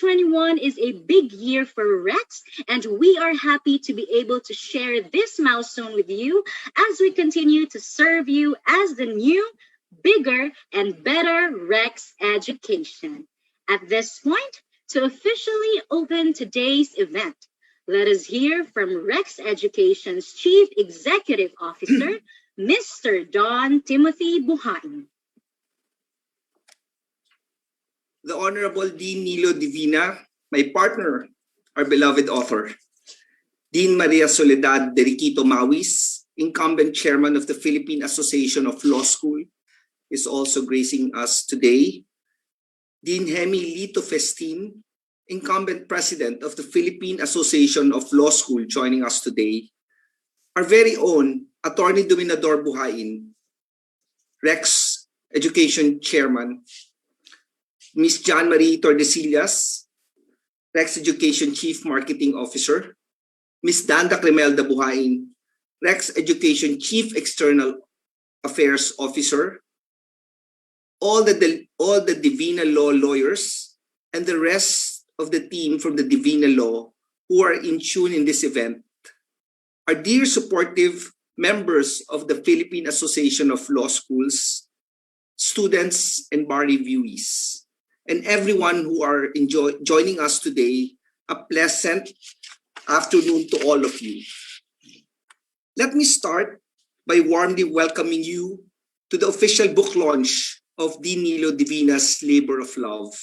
2021 is a big year for Rex, and we are happy to be able to share this milestone with you as we continue to serve you as the new, bigger, and better Rex Education. At this point, to officially open today's event, let us hear from Rex Education's Chief Executive Officer, Mr. Don Timothy Buhain. The Honorable Dean Nilo Divina, my partner, our beloved author. Dean Maria Soledad de Riquito Mawis, incumbent chairman of the Philippine Association of Law School, is also gracing us today. Dean Hemi Lito Festin, incumbent president of the Philippine Association of Law School, joining us today. Our very own Attorney Dominador Buhain, Rex Education Chairman, Ms. Jan Marie Tordesillas, Rex Education Chief Marketing Officer, Ms. Danda Cremelda Buhain, Rex Education Chief External Affairs Officer, all the Divina Law lawyers, and the rest of the team from the Divina Law who are in tune in this event, our dear supportive members of the Philippine Association of Law Schools, students and bar reviewees, and everyone who are joining us today, a pleasant afternoon to all of you. Let me start by warmly welcoming you to the official book launch of Dean Nilo Divina's Labor of Love.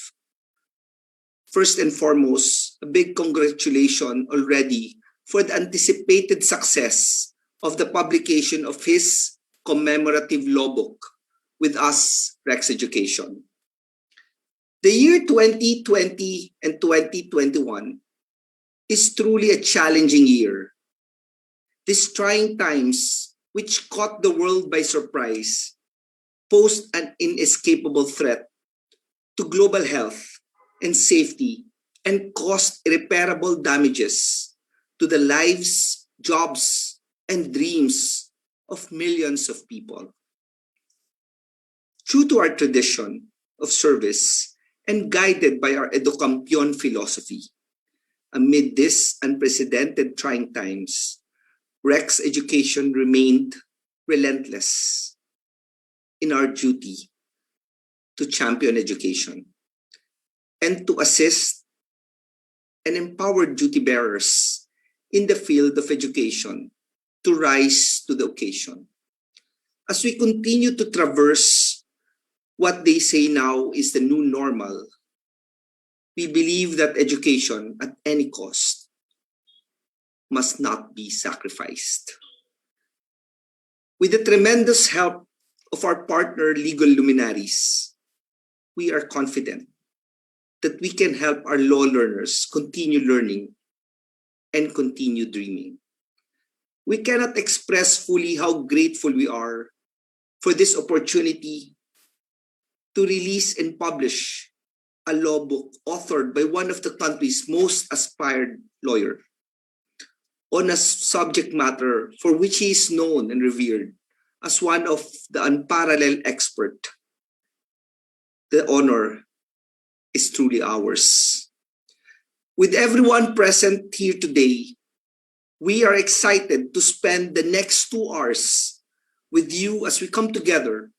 First and foremost, a big congratulations already for the anticipated success of the publication of his commemorative law book with us, Rex Education. The year 2020 and 2021 is truly a challenging year. These trying times, which caught the world by surprise, pose an inescapable threat to global health and safety and caused irreparable damages to the lives, jobs, and dreams of millions of people. True to our tradition of service, and guided by our Educampion philosophy. Amid this unprecedented trying times, Rex Education remained relentless in our duty to champion education and to assist and empower duty bearers in the field of education to rise to the occasion. As we continue to traverse what they say now is the new normal, we believe that education at any cost must not be sacrificed. With the tremendous help of our partner legal luminaries, we are confident that we can help our law learners continue learning and continue dreaming. We cannot express fully how grateful we are for this opportunity to release and publish a law book authored by one of the country's most aspired lawyers on a subject matter for which he is known and revered as one of the unparalleled expert. The honor is truly ours. With everyone present here today, we are excited to spend the next 2 hours with you as we come together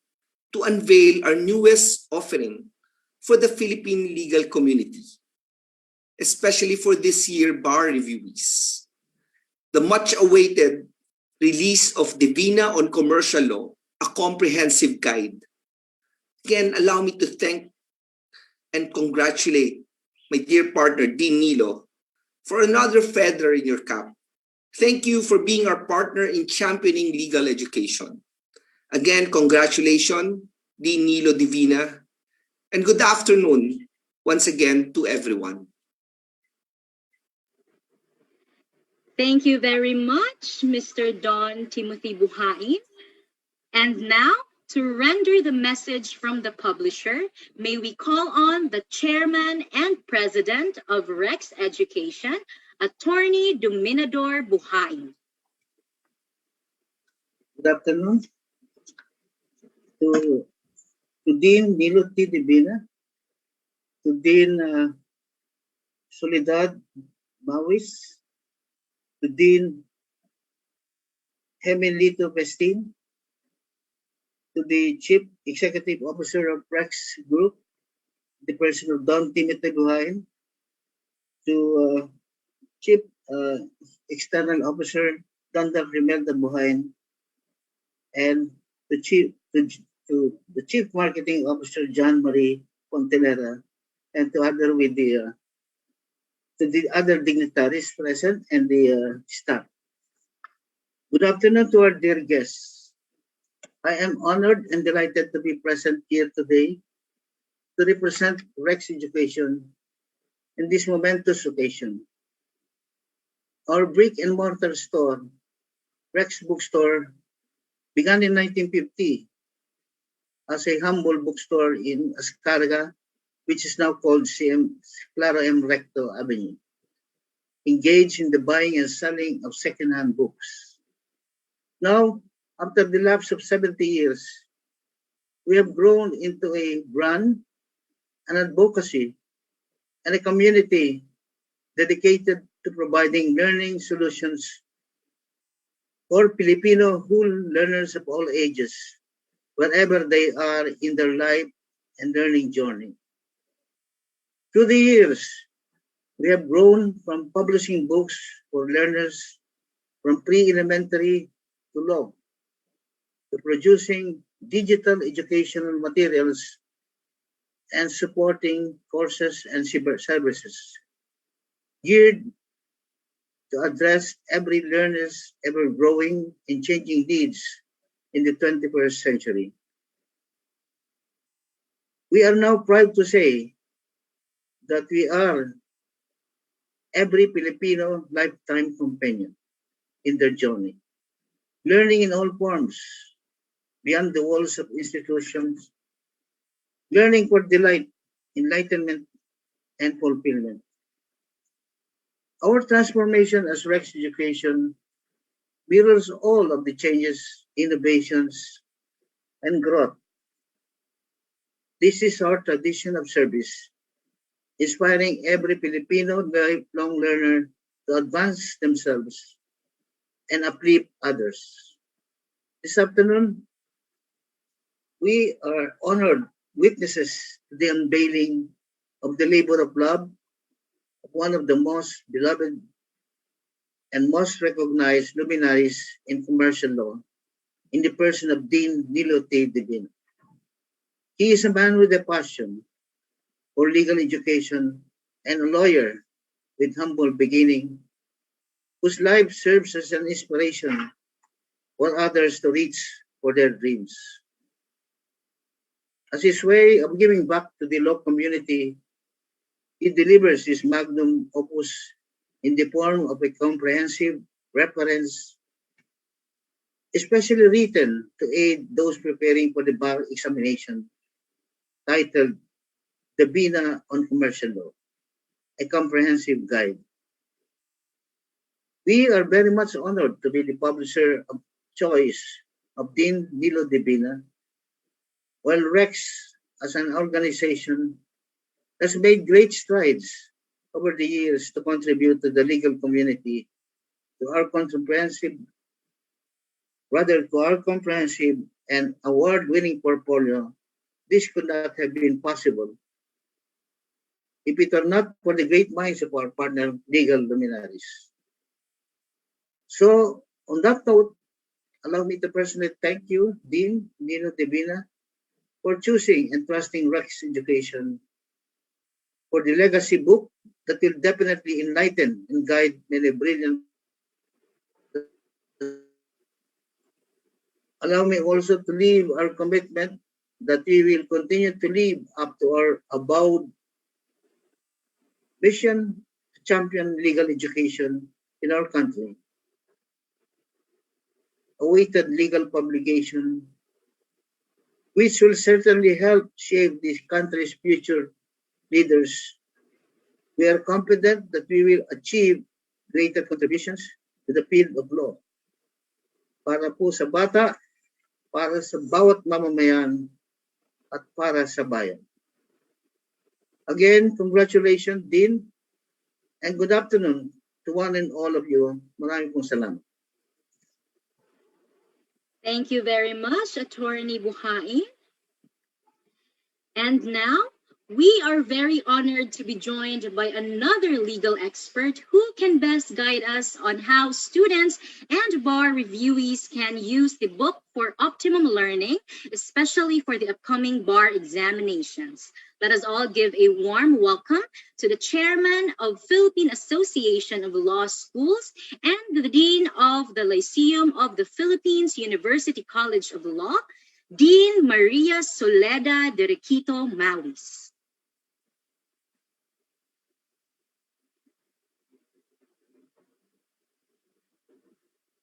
to unveil our newest offering for the Philippine legal community, especially for this year bar reviewees. The much-awaited release of Divina on Commercial Law, a comprehensive guide. Again, allow me to thank and congratulate my dear partner, Dean Nilo, for another feather in your cap. Thank you for being our partner in championing legal education. Again, congratulations, Dean Nilo Divina, and good afternoon once again to everyone. Thank you very much, Mr. Don Timothy Buhain. And now, to render the message from the publisher, may we call on the Chairman and President of Rex Education, Attorney Dominador Buhain. Good afternoon to Dean Nilo T. Divina, to Dean Soledad Mawis, to Dean Hemelito Pestin, to the Chief Executive Officer of Rex Group, the person of Don Timothy Buhain, to Chief External Officer Danda Rimelda Buhain, and to the Chief Marketing Officer John Marie Pontelera, and to the other dignitaries present and the staff. Good afternoon to our dear guests. I am honored and delighted to be present here today to represent Rex Education in this momentous occasion. Our brick and mortar store, Rex Bookstore, began in 1950 as a humble bookstore in Ascarga, which is now called Clara M. Recto Avenue, engaged in the buying and selling of second-hand books. Now, after the lapse of 70 years, we have grown into a brand, an advocacy, and a community dedicated to providing learning solutions for Filipino whole learners of all ages, wherever they are in their life and learning journey. Through the years, we have grown from publishing books for learners from pre-elementary to law, to producing digital educational materials and supporting courses and services geared to address every learner's ever-growing and changing needs in the 21st century. We are now proud to say that we are every Filipino lifetime companion in their journey, learning in all forms, beyond the walls of institutions, learning for delight, enlightenment, and fulfillment. Our transformation as Rex Education mirrors all of the changes, innovations, and growth. This is our tradition of service, inspiring every Filipino lifelong learner to advance themselves and uplift others. This afternoon, we are honored witnesses to the unveiling of the labor of love of one of the most beloved and most recognized luminaries in commercial law, in the person of Dean Nilo Divina. He is a man with a passion for legal education and a lawyer with humble beginning, whose life serves as an inspiration for others to reach for their dreams. As his way of giving back to the law community, he delivers his magnum opus in the form of a comprehensive reference, especially written to aid those preparing for the bar examination, titled Divina on Commercial Law, a comprehensive guide. We are very much honored to be the publisher of choice of Dean Nilo Divina, while Rex, as an organization, has made great strides over the years to contribute to the legal community, to our comprehensive and award-winning portfolio. This could not have been possible if it were not for the great minds of our partner legal luminaries. So, on that note, allow me to personally thank you, Dean Nilo Divina, for choosing and trusting Rex Education for the legacy book that will definitely enlighten and guide many brilliant. Allow me also to leave our commitment that we will continue to live up to our avowed mission to champion legal education in our country. Awaited legal publication, which will certainly help shape this country's future leaders. We are confident that we will achieve greater contributions to the field of law. Para po sa bata, para sa bawat mamamayan, at para sa bayan. Again, congratulations, Dean, And good afternoon to one and all of you. Maraming pong salamat. Thank you very much, Attorney Buhain. And now, we are very honored to be joined by another legal expert who can best guide us on how students and bar reviewees can use the book for optimum learning, especially for the upcoming bar examinations. Let us all give a warm welcome to the chairman of Philippine Association of Law Schools and the dean of the Lyceum of the Philippines University College of Law, Dean Maria Soleda de Requito Mawis.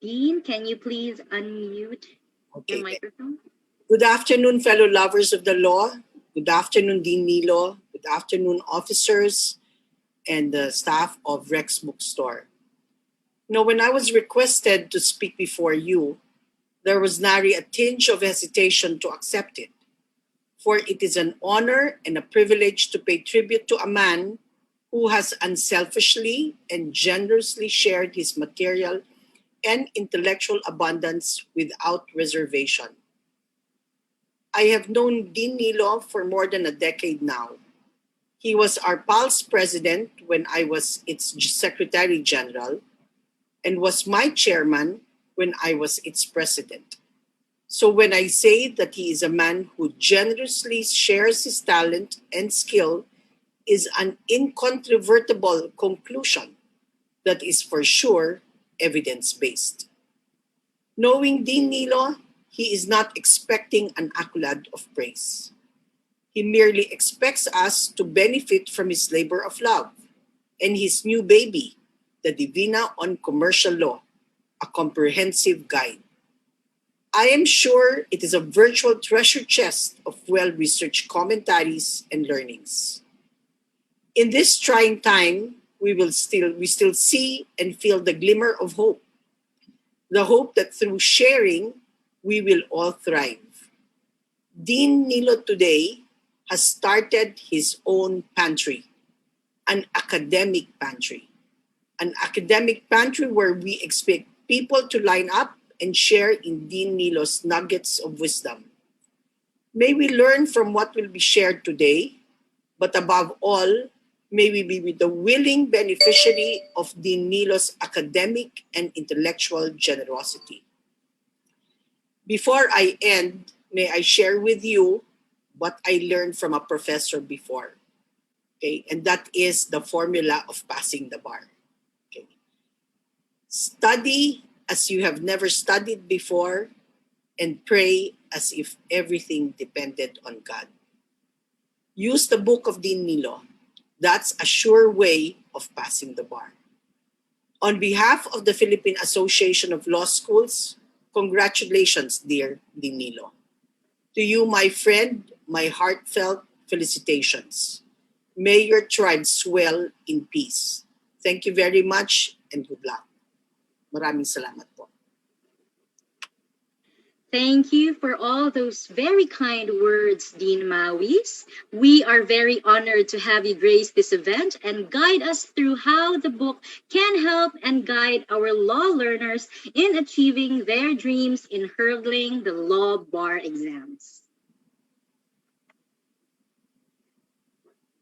Dean, can you please unmute your microphone? Good afternoon, fellow lovers of the law. Good afternoon, Dean Nilo. Good afternoon, officers and the staff of Rex Bookstore. When I was requested to speak before you, there was nary a tinge of hesitation to accept it, for it is an honor and a privilege to pay tribute to a man who has unselfishly and generously shared his material and intellectual abundance without reservation. I have known Dean Nilo for more than a decade now. He was our PALS president when I was its secretary general and was my chairman when I was its president. So when I say that he is a man who generously shares his talent and skill is an incontrovertible conclusion that is for sure evidence-based. Knowing Dean Nilo, he is not expecting an accolade of praise. He merely expects us to benefit from his labor of love and his new baby, the Divina on Commercial Law, a comprehensive guide. I am sure it is a virtual treasure chest of well-researched commentaries and learnings. In this trying time, we still see and feel the glimmer of hope. The hope that through sharing, we will all thrive. Dean Nilo today has started his own pantry, an academic pantry where we expect people to line up and share in Dean Nilo's nuggets of wisdom. May we learn from what will be shared today, but above all, may we be the willing beneficiary of Dean Nilo's academic and intellectual generosity. Before I end, may I share with you what I learned from a professor before. Okay, and that is the formula of passing the bar. Okay. Study as you have never studied before and pray as if everything depended on God. Use the book of Dean Nilo. That's a sure way of passing the bar. On behalf of the Philippine Association of Law Schools, congratulations, dear Dean Nilo. To you, my friend, my heartfelt felicitations. May your tribe swell in peace. Thank you very much and good luck. Maraming salamat po. Thank you for all those very kind words, Dean Mawis. We are very honored to have you grace this event and guide us through how the book can help and guide our law learners in achieving their dreams in hurdling the law bar exams.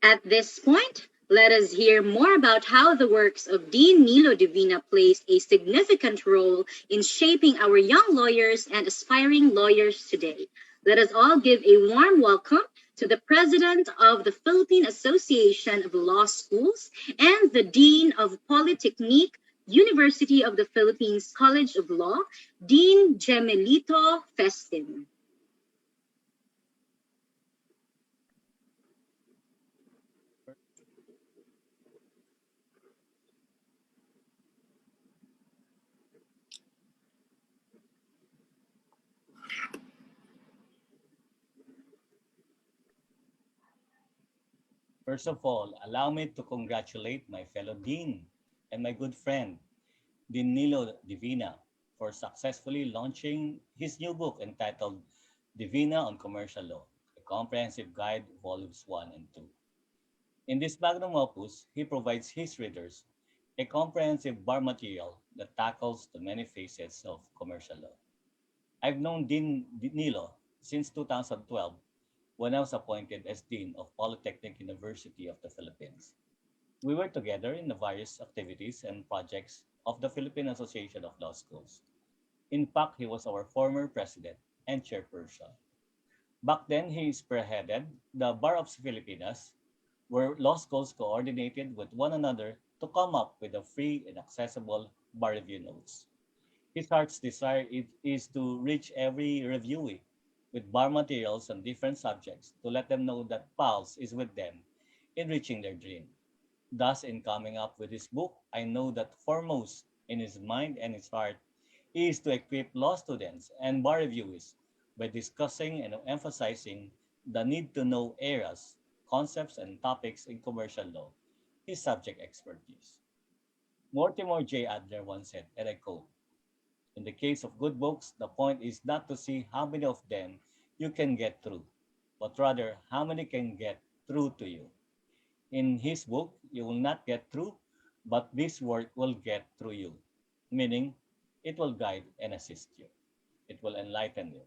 At this point, let us hear more about how the works of Dean Nilo Divina plays a significant role in shaping our young lawyers and aspiring lawyers today. Let us all give a warm welcome to the President of the Philippine Association of Law Schools and the Dean of Polytechnic University of the Philippines College of Law, Dean Gemelito Festin. First of all, allow me to congratulate my fellow Dean and my good friend, Dean Nilo Divina, for successfully launching his new book entitled Divina on Commercial Law, a comprehensive guide, volumes 1 and 2. In this magnum opus, he provides his readers a comprehensive bar material that tackles the many facets of commercial law. I've known Nilo since 2012 when I was appointed as Dean of Polytechnic University of the Philippines. We were together in the various activities and projects of the Philippine Association of Law Schools. In fact, he was our former president and chairperson. Back then, he spearheaded the Bar of Filipinas, where law schools coordinated with one another to come up with a free and accessible bar review notes. His heart's desire is to reach every reviewee with bar materials on different subjects to let them know that PALS is with them in reaching their dream. Thus, in coming up with his book, I know that foremost in his mind and his heart is to equip law students and bar reviewees by discussing and emphasizing the need to know areas, concepts, and topics in commercial law, his subject expertise. Mortimer J. Adler once said, and I quote, in the case of good books, the point is not to see how many of them you can get through, but rather how many can get through to you. In his book, you will not get through, but this work will get through you, meaning it will guide and assist you. It will enlighten you.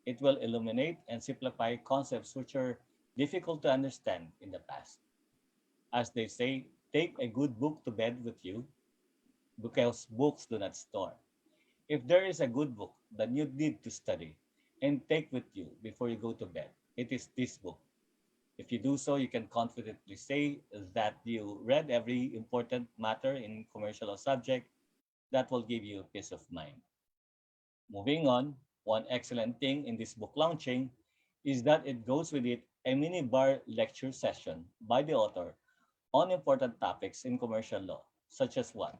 It will illuminate and simplify concepts which are difficult to understand in the past. As they say, take a good book to bed with you because books do not store. If there is a good book that you need to study and take with you before you go to bed, it is this book. If you do so, you can confidently say that you read every important matter in commercial or subject that will give you peace of mind. Moving on, one excellent thing in this book launching is that it goes with it a mini bar lecture session by the author on important topics in commercial law, such as what?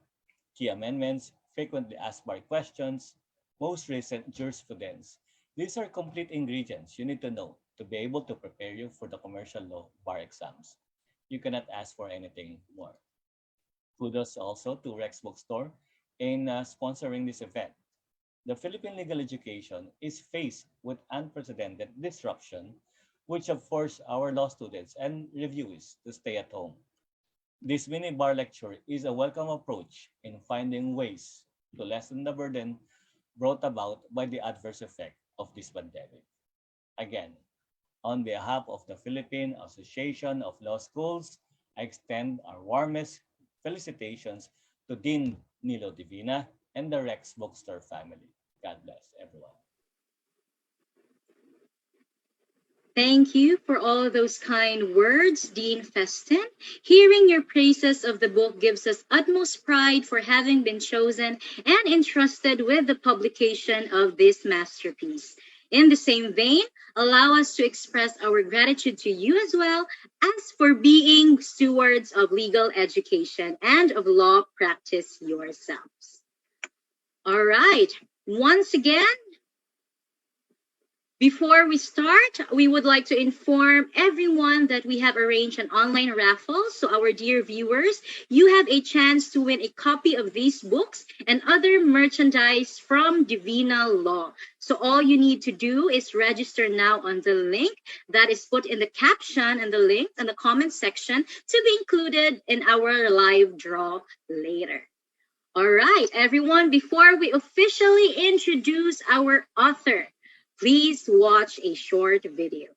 Key amendments, frequently asked bar questions, most recent jurisprudence. These are complete ingredients you need to know to be able to prepare you for the commercial law bar exams. You cannot ask for anything more. Kudos also to Rex Bookstore in sponsoring this event. The Philippine legal education is faced with unprecedented disruption, which have forced our law students and reviewees to stay at home. This mini bar lecture is a welcome approach in finding ways to lessen the burden brought about by the adverse effect of this pandemic. Again, on behalf of the Philippine Association of Law Schools, I extend our warmest felicitations to Dean Nilo Divina and the Rex Bookstore family. God bless everyone. Thank you for all those kind words, Dean Feston. Hearing your praises of the book gives us utmost pride for having been chosen and entrusted with the publication of this masterpiece. In the same vein, allow us to express our gratitude to you as well as for being stewards of legal education and of law practice yourselves. All right. Once again, before we start, we would like to inform everyone that we have arranged an online raffle. So our dear viewers, you have a chance to win a copy of these books and other merchandise from Divina Law. So all you need to do is register now on the link that is put in the caption and the link in the comment section to be included in our live draw later. All right, everyone, before we officially introduce our author, please watch a short video.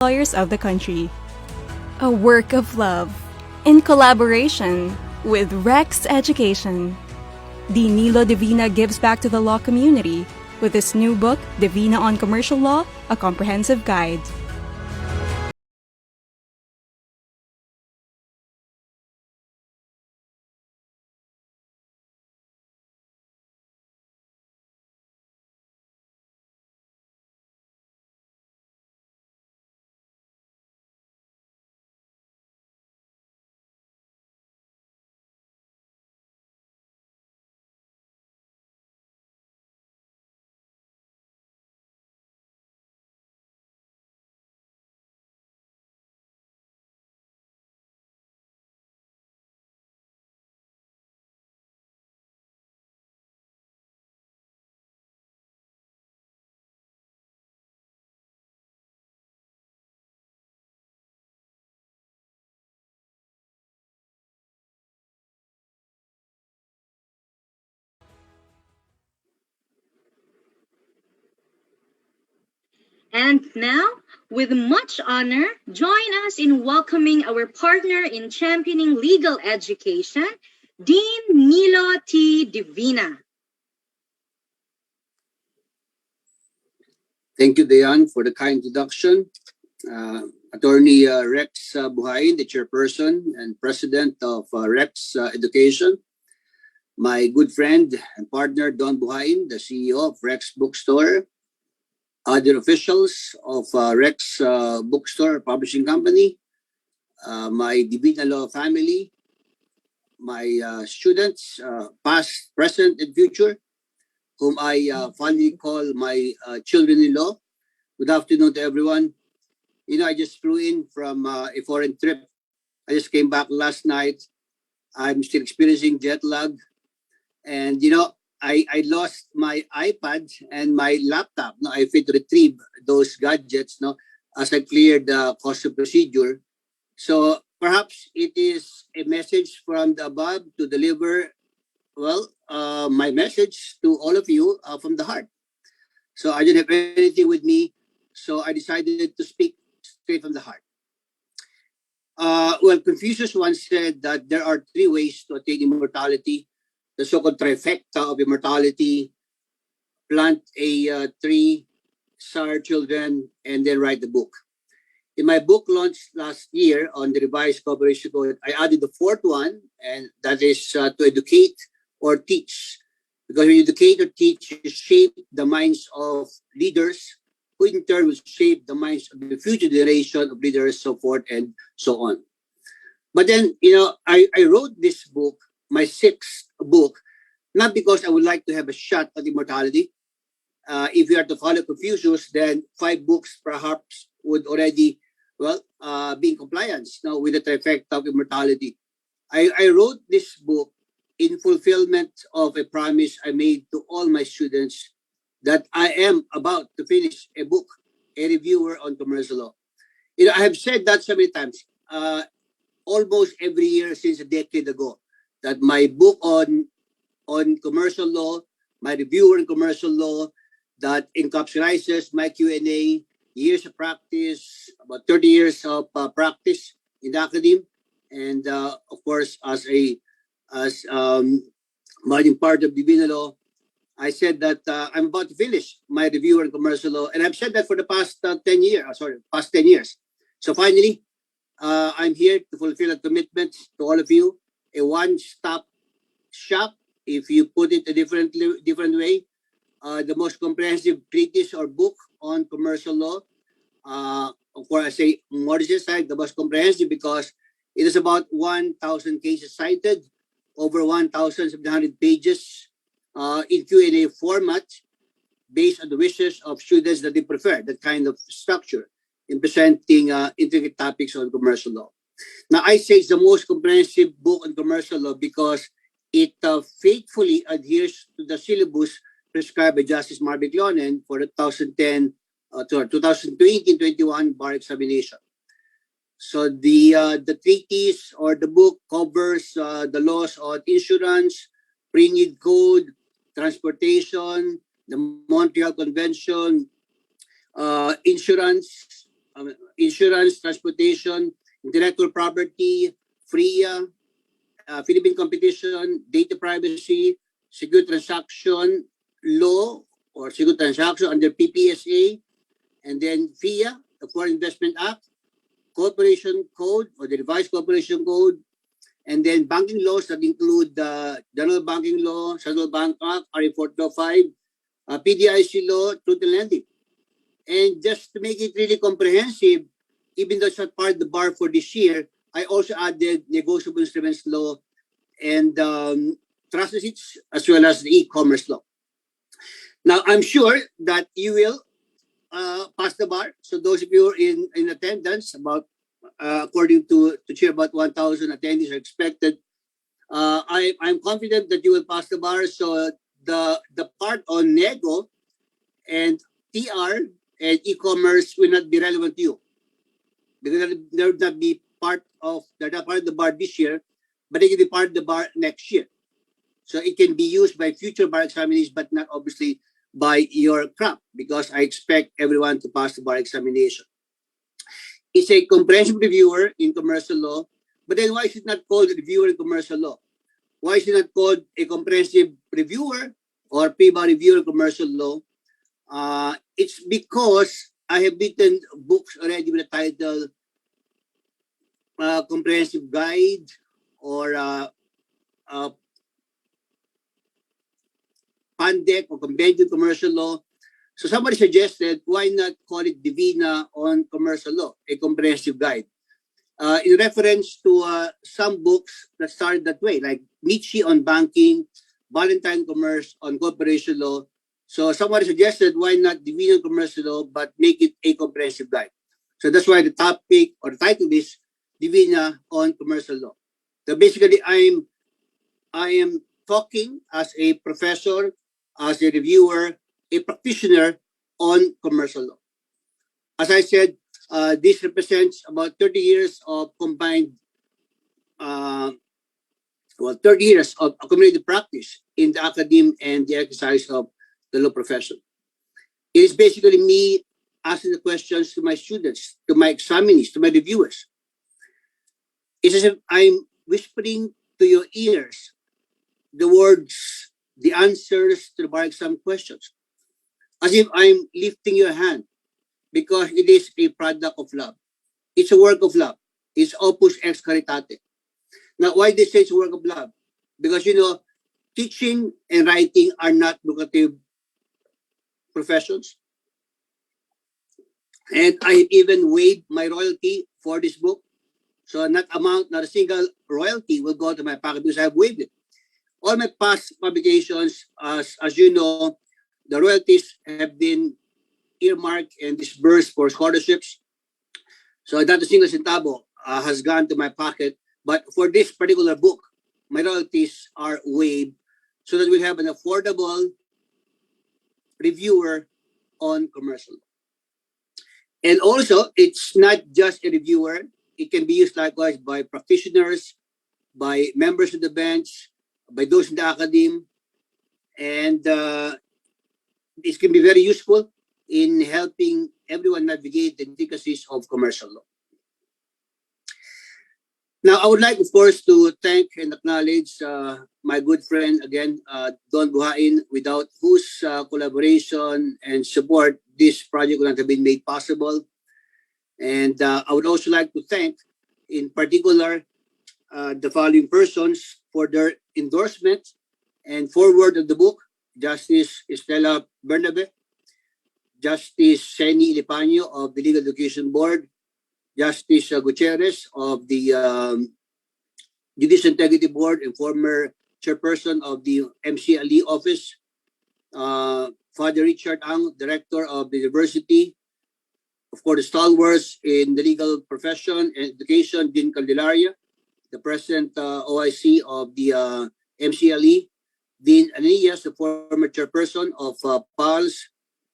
lawyers of the country. A work of love in collaboration with Rex Education. The Nilo Divina gives back to the law community with his new book, Divina on Commercial Law, a comprehensive guide. And now, with much honor, join us in welcoming our partner in championing legal education, Dean Nilo T. Divina. Thank you, Dayan, for the kind introduction. Attorney Rex Buhain, the chairperson and president of Rex Education. My good friend and partner, Don Buhain, the CEO of Rex Bookstore. Other officials of Rex Bookstore Publishing Company. My Divina Law family. My students, past, present, and future, whom I fondly call my children-in-law. Good afternoon to everyone. You know, I just flew in from a foreign trip. I just came back last night. I'm still experiencing jet lag. And, you know, I lost my iPad and my laptop. No, I fit retrieve those gadgets no, as I cleared the custom procedure. So perhaps it is a message from the above to deliver, well, my message to all of you from the heart. So I didn't have anything with me. So I decided to speak straight from the heart. Well, Confucius once said that there are three ways to attain immortality. The so-called trifecta of immortality: plant a tree, sire children, and then write the book. In my book launched last year on the revised cooperation code, I added the fourth one, and that is to educate or teach. Because when you educate or teach, you shape the minds of leaders, who in turn will shape the minds of the future generation of leaders, so forth and so on. But then, you know, I wrote this book, my sixth book, not because I would like to have a shot at immortality. If you are to follow Confucius, then 5 books perhaps would already, well, be in compliance now with the trifecta of immortality. I wrote this book in fulfillment of a promise I made to all my students that I am about to finish a book, a reviewer on commercial law. You know, I have said that so many times, almost every year since a decade ago, that my book on commercial law, my reviewer in commercial law, that encapsulates my Q&A, years of practice, about 30 years of practice in the academy, and of course as managing part of Divina Law. I said that I'm about to finish my reviewer in commercial law, and I've said that for the past 10 years. Past 10 years. So finally, I'm here to fulfill a commitment to all of you, a one-stop shop. If you put it a different way, the most comprehensive treatise or book on commercial law. Of course, I say modesty aside, the most comprehensive because it is about 1,000 cases cited, over 1,700 pages in Q&A format, based on the wishes of students that they prefer that kind of structure in presenting intricate topics on commercial law. Now, I say it's the most comprehensive book on commercial law because it faithfully adheres to the syllabus prescribed by Justice Marvick Leonen for the 2010 to 2020-21 bar examination. So the treatise or the book covers the laws on insurance, pre-need code, transportation, the Montreal Convention, insurance, insurance, transportation, intellectual property, FRIA, Philippine competition, data privacy, secure transaction law or secure transaction under Ppsa, and then FIA, the Foreign Investment Act, Corporation Code or the Revised Corporation Code, and then banking laws that include the General Banking Law, Central Bank Act, RA 405, PDIC law, truth in lending. And just to make it really comprehensive, even though it's not part of the bar for this year, I also added negotiable instruments law and trust receipts as well as the e-commerce law. Now, I'm sure that you will pass the bar. So those of you in attendance, about according to Chair, about 1,000 attendees are expected. I'm confident that you will pass the bar. So the part on nego and TR and e-commerce will not be relevant to you because they will not be they're not part of the bar this year, but they can be part of the bar next year. So it can be used by future bar examinees, but not obviously by your craft, because I expect everyone to pass the bar examination. It's a comprehensive reviewer in commercial law, but then why is it not called a reviewer in commercial law? Why is it not called a comprehensive reviewer or P-bar reviewer in commercial law? It's because I have written books already with the title Comprehensive Guide or Pandec or Compendium Commercial Law. So somebody suggested, why not call it Divina on commercial law, a comprehensive guide? In reference to some books that started that way, like Nietzsche on banking, Valentine Commerce on corporation law. So somebody suggested, why not Divina on commercial law, but make it a comprehensive guide? So that's why the topic or the title is Divina on commercial law. So basically, I am talking as a professor, as a reviewer, a practitioner on commercial law. As I said, this represents about 30 years of combined, 30 years of accumulated practice in the academe and the exercise of the law profession. It is basically me asking the questions to my students, to my examinees, to my reviewers. It's as if I'm whispering to your ears the words, the answers to the bar exam questions, as if I'm lifting your hand, because it is a product of love. It's a work of love. It's opus ex caritate. Now, why they say it's a work of love? Because, teaching and writing are not lucrative professions. And I even waived my royalty for this book. So not a single royalty will go to my pocket because I've waived it. All my past publications, as you know, the royalties have been earmarked and disbursed for scholarships. So not a single centavo has gone to my pocket. But for this particular book, my royalties are waived so that we have an affordable reviewer on commercial. And also, it's not just a reviewer. It can be used likewise by practitioners, by members of the bench, by those in the academe, and this can be very useful in helping everyone navigate the intricacies of commercial law. Now, I would like, of course, to thank and acknowledge my good friend, again, Don Buhain, without whose collaboration and support this project would not have been made possible. And I would also like to thank, in particular, the following persons for their endorsement and foreword of the book: Justice Estela Bernabe, Justice Sheni Ilipanyo of the Legal Education Board, Justice Gutierrez of the Judicial Integrity Board and former chairperson of the MCLE office, Father Richard Ang, Director of the University, of course, the stalwarts in the legal profession and education, Dean Candelaria, the present OIC of the MCLE, Dean Ananias, the former chairperson of PALS,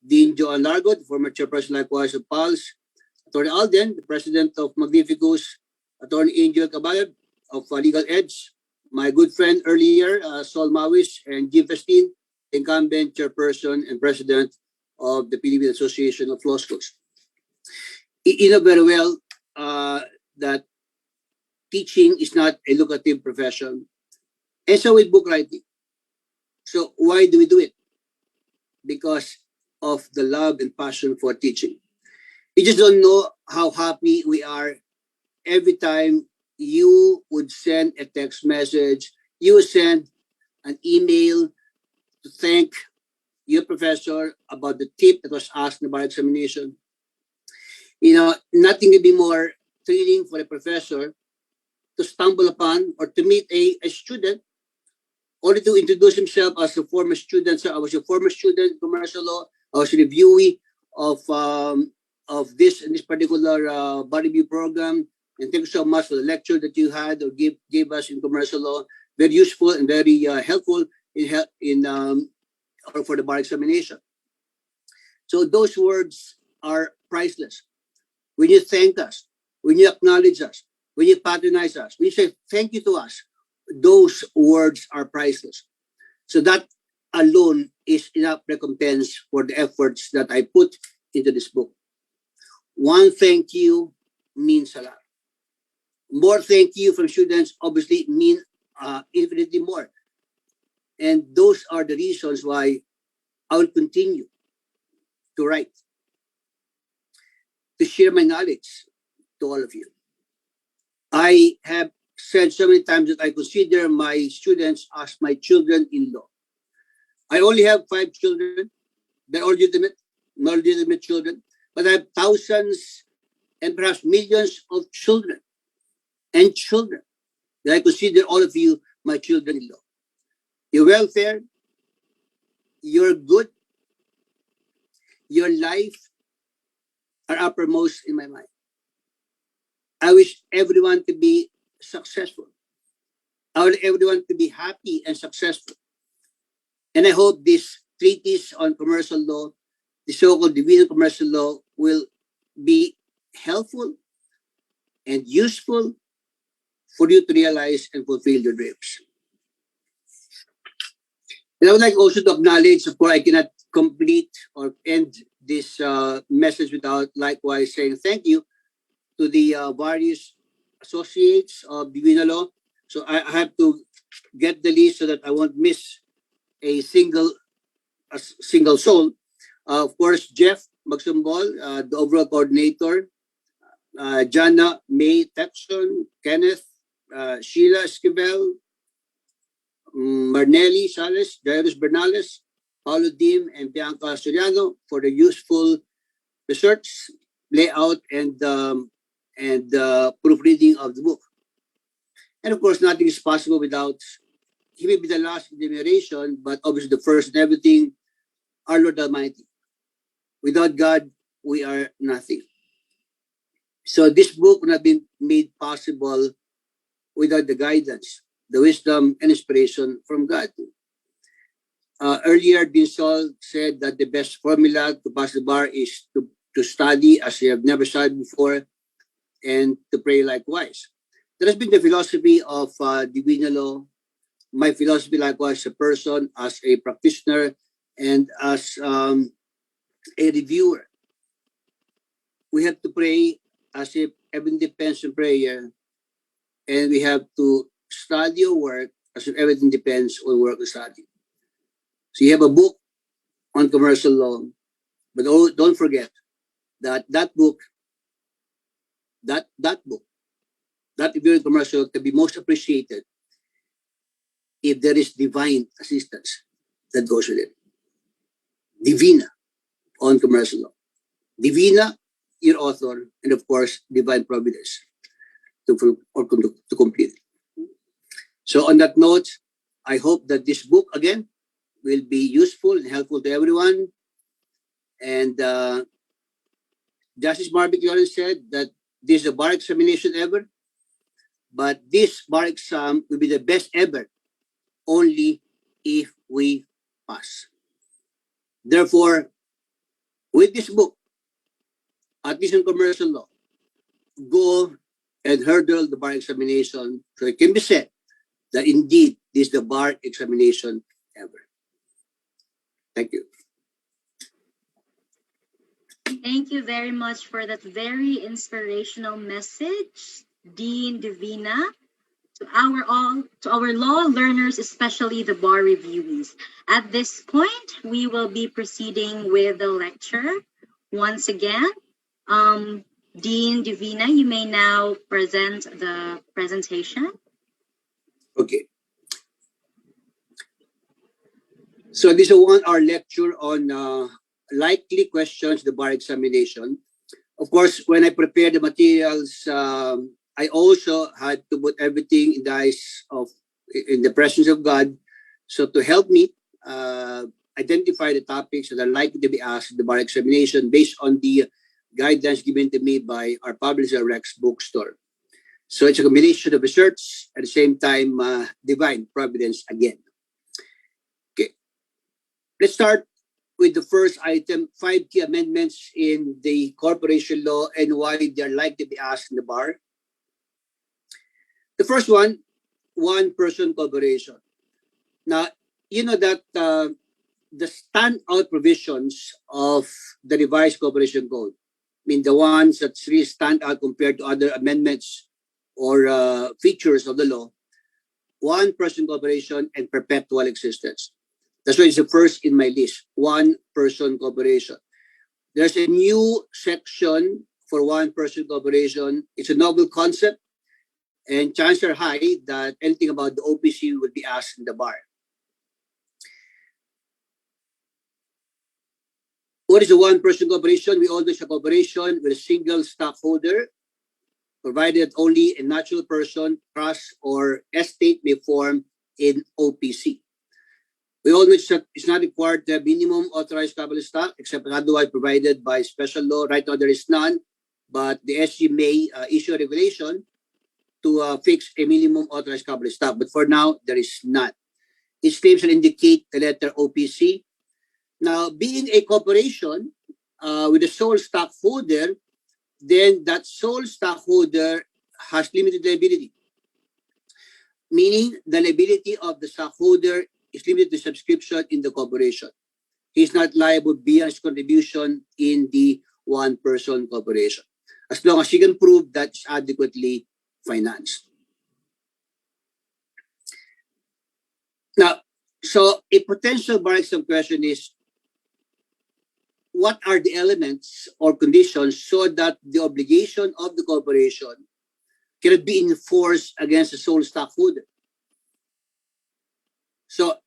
Dean Joan Largo, the former chairperson likewise of PALS, Attorney Alden, the president of Magnificus, Attorney Angel Caballo of Legal Edge, my good friend earlier, Sol Mawis, and Jim Festin, incumbent chairperson and president of the Philippine Association of Law Schools. You know very well that teaching is not a lucrative profession, and so with book writing. So why do we do it? Because of the love and passion for teaching. You just don't know how happy we are every time you would send a text message, you would send an email to thank your professor about the tip that was asked in the bar examination. You know, nothing could be more thrilling for a professor to stumble upon or to meet a student, only to introduce himself as a former student. So I was a former student in commercial law. I was a reviewee of this particular bar review program. And thank you so much for the lecture that you had or gave us in commercial law. Very useful and very helpful or for the bar examination. So those words are priceless. When you thank us, when you acknowledge us, when you patronize us, when you say thank you to us, those words are priceless. So that alone is enough recompense for the efforts that I put into this book. One thank you means a lot. More thank you from students obviously mean infinitely more. And those are the reasons why I will continue to write, to share my knowledge to all of you. I have said so many times that I consider my students as my children-in-law. I only have 5 children. They're all legitimate children. But I have thousands and perhaps millions of children and children that I consider all of you my children-in-law. Your welfare, your good, your life are uppermost in my mind. I wish everyone to be successful. I want everyone to be happy and successful. And I hope this treatise on commercial law, the so-called Divina Commercial Law, will be helpful and useful for you to realize and fulfill your dreams. And I would like also to acknowledge, of course, I cannot complete or end this message without likewise saying thank you to the various associates of Divina Law. So I have to get the list so that I won't miss a single soul. Of course, Jeff Magsumbol, the overall coordinator, Jana May Texon, Kenneth, Sheila Esquivel, Marnelli Sales, Jairus Bernales, Paulo Dim, and Bianca Soriano for the useful research, layout, and proofreading of the book. And of course, nothing is possible without, he may be the last in the narration, but obviously the first in everything, our Lord Almighty. Without God, we are nothing. So this book would not be made possible without the guidance, the wisdom, and inspiration from God. Earlier, Dean Saul said that the best formula to pass the bar is to study as you have never studied before and to pray likewise. That has been the philosophy of Divina Law, my philosophy likewise as a person, as a practitioner, and as a reviewer. We have to pray as if everything depends on prayer, and we have to study or work as if everything depends on work or study. So you have a book on commercial law, but don't forget that book, that review in commercial can be most appreciated if there is divine assistance that goes with it. Divina on commercial law. Divina, your author, and of course, divine providence to complete. So on that note, I hope that this book, again, will be useful and helpful to everyone. And Justice Marvick Lawrence said that this is the bar examination ever, but this bar exam will be the best ever only if we pass. Therefore, with this book, at least in commercial law, go and hurdle the bar examination so it can be said that indeed this is the bar examination ever. Thank you. Thank you very much for that very inspirational message, Dean Divina, to our law learners, especially the bar reviewees. At this point, we will be proceeding with the lecture. Once again, Dean Divina, you may now present the presentation. Okay. So this is a 1 hour lecture on likely questions the bar examination. Of course, when I prepared the materials, I also had to put everything in the eyes of, in the presence of God. So to help me identify the topics that are likely to be asked in the bar examination based on the guidelines given to me by our publisher, Rex Bookstore. So it's a combination of research at the same time divine providence again. Okay, let's start with the first item: 5 key amendments in the corporation law and why they're likely to be asked in the bar. The first one person corporation. Now, you know that the standout provisions of the revised corporation code, I mean the ones that really stand out compared to other amendments or features of the law, one person corporation and perpetual existence. That's why it's the first in my list, one person corporation. There's a new section for one person corporation. It's a novel concept, and chances are high that anything about the OPC will be asked in the bar. What is a one person corporation? We all know it's a corporation with a single stockholder, provided only a natural person, trust, or estate may form in OPC. We all know it's not required to have minimum authorized capital stock except otherwise provided by special law. Right now there is none, but the SG may issue a regulation to fix a minimum authorized capital stock. But for now, there is none. Its name shall indicate the letter OPC. Now, being a corporation with a sole stockholder, then that sole stockholder has limited liability, meaning the liability of the stockholder is limited to subscription in the corporation. He is not liable beyond his contribution in the one-person corporation, as long as he can prove that it's adequately financed. Now, so a potential bar exam question is, what are the elements or conditions so that the obligation of the corporation cannot be enforced against the sole stockholder? So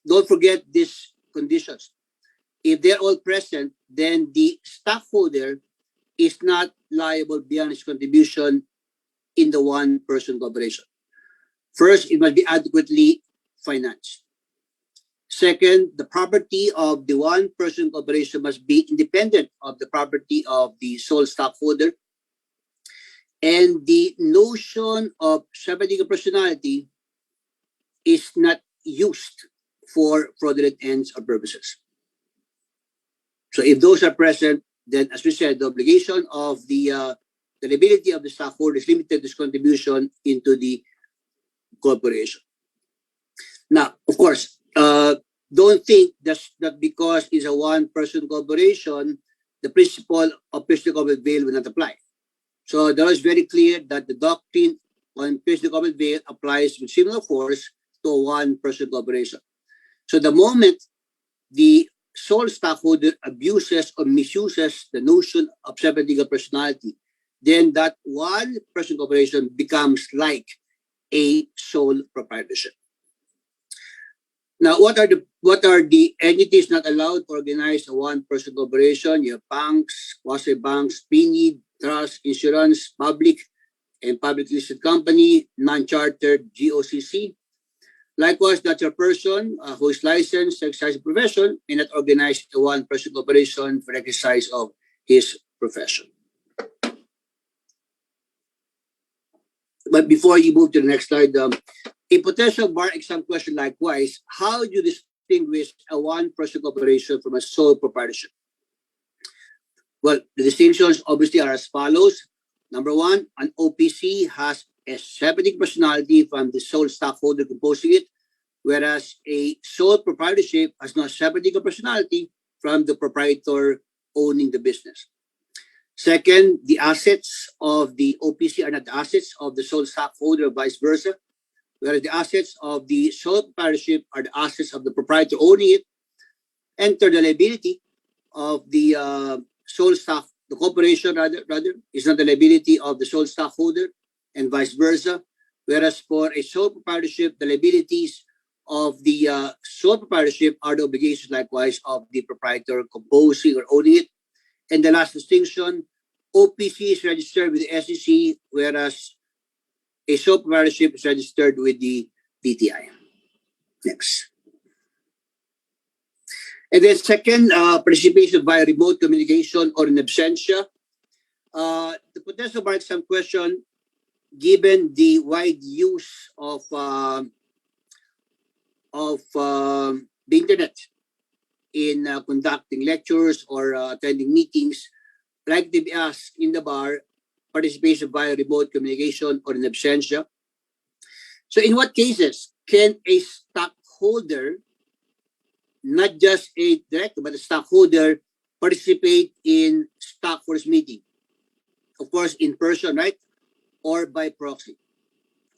don't forget these conditions. If they're all present, then the stockholder is not liable beyond his contribution in the one-person corporation. First, it must be adequately financed. Second, the property of the one-person corporation must be independent of the property of the sole stockholder. And the notion of separate personality is not used for fraudulent ends or purposes. So if those are present, then as we said, the obligation of the liability of the stockholder is limited to his contribution into the corporation. Now, of course, don't think that because it's a one-person corporation, the principle of personal corporate veil will not apply. So that is very clear that the doctrine on personal corporate veil applies with similar force to a one-person corporation. So the moment the sole stockholder abuses or misuses the notion of separate legal personality, then that one-person corporation becomes like a sole proprietorship. Now, what are the entities not allowed to organize a one-person corporation? You have banks, quasi-banks, PNID, trust, insurance, public and public listed company, non-chartered GOCC. Likewise, natural person who is licensed to exercise a profession may not organize a one-person corporation for exercise of his profession. But before you move to the next slide, a potential bar exam question likewise, how do you distinguish a one-person corporation from a sole proprietorship? Well, the distinctions obviously are as follows. Number one, an OPC has a separate personality from the sole stockholder composing it, whereas a sole proprietorship has no separate personality from the proprietor owning the business. Second, the assets of the OPC are not the assets of the sole stockholder, vice versa, whereas the assets of the sole proprietorship are the assets of the proprietor owning it. And third, the liability of the the corporation rather is not the liability of the sole stockholder, and vice versa. Whereas for a sole proprietorship, the liabilities of the sole proprietorship are the obligations likewise of the proprietor composing or owning it. And the last distinction, OPC is registered with the SEC, whereas a sole proprietorship is registered with the DTI. Next. And then second, participation via remote communication or in absentia. The potential bar exam question, given the wide use of the internet in conducting lectures or attending meetings, like to be asked in the bar, participation via remote communication or in absentia. So in what cases can a stockholder, not just a director, but a stockholder, participate in stockholders meeting? Of course, in person, right? Or by proxy,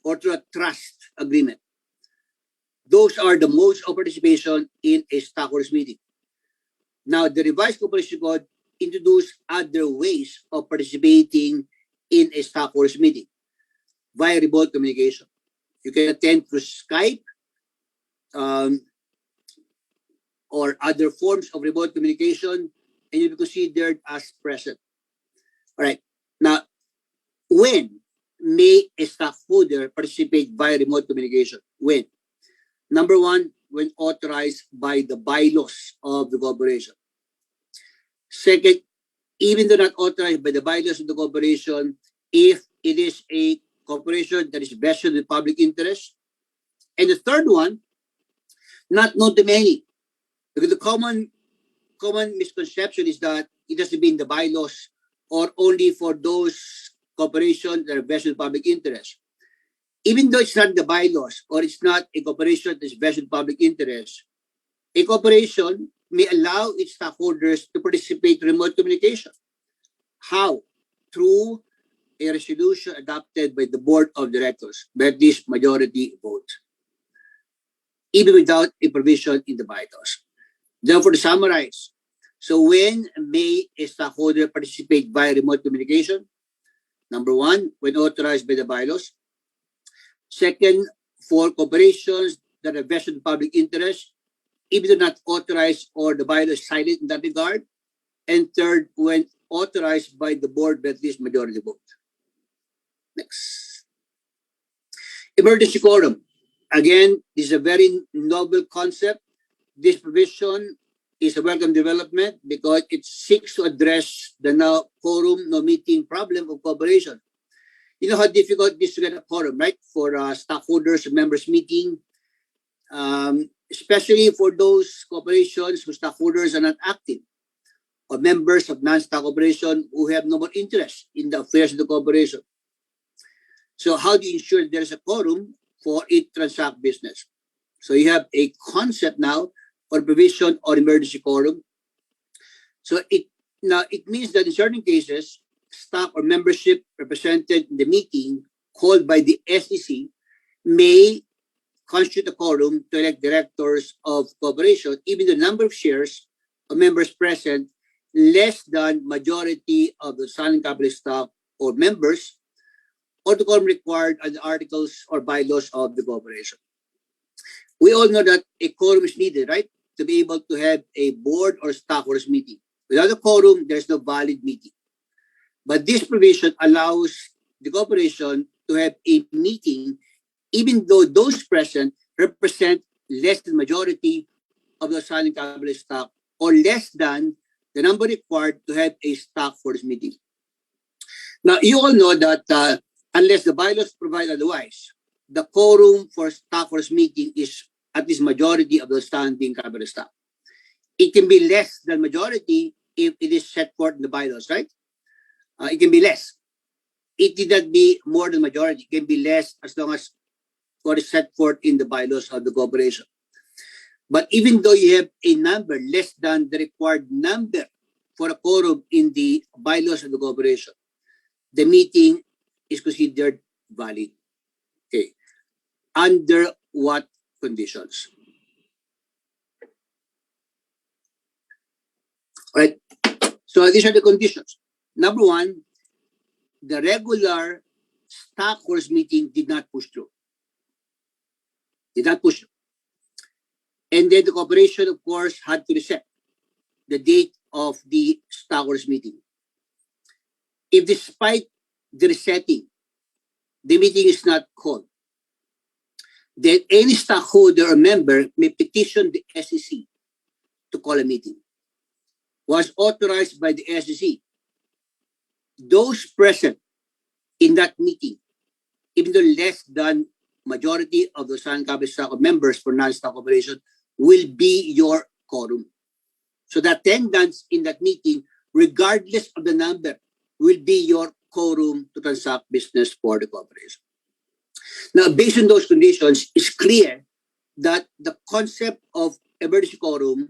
or through a trust agreement. Those are the modes of participation in a stockholders meeting. Now, the revised corporation code introduced other ways of participating in a stockholders meeting via remote communication. You can attend through Skype or other forms of remote communication, and you'll be considered as present. All right. Now, when may a stockholder participate via remote communication? When? Number one, when authorized by the bylaws of the corporation. Second, even though not authorized by the bylaws of the corporation, if it is a corporation that is vested with public interest. And the third one, not known to many, because the common misconception is that it has to be in the bylaws or only for those corporations that are vested with public interest. Even though it's not the bylaws or it's not a corporation that is vested with public interest, a corporation may allow its stockholders to participate in remote communication. How? Through a resolution adopted by the board of directors by at least majority vote, even without a provision in the bylaws. Therefore, to summarize, so when may a stockholder participate via remote communication? Number one, when authorized by the bylaws. Second, for corporations that are vested in public interest, even though not authorized or the bylaws silent in that regard. And third, when authorized by the board by at least majority vote. Next. Emergency quorum. Again, this is a very novel concept. This provision is a welcome development because it seeks to address the now quorum, no meeting problem of corporation. You know how difficult it is to get a quorum, right? For stockholders and members meeting, especially for those corporations whose stockholders are not active, or members of non-stock corporation who have no more interest in the affairs of the corporation. So how do you ensure there is a quorum for it to transact business? So you have a concept now for provision or emergency quorum. So it means that in certain cases, stock or membership represented in the meeting called by the SEC may constitute a quorum to elect directors of corporation, even the number of shares of members present less than majority of the standing capital stock or members, or the quorum required under the articles or bylaws of the corporation. We all know that a quorum is needed, right, to be able to have a board or stockholders meeting. Without a quorum, there's no valid meeting. But this provision allows the corporation to have a meeting even though those present represent less than majority of the standing capital stock or less than the number required to have a stockholders meeting. Now, you all know that unless the bylaws provide otherwise, the quorum for stockholders meeting is at least majority of the standing capital stock. It can be less than majority if it is set forth in the bylaws, right? It can be less. It did not be more than majority. It can be less as long as what is set forth in the bylaws of the corporation. But even though you have a number less than the required number for a quorum in the bylaws of the corporation, the meeting is considered valid. Okay. Under what conditions? All right. So these are the conditions. Number one, the regular stockholders meeting did not push through. Did not push through. And then the corporation, of course, had to reset the date of the stockholders meeting. If despite the resetting, the meeting is not called, then any stockholder or member may petition the SEC to call a meeting. Was authorized by the SEC. Those present in that meeting, even though less than majority of the capital stock members for non-stock operation, will be your quorum. So the attendance in that meeting, regardless of the number, will be your quorum to transact business for the corporation. Now, based on those conditions, it's clear that the concept of emergency quorum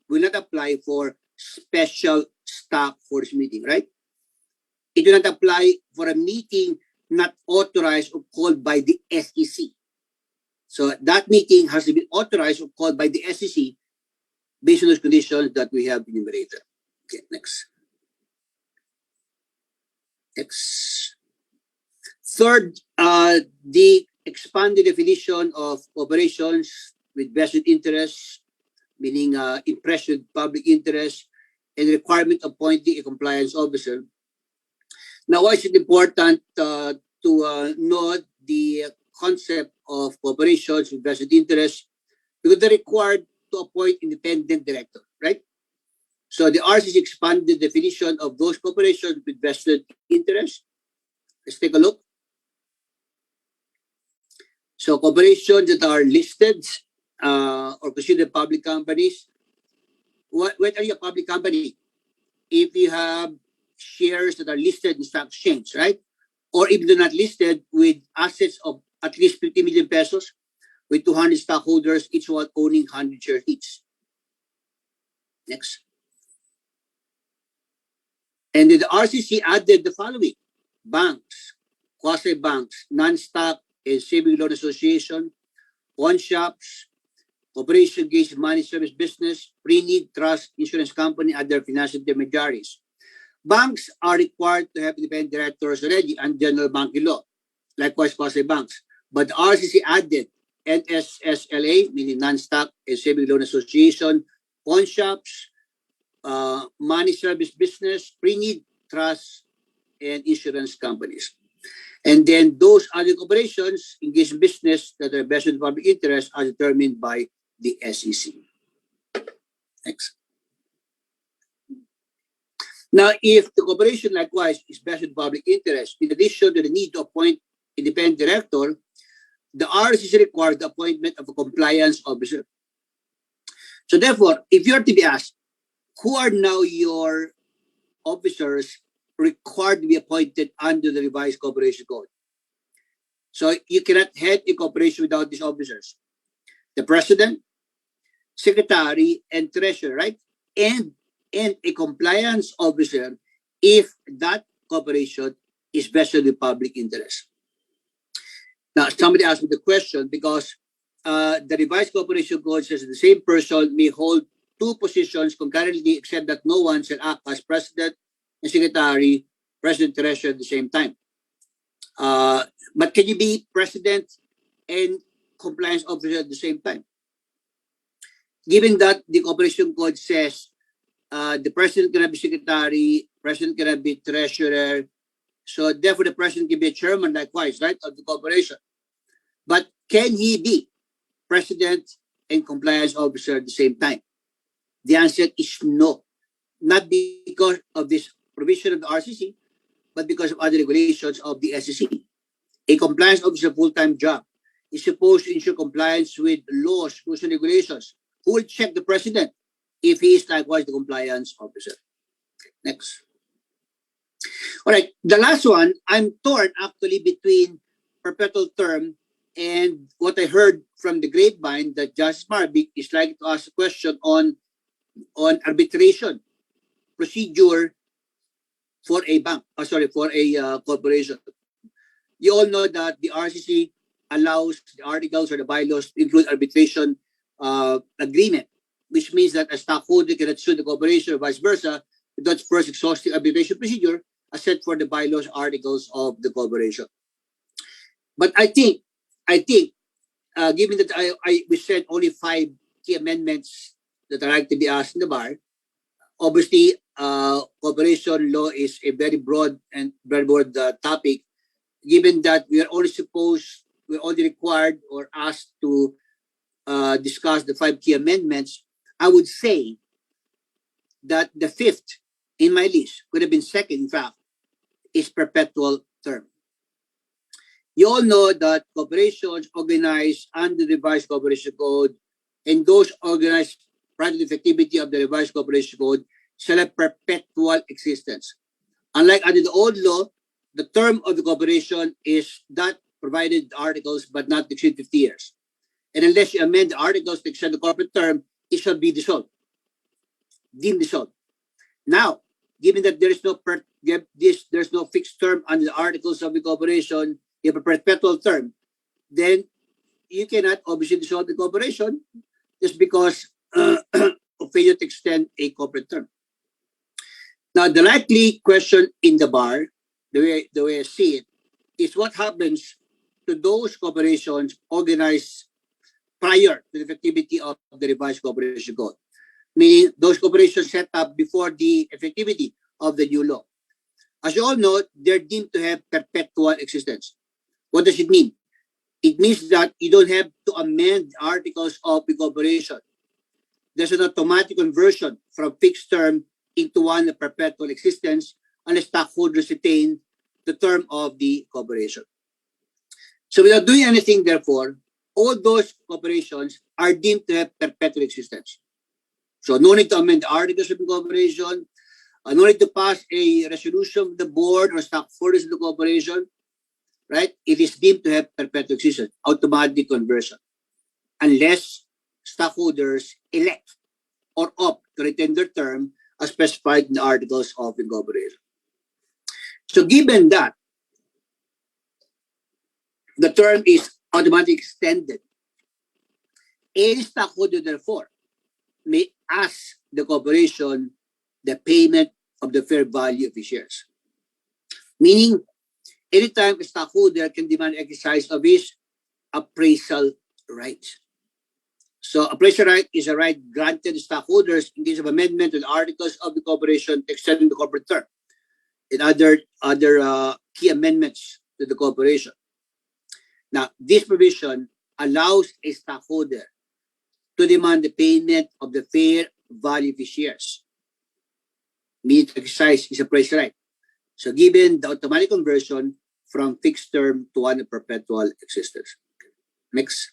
will not apply for special stockholders meeting, right? It will not apply for a meeting not authorized or called by the SEC. So that meeting has to be authorized or called by the SEC based on those conditions that we have enumerated. Okay, next. Next. Third, the expanded definition of operations with vested interests, meaning impression public interest, and requirement of appointing a compliance officer. Now, why is it important to note the concept of corporations with vested interest? Because they're required to appoint independent director, right? So the RCC expanded the definition of those corporations with vested interest. Let's take a look. So corporations that are listed or considered public companies. What are you a public company? If you have shares that are listed in stock exchange, right? Or if they're not listed, with assets of at least 50 million pesos, with 200 stockholders, each one owning 100 shares each. Next. And then the RCC added the following: banks, quasi-banks, non-stock and saving loan association, pawn shops, corporation engaged in money service business, pre-need trust, insurance company, other financial intermediaries. Banks are required to have independent directors already under general banking law, likewise quasi-banks. But the RCC added NSSLA, meaning non-stock and saving loan association, pawn shops, money service business, pre-need trust, and insurance companies. And then those other corporations engaged in business that are best in public interest are determined by the SEC. Next. Now, if the corporation likewise is best in public interest, in addition to the need to appoint independent director, the RCC required the appointment of a compliance officer. So therefore, if you are to be asked, who are now your officers required to be appointed under the revised corporation code? So you cannot head a corporation without these officers: the president, secretary, and treasurer, right? And a compliance officer if that corporation is vested in public interest. Now, somebody asked me the question because the revised corporation code says the same person may hold two positions concurrently, except that no one shall act as president and secretary, president, treasurer at the same time. But can you be president and compliance officer at the same time? Given that the corporation code says the president cannot be secretary, president cannot be treasurer, so therefore the president can be a chairman likewise, right, of the corporation. But can he be president and compliance officer at the same time? The answer is no. Not because of this provision of the RCC, but because of other regulations of the SEC. A compliance officer full-time job is supposed to ensure compliance with laws, rules, and regulations. Who will check the president if he is likewise the compliance officer? Next. All right, the last one, I'm torn actually between perpetual term and what I heard from the grapevine that Justice Marvick is likely to ask a question on arbitration procedure for a bank, for a corporation. You all know that the RCC allows the articles or the bylaws to include arbitration agreement, which means that a stockholder cannot sue the corporation or vice versa without first exhausting arbitration procedure as set for the bylaws articles of the corporation. But I think, given that we said only 5 key amendments that are like to be asked in the bar, obviously, corporation law is a very broad topic. Given that we're only required or asked to discuss the 5 key amendments, I would say that the 5th in my list, could have been 2nd, in fact, is perpetual term. You all know that corporations organized under the revised corporation code and those organized prior to the effectivity of the revised corporation code shall have perpetual existence. Unlike under the old law, the term of the corporation is that provided articles but not to exceed 50 years. And unless you amend the articles to extend the corporate term, it shall be dissolved, deemed dissolved. Now, given that there's no fixed term under the articles of the corporation, you have a perpetual term, then you cannot obviously dissolve the corporation just because of failure to extend a corporate term. Now, the likely question in the bar, the way I see it, is what happens to those corporations organized prior to the effectivity of the revised corporation code, meaning those corporations set up before the effectivity of the new law. As you all know, they're deemed to have perpetual existence. What does it mean? It means that you don't have to amend articles of the corporation. There's an automatic conversion from fixed term into one of perpetual existence unless stockholders retain the term of the corporation. So without doing anything, therefore, all those corporations are deemed to have perpetual existence. So no need to amend the articles of the corporation, no need to pass a resolution of the board or stockholders of the corporation, right? It is deemed to have perpetual existence, automatic conversion, unless stockholders elect or opt to retain their term as specified in the articles of incorporation. So given that the term is automatically extended, any stockholder, therefore, may ask the corporation the payment of the fair value of his shares. Meaning, anytime a stockholder can demand exercise of his appraisal rights. So appraisal right is a right granted to stockholders in case of amendment to the articles of the corporation extending the corporate term and other key amendments to the corporation. Now, this provision allows a stockholder to demand the payment of the fair value of his shares, meaning to exercise his appraisal right. So given the automatic conversion from fixed term to one of perpetual existence. Next.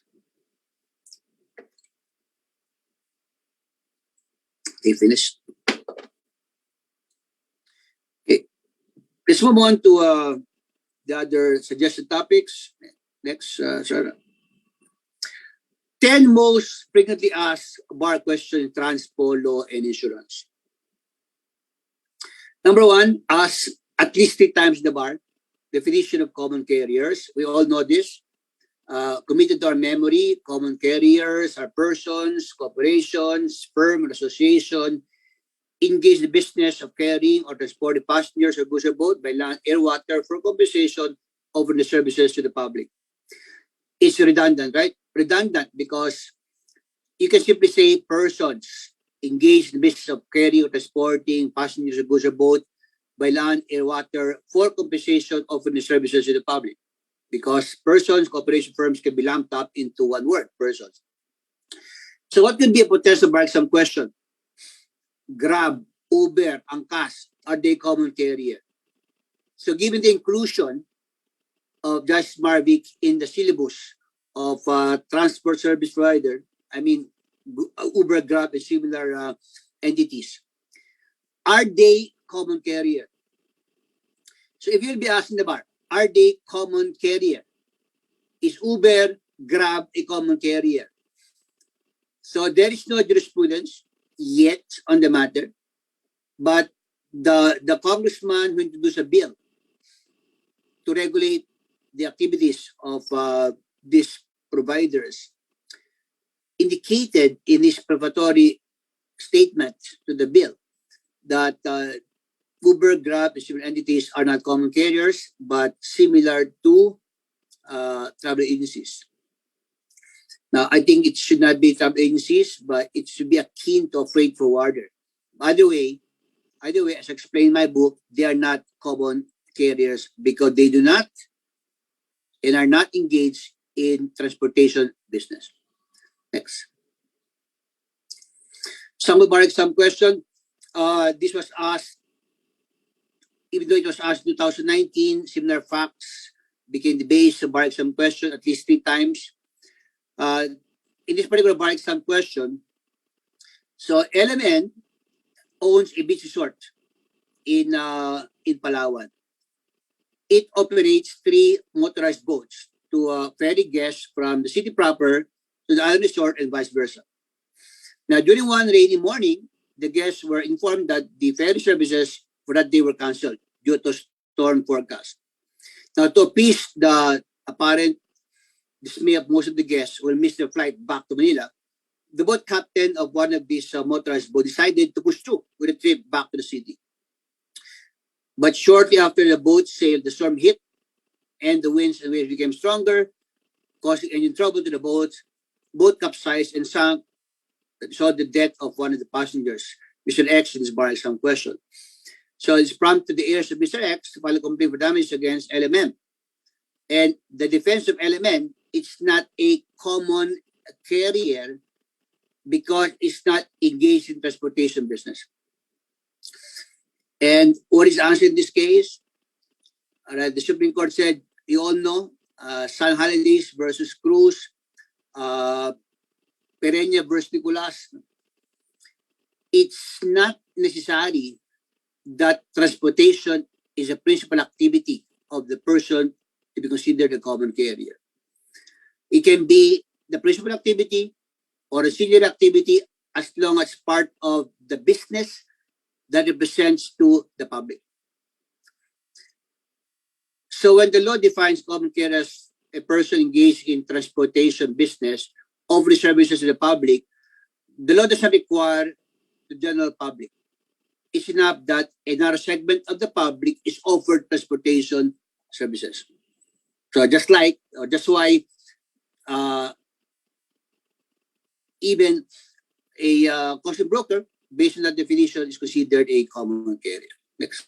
Okay, finished. Okay. Let's move on to the other suggested topics. Next, Sarah. 10 most frequently asked bar questions in transpo, law, and insurance. Number 1, ask at least 3 times in the bar. Definition of common carriers. We all know this. Committed to our memory, common carriers are persons, corporations, firm, or association engaged in the business of carrying or transporting passengers or goods or boat by land, air, water for compensation over the services to the public. It's redundant, right? Redundant because you can simply say persons engaged in the business of carrying or transporting passengers or goods or boat by land, air, water for compensation over the services to the public. Because persons, corporation, firms can be lumped up into one word, persons. So what could be a potential bar exam question? Grab, Uber, Angkas, are they common carrier? So given the inclusion of Justice Marvick in the syllabus of transport service provider, I mean Uber, Grab, and similar entities, are they common carrier? So if you'll be asking the bar, are they common carrier? Is Uber, Grab a common carrier? So there is no jurisprudence yet on the matter, But the congressman who introduced a bill to regulate the activities of these providers indicated in his prefatory statement to the bill that Uber, Grab, and similar entities are not common carriers, but similar to travel agencies. Now, I think it should not be travel agencies, but it should be akin to a freight forwarder. Either way, as I explained in my book, they are not common carriers because they do not and are not engaged in transportation business. Next. Some question. This was asked, even though it was asked in 2019, similar facts became the base of bar exam question at least 3 times. In this particular bar exam question, so LMN owns a beach resort in Palawan. It operates 3 motorized boats to ferry guests from the city proper to the island resort and vice versa. Now, during one rainy morning, the guests were informed that the ferry services for that day were canceled due to storm forecast. Now, to appease the apparent dismay of most of the guests who will miss their flight back to Manila, the boat captain of one of these motorized boats decided to push through with a trip back to the city. But shortly after the boat sailed, the storm hit and the winds and waves became stronger, causing engine trouble to the boat. Boat capsized and sank, saw the death of one of the passengers. Mr. X in this bar exam question. So it's prompted the heirs of Mr. X to file a complaint for damage against LMN. And the defense of LMN, it's not a common carrier because it's not engaged in transportation business. And what is the answer in this case? The Supreme Court said, you all know, Sun Holidays versus Cruise, Pereña versus Nicolas. It's not necessary that transportation is a principal activity of the person to be considered a common carrier. It can be the principal activity or a senior activity as long as part of the business that represents to the public. So when the law defines common carrier as a person engaged in transportation business offering services to the public, the law does not require the general public. It's enough that another segment of the public is offered transportation services. So just why even a custom broker, based on that definition, is considered a common carrier. Next.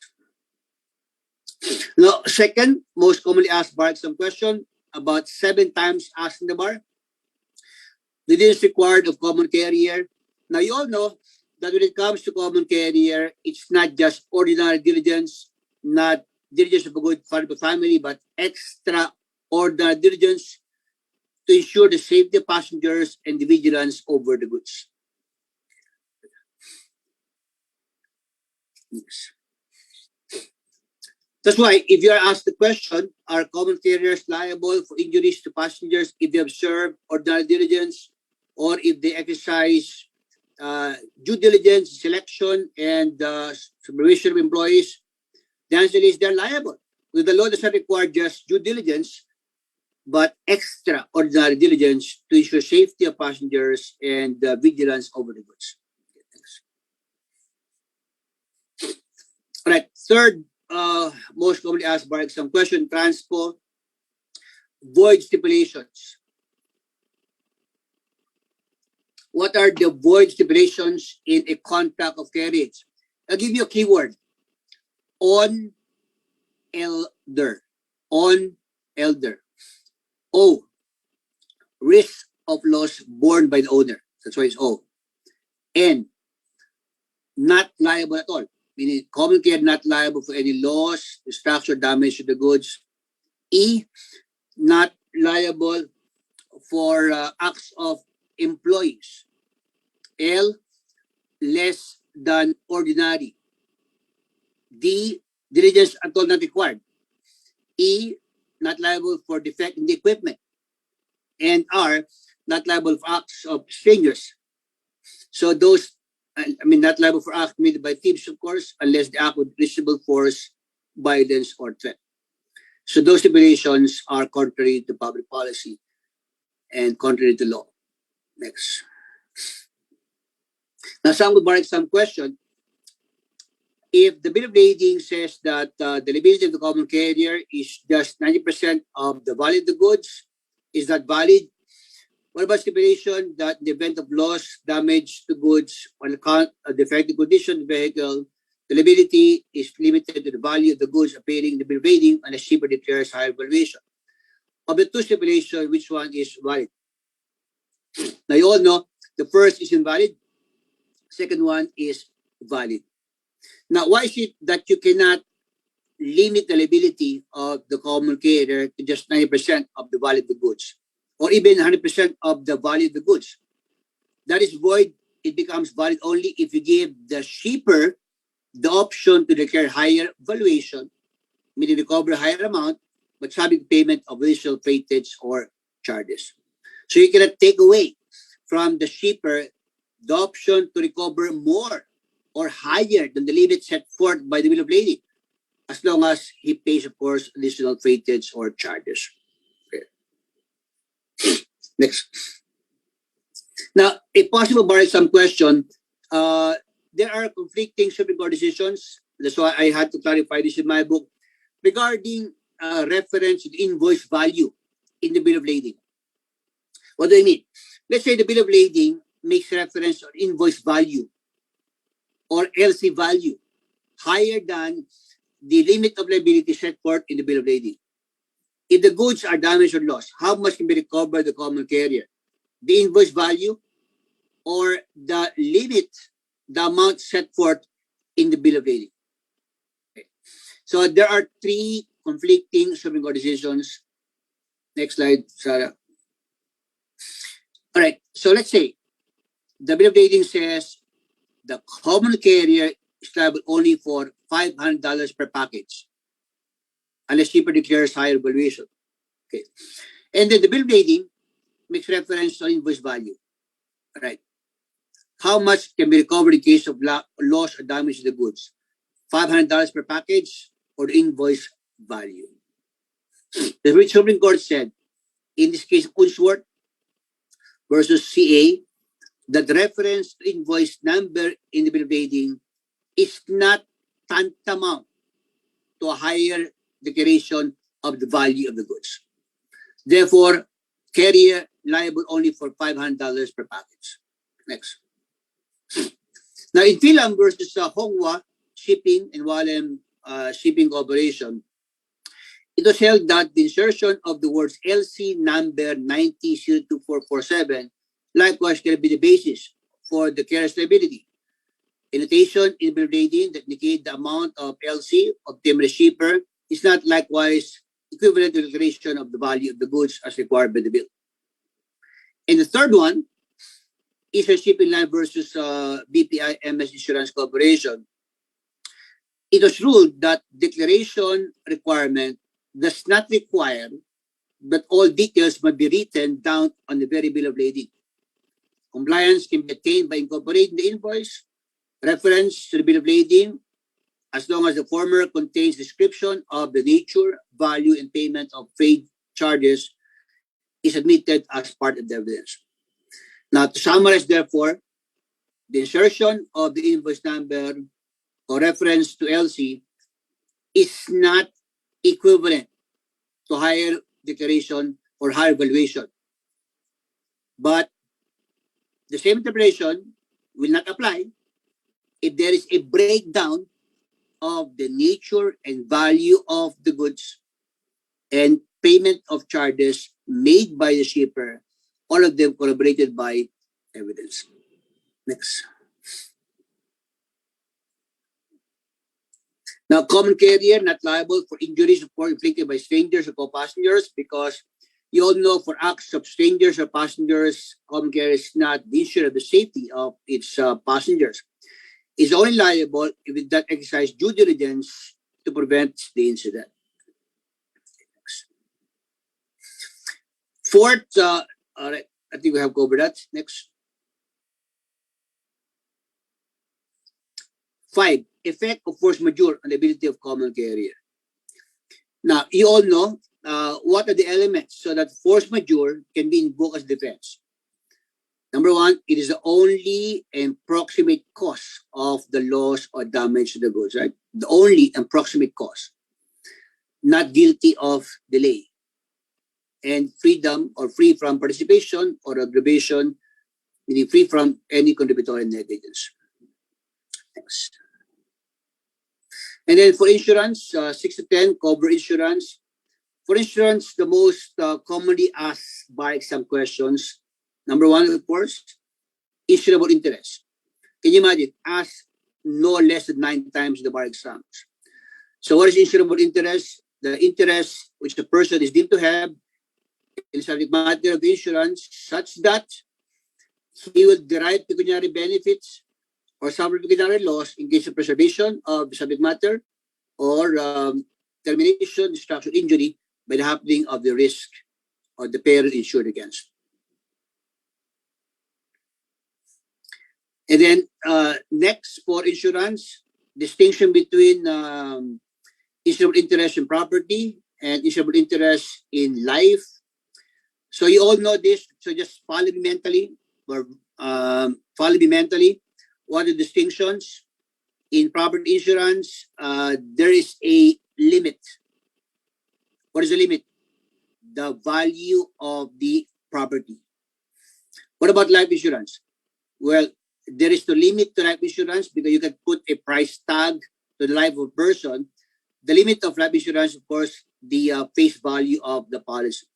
Now, second most commonly asked bar exam question, about 7 times asked in the bar. The details required of common carrier. Now, you all know that when it comes to common carrier, it's not just ordinary diligence, not diligence of a good family, but extraordinary diligence to ensure the safety of passengers and the vigilance over the goods. Yes. That's why if you are asked the question, are common carriers liable for injuries to passengers if they observe ordinary diligence or if they exercise due diligence, selection, and supervision of employees? The answer is they're liable. With the law does not require just due diligence, but extraordinary diligence to ensure safety of passengers and vigilance over the goods. All right, third most commonly asked bar exam question, transpo, void stipulations. What are the void stipulations in a contract of carriage? I'll give you a keyword. On elder. On elder. O. Risk of loss borne by the owner. That's why it's O. N. Not liable at all. Meaning common carrier not liable for any loss, destruction, damage to the goods. E. Not liable for acts of employees. L. Less than ordinary. D. Diligence at all not required. E. Not liable for defect in the equipment. And R. Not liable for acts of strangers. So those not liable for act committed by thieves, of course, unless the act with reasonable force, violence, or threat. So those stipulations are contrary to public policy and contrary to law. Next. Now, some would mark some question. If the bill of lading says that the liability of the common carrier is just 90% of the value of the goods, is that valid? What about stipulation that in the event of loss, damage to goods on account of defective condition of the vehicle, the liability is limited to the value of the goods appearing in the bill of lading and the shipper declares higher valuation? Of the two stipulations, which one is valid? Now, you all know the first is invalid, second one is valid. Now, why is it that you cannot limit the liability of the common carrier to just 90% of the value of the goods, or even 100% of the value of the goods? That is void. It becomes valid only if you give the shipper the option to declare higher valuation, meaning recover a higher amount, but subject to payment of additional freightage or charges. So you cannot take away from the shipper the option to recover more or higher than the limit set forth by the bill of lading, as long as he pays, of course, additional freightage or charges. Okay. Next. Now, a possible some question. There are conflicting Supreme Court decisions. That's why I had to clarify this in my book regarding reference to the invoice value in the bill of lading. What do I mean? Let's say the bill of lading makes reference to invoice value or LC value higher than the limit of liability set forth in the bill of lading. If the goods are damaged or lost, how much can be recovered by the common carrier? The invoice value or the limit, the amount set forth in the bill of lading? Okay. So there are three conflicting Supreme Court decisions. Next slide, Sarah. All right, so let's say the bill of lading says the common carrier is liable only for $500 per package, unless shipper declares higher valuation. Okay, and then the bill of lading makes reference to invoice value. All right, how much can be recovered in case of loss or damage to the goods? $500 per package or the invoice value? The Supreme Court said, in this case, Unsworth versus CA, that the reference to invoice number in the bill of lading is not tantamount to a higher declaration of the value of the goods. Therefore, carrier liable only for $500 per package. Next. Now, in Philam versus Hongwa Shipping and Walem Shipping Corporation, it was held that the insertion of the words LC number 90-02447 likewise can be the basis for the carrier's liability. A notation in bill of lading that indicate the amount of LC obtained by the shipper is not likewise equivalent to the declaration of the value of the goods as required by the bill. And the third one is a shipping line versus BPI MS Insurance Corporation. It was ruled that declaration requirement does not require that all details must be written down on the very bill of lading. Compliance can be attained by incorporating the invoice, reference to the bill of lading, as long as the former contains description of the nature, value, and payment of freight charges is admitted as part of the evidence. Now, to summarize, therefore, the insertion of the invoice number or reference to LC is not equivalent to higher declaration or higher valuation. But the same interpretation will not apply if there is a breakdown of the nature and value of the goods and payment of charges made by the shipper, all of them corroborated by evidence. Next. Now, common carrier not liable for injuries inflicted by strangers or co-passengers, because you all know for acts of strangers or passengers, common carrier is not the issue of the safety of its passengers. It's only liable if it does exercise due diligence to prevent the incident. Next. Fourth, all right, I think we have covered that. Next. 5, effect of force majeure on the ability of common carrier. Now, you all know what are the elements so that force majeure can be invoked as defense. Number 1, it is the only and proximate cause of the loss or damage to the goods, right? The only and proximate cause. Not guilty of delay. And freedom or free from participation or aggravation, meaning free from any contributory negligence. Next. And then for insurance, 6 to 10, cover insurance. For insurance, the most commonly asked bar exam questions. Number 1, of course, insurable interest. Can you imagine? Ask no less than 9 times the bar exams. So what is insurable interest? The interest which the person is deemed to have in the subject matter of the insurance such that he will derive pecuniary benefits or suffer pecuniary loss in case of preservation of the subject matter or termination, destruction, injury by the happening of the risk or the peril insured against. And then next for insurance, distinction between insurable interest in property and insurable interest in life. So you all know this, so just follow me mentally. Or follow me mentally. What are the distinctions? In property insurance, there is a limit. What is the limit? The value of the property. What about life insurance? Well, there is no limit to life insurance because you can put a price tag to the life of a person. The limit of life insurance, of course, the face value of the policy.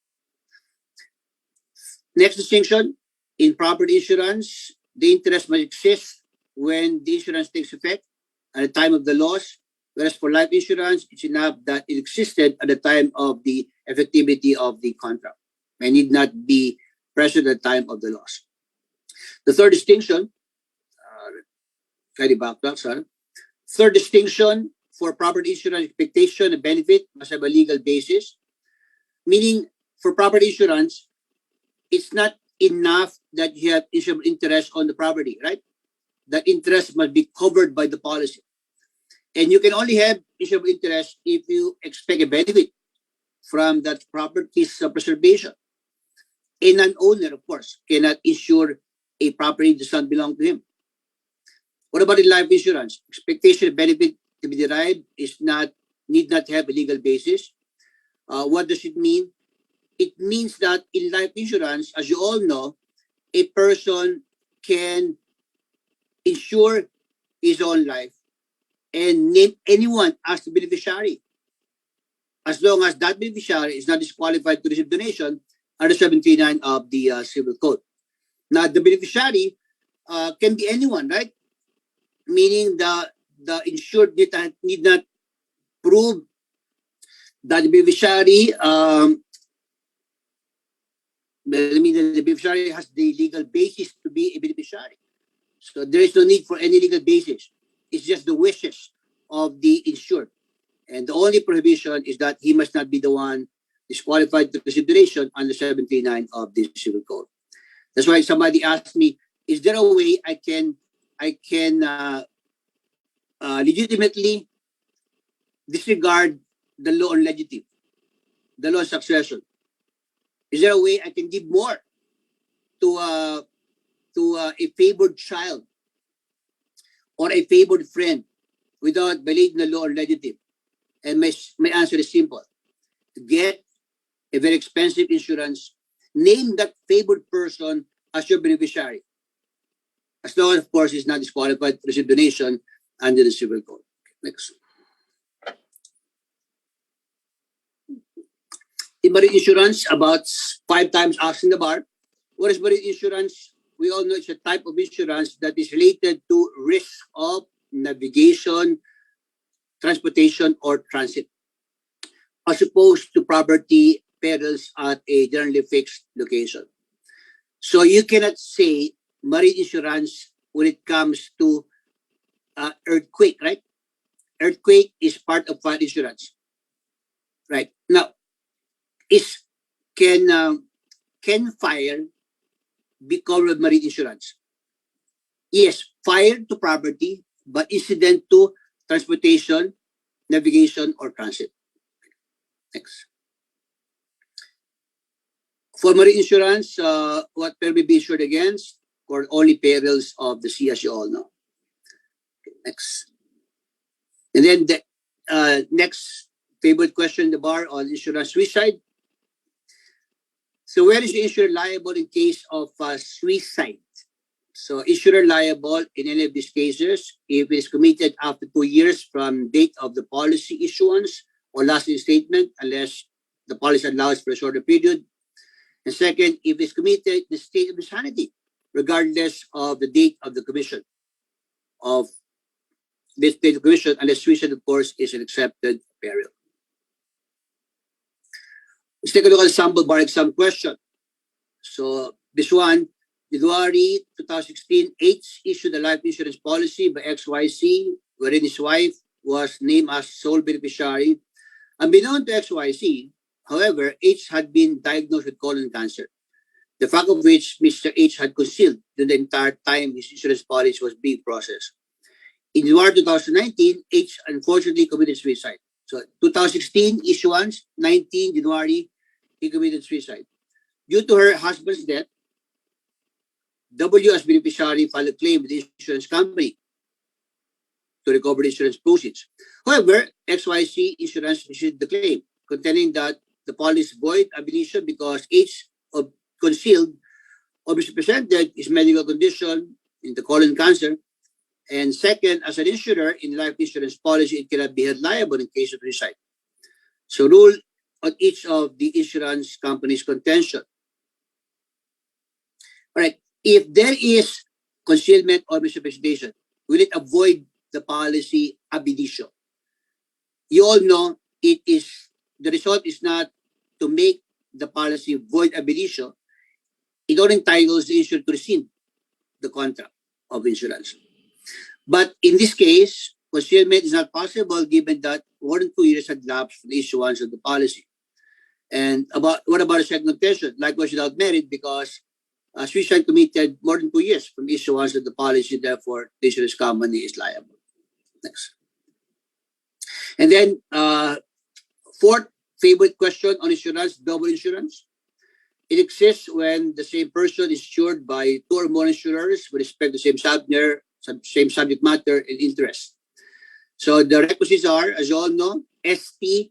Next distinction, in property insurance, the interest must exist when the insurance takes effect at the time of the loss, whereas for life insurance, it's enough that it existed at the time of the effectivity of the contract and need not be present at the time of the loss. The third distinction, third distinction for property insurance, expectation and benefit must have a legal basis, meaning for property insurance, it's not enough that you have insurable interest on the property, right? That interest must be covered by the policy. And you can only have insurable interest if you expect a benefit from that property's preservation. A non-owner, of course, cannot insure a property that does not belong to him. What about in life insurance? Expectation of benefit to be derived need not have a legal basis. What does it mean? It means that in life insurance, as you all know, a person can insure his own life and name anyone as the beneficiary, as long as that beneficiary is not disqualified to receive donation under 739 of the Civil Code. Now, the beneficiary can be anyone, right? Meaning the insured need not prove that the beneficiary the beneficiary has the legal basis to be a beneficiary. So there is no need for any legal basis. It's just the wishes of the insured. And the only prohibition is that he must not be the one disqualified to receive donation under 739 of the Civil Code. That's why somebody asked me, is there a way I can legitimately disregard the law on legislative, the law on succession? Is there a way I can give more to a favored child or a favored friend without violating the law on legislative? And my answer is simple. Get a very expensive insurance, name that favored person as your beneficiary. As long as, of course, he's not disqualified to receive donation under the Civil Code. Next. In marine insurance, about 5 times asked in the bar. What is marine insurance? We all know it's a type of insurance that is related to risk of navigation, transportation, or transit, as opposed to property perils at a generally fixed location. So you cannot say marine insurance when it comes to earthquake, right? Earthquake is part of fire insurance, right? Now, can fire be covered with marine insurance? Yes, fire to property, but incident to transportation, navigation, or transit. Next. For marine insurance, what will be insured against? For only perils of the sea, as you all know. Okay, next. And then the next favorite question in the bar on insurance suicide. So where is the insurer liable in case of suicide? So insurer liable in any of these cases if it is committed after 2 years from date of the policy issuance or last statement, unless the policy allows for a shorter period. And second, if it's committed in the state of insanity, regardless of the date of the commission of this date of commission, unless suicide, of course, is an accepted peril. Let's take a look at the sample bar exam question. So this one, January 2016, H issued a life insurance policy by XYC, wherein his wife was named as sole beneficiary. Unbeknown to XYC, however, H had been diagnosed with colon cancer, the fact of which Mr. H had concealed during the entire time his insurance policy was being processed. In January 2019, H unfortunately committed suicide. So 2016 issuance, 19 January, he committed suicide. Due to her husband's death, W as beneficiary filed a claim with the insurance company to recover the insurance proceeds. However, XYC Insurance issued the claim, contending that the policy is void ab initio because H concealed or misrepresented his medical condition in the colon cancer. And second, as an insurer in life insurance policy, it cannot be held liable in case of suicide. So rule on each of the insurance company's contention. All right. If there is concealment or misrepresentation, will it avoid the policy ab initio? You all know it is the result is not to make the policy void ab initio. It only entitles the insurer to rescind the contract of insurance. But in this case, concealment is not possible given that more than 2 years had lapsed from the issuance of the policy. And what about the second contention? Likewise without merit because suicide committed more than 2 years from the issuance of the policy, therefore the insurance company is liable. Next. And then fourth favorite question on insurance, double insurance. It exists when the same person is insured by 2 or more insurers with respect to same subject matter and interest. So the requisites are, as you all know, ST,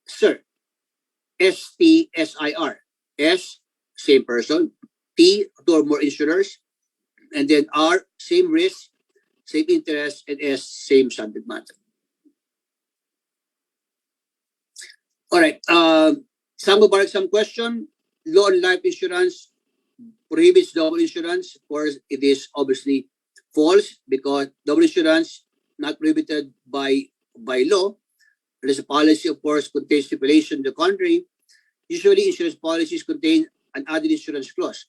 SIR, STSIR, S, same person, T, 2 or more insurers, and then R, same risk, same interest, and S, same subject matter. All right, some question. Law on life insurance prohibits double insurance. Of course, it is obviously false because double insurance not prohibited by law. Unless a policy, of course, contains stipulation to the contrary. Usually, insurance policies contain an added insurance clause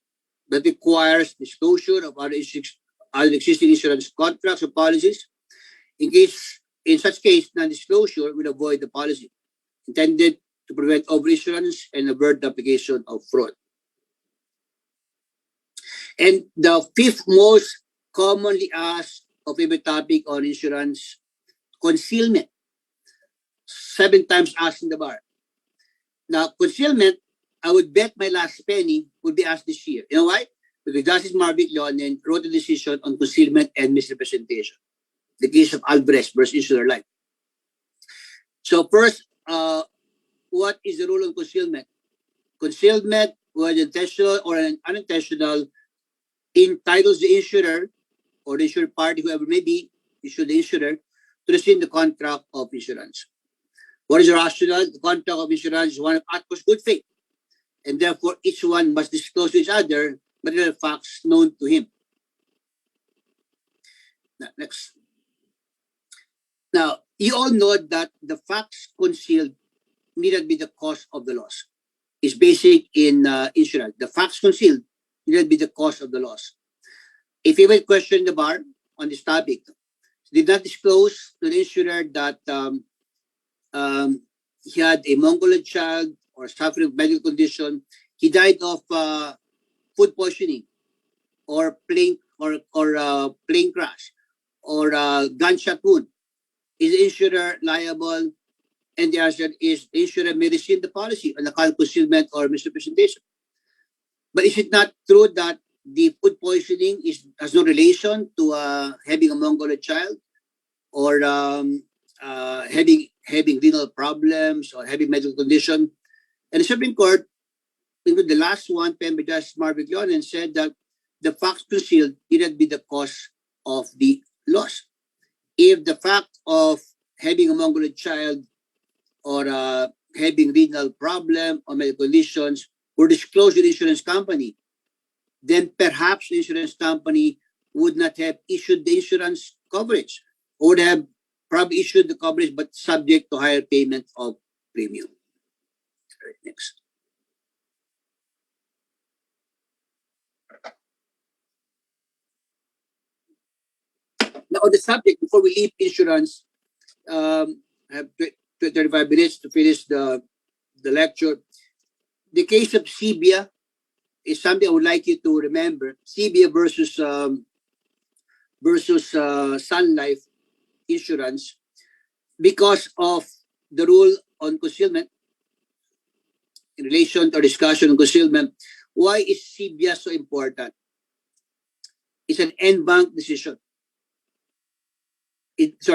that requires disclosure of other existing insurance contracts or policies. In such case, non-disclosure will avoid the policy, intended to prevent overinsurance and avert the application of fraud. And the fifth most commonly asked or favorite topic on insurance, concealment. 7 times asked in the bar. Now, concealment, I would bet my last penny would be asked this year. You know why? Because Justice Marvick Leonen wrote a decision on concealment and misrepresentation. The case of Alvarez versus Insular Life. So first, what is the rule on concealment? Concealment, whether intentional or unintentional, entitles the insurer or the insured party, whoever may be, issued the insurer, to rescind the contract of insurance. What is the rationale? The contract of insurance is one of utmost good faith, and therefore each one must disclose to each other material facts known to him. Next. Now, you all know that the facts concealed need not be the cause of the loss. It's basic in insurance. The facts concealed need not be the cause of the loss. If you will question the bar on this topic, did not disclose to the insurer that he had a Mongoloid child or suffering of medical condition, he died of food poisoning or plane crash, or a gunshot wound, is the insurer liable? And the answer is the insurer may rescind the policy on account of concealment or misrepresentation. But is it not true that the food poisoning has no relation to having a Mongoloid child, or having renal problems, or having medical condition? And the Supreme Court, including the last one, penned by Justice Marvin Leon, said that the facts concealed did not be the cause of the loss. If the fact of having a Mongoloid child or having renal problem or medical conditions were disclosed to the insurance company, then perhaps the insurance company would not have issued the insurance coverage, or would have probably issued the coverage but subject to higher payment of premium. All right, next. Now, on the subject, before we leave insurance, I have 35 minutes to finish the lecture. The case of CBIA is something I would like you to remember. CBIA versus Sun Life Insurance, because of the rule on concealment, in relation to our discussion on concealment. Why is CBIA so important? It's an en banc decision. It's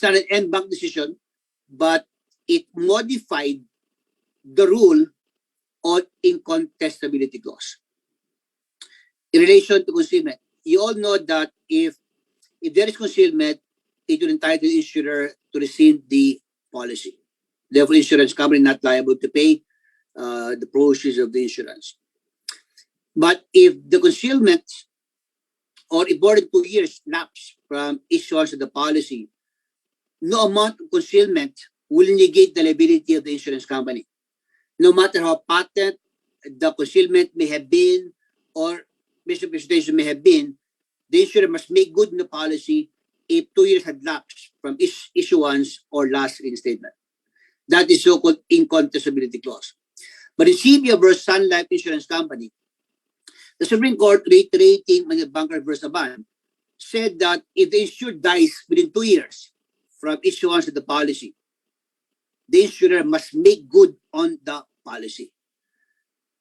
not an en banc decision, but it modified the rule on incontestability clause in relation to concealment. You all know that if there is concealment, it will entitle the insurer to rescind the policy. Therefore, insurance company not liable to pay the proceeds of the insurance. But if the concealment, or if more than 2 years lapse from issuance of the policy, no amount of concealment will negate the liability of the insurance company. No matter how patent the concealment may have been or misrepresentation may have been, the insurer must make good in the policy if 2 years had lapsed from issuance or last reinstatement. That is so-called incontestability clause. But in CBIA versus Sun Life Insurance Company, the Supreme Court, reiterating Banker versus Aban, said that if the insured dies within 2 years from issuance of the policy, the insurer must make good on the policy.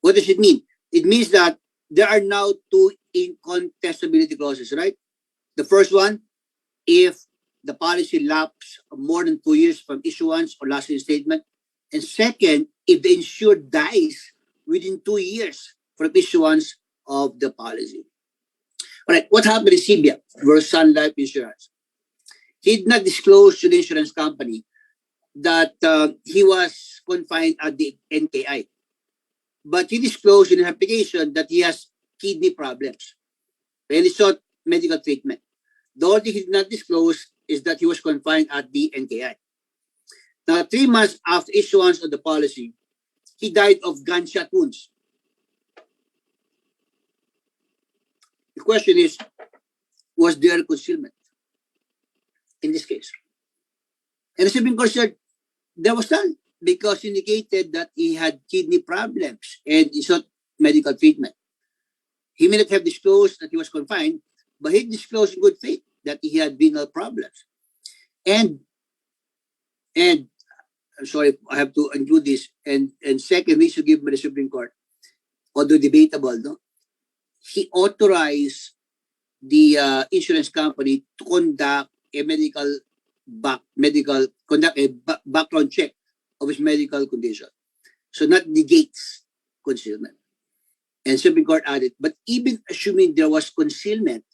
What does it mean? It means that there are now 2 incontestability clauses, right? The first one, if the policy lapses more than 2 years from issuance or last reinstatement. And second, if the insured dies within 2 years from issuance of the policy. All right, what happened in CBIA versus Sun Life Insurance? He did not disclose to the insurance company that he was confined at the NKI. But he disclosed in an application that he has kidney problems and he sought medical treatment. The only thing he did not disclose is that he was confined at the NKI. Now, 3 months after issuance of the policy, he died of gunshot wounds. The question is, was there concealment in this case? And the Supreme Court said there was none, because indicated that he had kidney problems and he sought medical treatment. He may not have disclosed that he was confined, but he disclosed in good faith that he had renal problems. And I'm sorry, I have to include this. And second, we should give by the Supreme Court, although debatable, no? He authorized the insurance company to conduct a background check of his medical condition. So not negates concealment. And Supreme Court added, but even assuming there was concealment,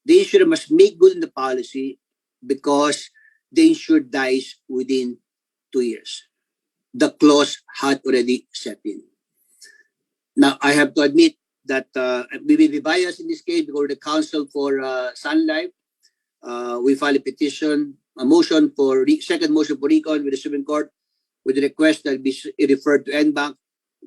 the insurer must make good in the policy because the insured dies within 2 years. The clause had already set in. Now, I have to admit that we may be biased in this case because the counsel for Sun Life, we filed a petition, a motion for second motion for recon with the Supreme Court with the request that be referred to NBank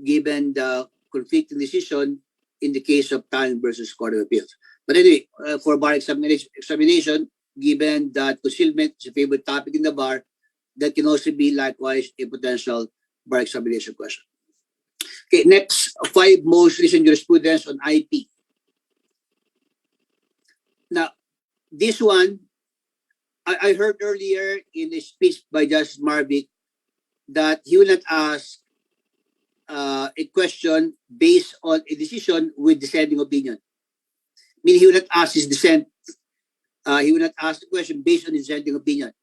given the conflicting decision in the case of Tan versus Court of Appeals. But anyway, for bar examination, given that concealment is a favorite topic in the bar, that can also be likewise a potential bar examination question. Okay, next, 5 most recent jurisprudence on IP. Now, this one, I heard earlier in a speech by Justice Marvick that he will not ask a question based on a decision with dissenting opinion. Meaning he will not ask his dissent. He will not ask the question based on his dissenting opinion.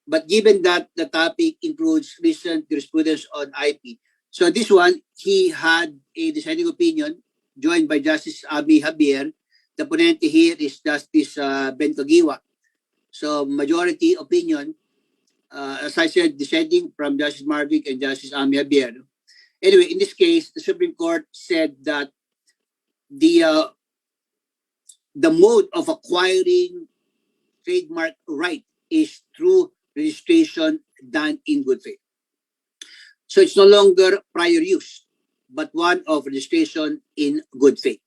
But given that the topic includes recent jurisprudence on IP, so this one, he had a dissenting opinion joined by Justice Abi Javier. The ponente here is Justice Ben Kagiwa. So majority opinion, as I said, dissenting from Justice Marvick and Justice Ami Javier. Anyway, in this case, the Supreme Court said that the mode of acquiring trademark right is through registration done in good faith. So it's no longer prior use, but one of registration in good faith.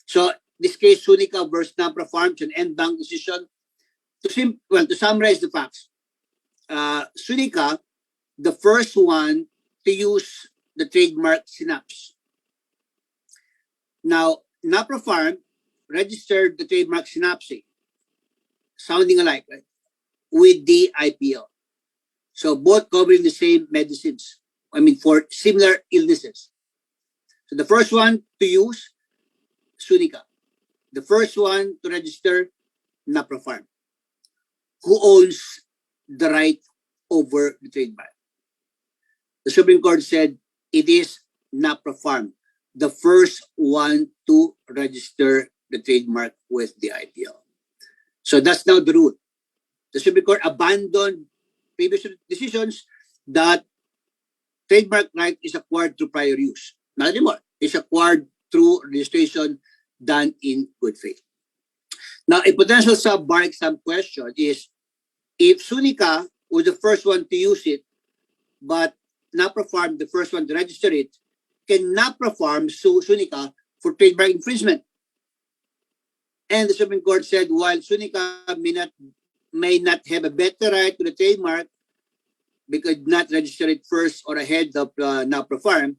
So this case, Sunica versus Napra Farms, an en banc decision. To summarize the facts, Sunica, the first one to use the trademark Synapse. Now, Napra Farm registered the trademark Synapse, sounding alike, right, with the IPO. So both covering the same medicines, for similar illnesses. So the first one to use, Sunica. The first one to register, Napra Farm. Who owns the right over the trademark? The Supreme Court said it is Napra Farm, the first one to register the trademark with the IPO. So that's now the rule. The Supreme Court abandoned previous decisions that trademark right is acquired through prior use. Not anymore. It's acquired through registration done in good faith. Now, a potential sub-bar exam question is, if Sunica was the first one to use it, but Napra Farm, the first one to register it, can Napra Farm sue Sunica for trademark infringement? And the Supreme Court said, while Sunica may not have a better right to the trademark because not register it first or ahead of Napra Farm,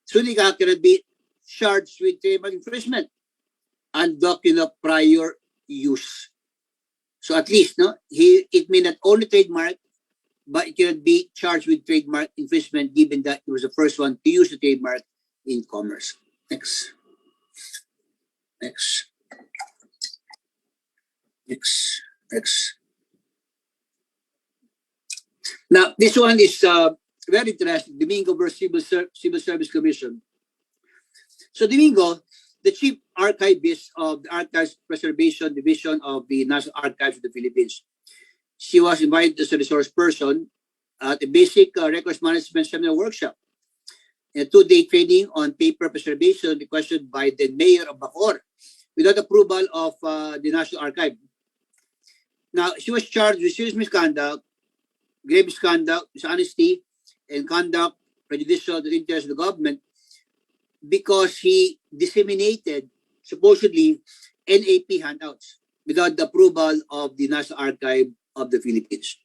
Sunica cannot be charged with trademark infringement and document prior use. So at least, it may not own the trademark, but it cannot be charged with trademark infringement given that it was the first one to use the trademark in commerce. Next. Now, this one is very interesting. Domingo versus Civil Service Commission. So Domingo, the chief archivist of the Archives Preservation Division of the National Archives of the Philippines. She was invited as a resource person at a basic records management seminar workshop, a 2-day training on paper preservation requested by the mayor of Bacoor without approval of the National Archive. Now, she was charged with serious misconduct, grave misconduct, dishonesty, and conduct prejudicial to the interest of the government because he disseminated, supposedly, NAP handouts without the approval of the National Archive of the Philippines.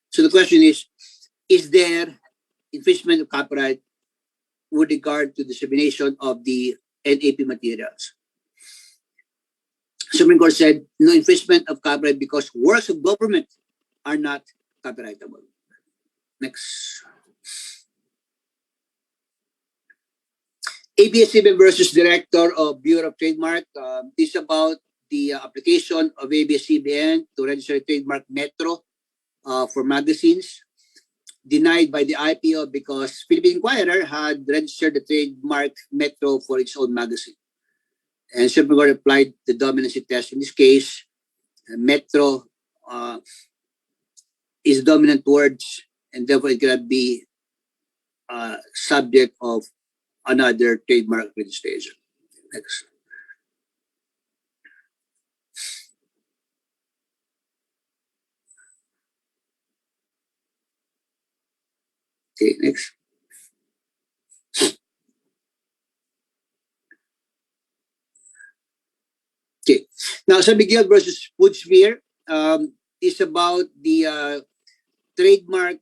So the question is there infringement of copyright with regard to dissemination of the NAP materials? Supreme Court said no infringement of copyright because works of government are not copyrightable. Next. ABS-CBN versus Director of Bureau of Trademark. This is about the application of ABS-CBN to register a trademark Metro for magazines, denied by the IPO because Philippine Inquirer had registered the trademark Metro for its own magazine. And Supreme Court applied the dominancy test. In this case, Metro is dominant words and therefore it cannot be subject of another trademark registration. Next. Okay, next. Okay. Now, San Miguel versus Food Sphere is about the trademark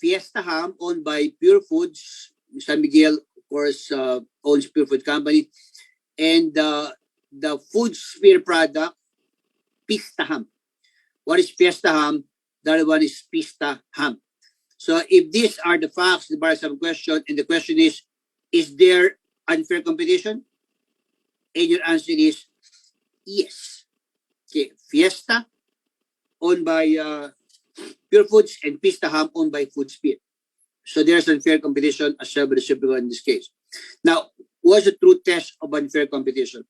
Fiesta Ham owned by Pure Foods. San Miguel, of course, owns Pure Food Company. And the Food Sphere product Pista ham. What is Fiesta ham? The other one is Pista ham. So if these are the facts, the bar has some question, and the question is there unfair competition? And your answer is yes. Okay, Fiesta owned by Pure Foods and Pista Ham owned by Food Speed. So there's unfair competition as well by the Supreme Court in this case. Now, what's the true test of unfair competition?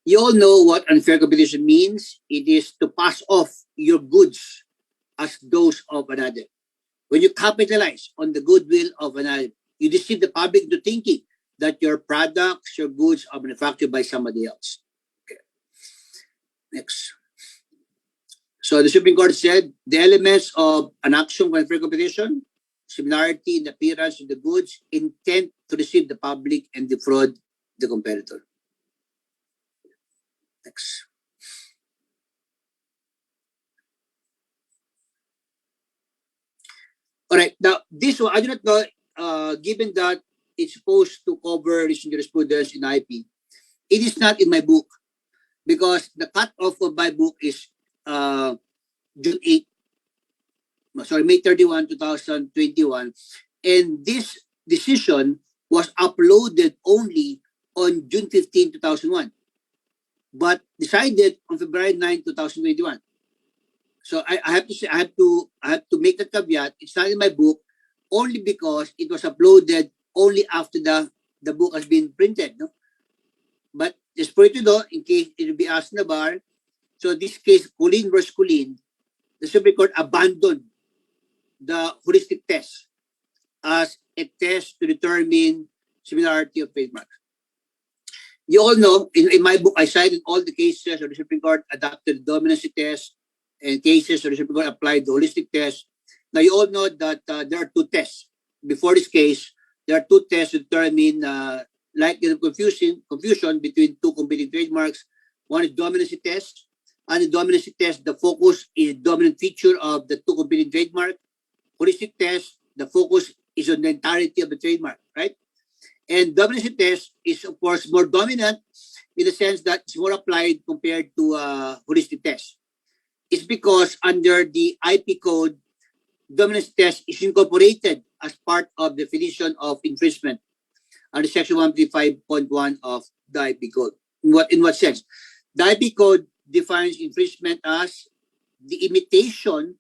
You all know what unfair competition means. It is to pass off your goods as those of another. When you capitalize on the goodwill of another, you deceive the public into thinking that your products, your goods are manufactured by somebody else. Okay. Next. So the Supreme Court said the elements of an action for unfair competition, similarity in the appearance of the goods, intent to deceive the public and defraud the competitor. Next. All right. Now, this one, I do not know, given that it's supposed to cover recent jurisprudence in IP, it is not in my book because the cut-off of my book is June 8, May 31, 2021. And this decision was uploaded only on June 15, 2001, but decided on February 9, 2021. So I have to say, I have to make that caveat. It's not in my book only because it was uploaded only after the book has been printed. No? But just for you to know, in case it will be asked in the bar, so this case, Colleen versus Colleen, the Supreme Court abandoned the heuristic test as a test to determine similarity of trademarks. You all know, in my book, I cited all the cases where the Supreme Court adopted the dominancy test and cases where the Supreme Court applied the holistic test. Now, you all know that there are two tests. Before this case, there are two tests to determine likelihood of confusion between two competing trademarks. One is dominancy test. On the dominancy test, the focus is dominant feature of the two competing trademark. Holistic test, the focus is on the entirety of the trademark, right? And dominancy test is, of course, more dominant in the sense that it's more applied compared to holistic test. It's because under the IP code, dominance test is incorporated as part of the definition of infringement under Section 135.1 of the IP code. In what sense? The IP code defines infringement as the imitation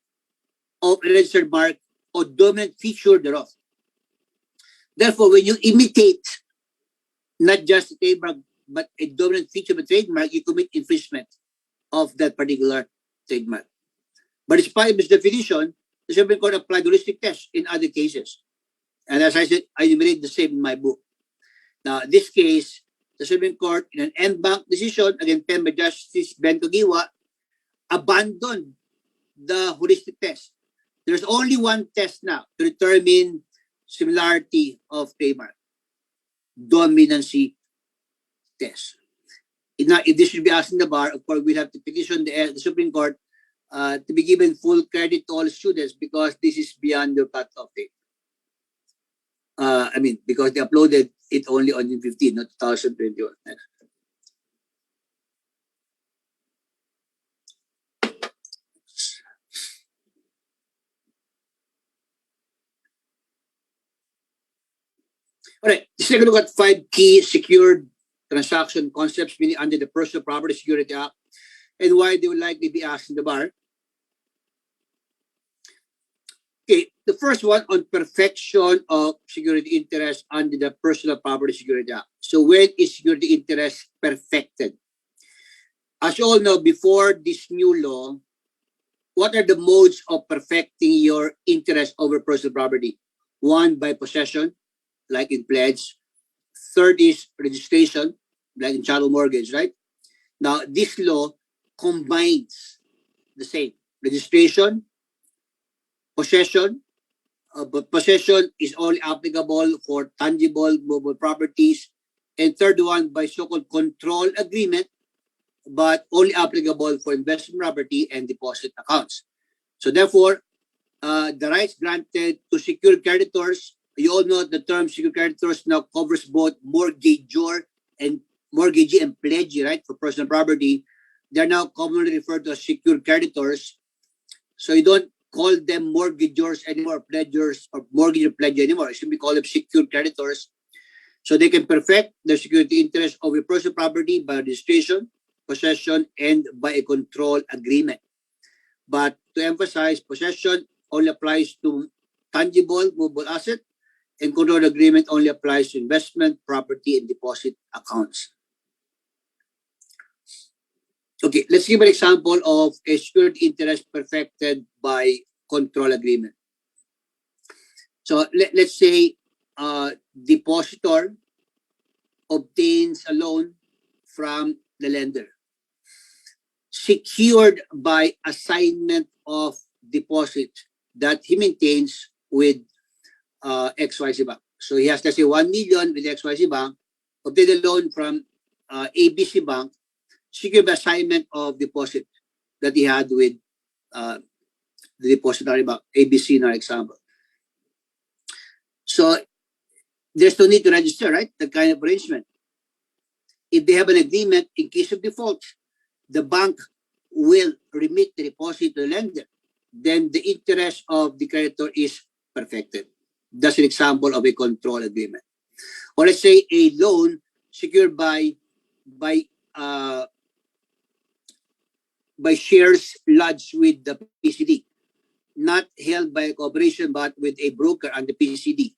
of a registered mark or dominant feature thereof. Therefore, when you imitate not just a trademark, but a dominant feature of a trademark, you commit infringement of that particular trademark. But despite this definition, the Supreme Court applied holistic test in other cases. And as I said, I enumerated the same in my book. Now, this case, the Supreme Court, in an en banc decision against pen by Justice Ben Kagiwa, abandoned the holistic test. There's only one test now to determine similarity of trademark, dominancy test. If this should be asked in the bar, of course, we'll have to petition the Supreme Court to be given full credit to all students because this is beyond the cut-off date. Because they uploaded it only on June 15, not 2021. Next. All right, let's take a look at 5 key secured transaction concepts meaning under the Personal Property Security Act and why they will likely be asked in the bar. Okay, the first one on perfection of security interest under the Personal Property Security Act. So when is security interest perfected? As you all know, before this new law, what are the modes of perfecting your interest over personal property? One, by possession, like in pledge. Third is registration, like in chattel mortgage, right? Now, this law combines the same. Registration, possession, but possession is only applicable for tangible, movable properties. And third one, by so-called control agreement, but only applicable for investment property and deposit accounts. So therefore, the rights granted to secured creditors, you all know the term secured creditors now covers both mortgagor and mortgagee and pledgee, right, for personal property. they're now commonly referred to as secured creditors. So you don't call them mortgagors anymore, pledgers, or mortgage or pledge anymore. It should be called them secured creditors. So they can perfect their security interest over personal property by registration, possession, and by a control agreement. But to emphasize, possession only applies to tangible, movable asset, and control agreement only applies to investment, property, and deposit accounts. Okay, let's give an example of a secured interest perfected by control agreement. So let's say depositor obtains a loan from the lender, secured by assignment of deposit that he maintains with XYZ Bank. So he has, let's say, 1 million with XYZ Bank, obtained a loan from ABC Bank, secured by assignment of deposit that he had with the depository bank, ABC in our example. So there's no need to register, right? That kind of arrangement. If they have an agreement, in case of default, the bank will remit the deposit to the lender. Then the interest of the creditor is perfected. That's an example of a control agreement. Or let's say a loan secured by shares lodged with the PCD, not held by a corporation but with a broker on the PCD.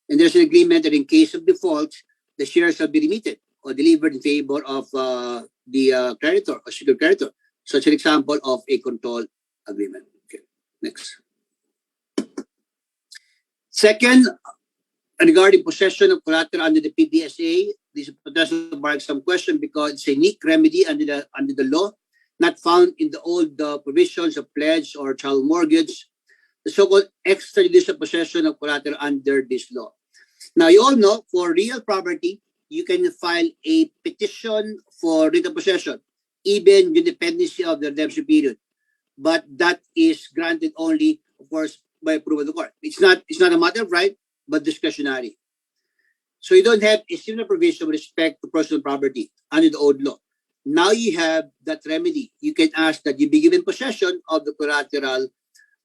And there's an agreement that in case of default, the shares shall be remitted or delivered in favor of the creditor or secured creditor. Such an example of a control agreement. Okay, next. Second, regarding possession of collateral under the PPSA, this potential marks some question because it's a unique remedy under the law, not found in the old provisions of pledge or child mortgage, the so-called extrajudicial possession of collateral under this law. Now, you all know, for real property, you can file a petition for writ of possession, even with dependency of the redemption period. But that is granted only, of course, by approval of the court. It's not a matter of right, but discretionary. So you don't have a similar provision with respect to personal property under the old law. Now you have that remedy. You can ask that you be given possession of the collateral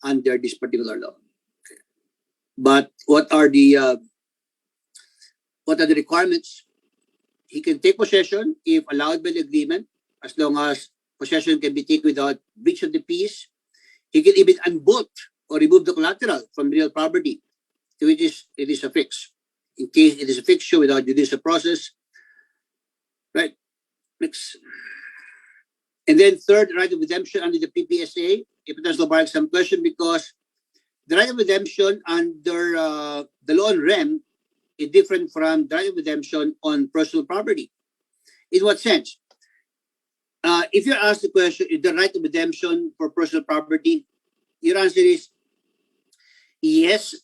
under this particular law. Okay. But what are the requirements? He can take possession if allowed by the agreement, as long as possession can be taken without breach of the peace. He can even unbolt or remove the collateral from real property, to which it is affixed. In case it is a fixture without judicial process. Right. Next. And then third, right of redemption under the PPSA. If it does not mark some question, because the right of redemption under the law on REM is different from the right of redemption on personal property. In what sense? If you're asked the question, is the right of redemption for personal property? Your answer is yes,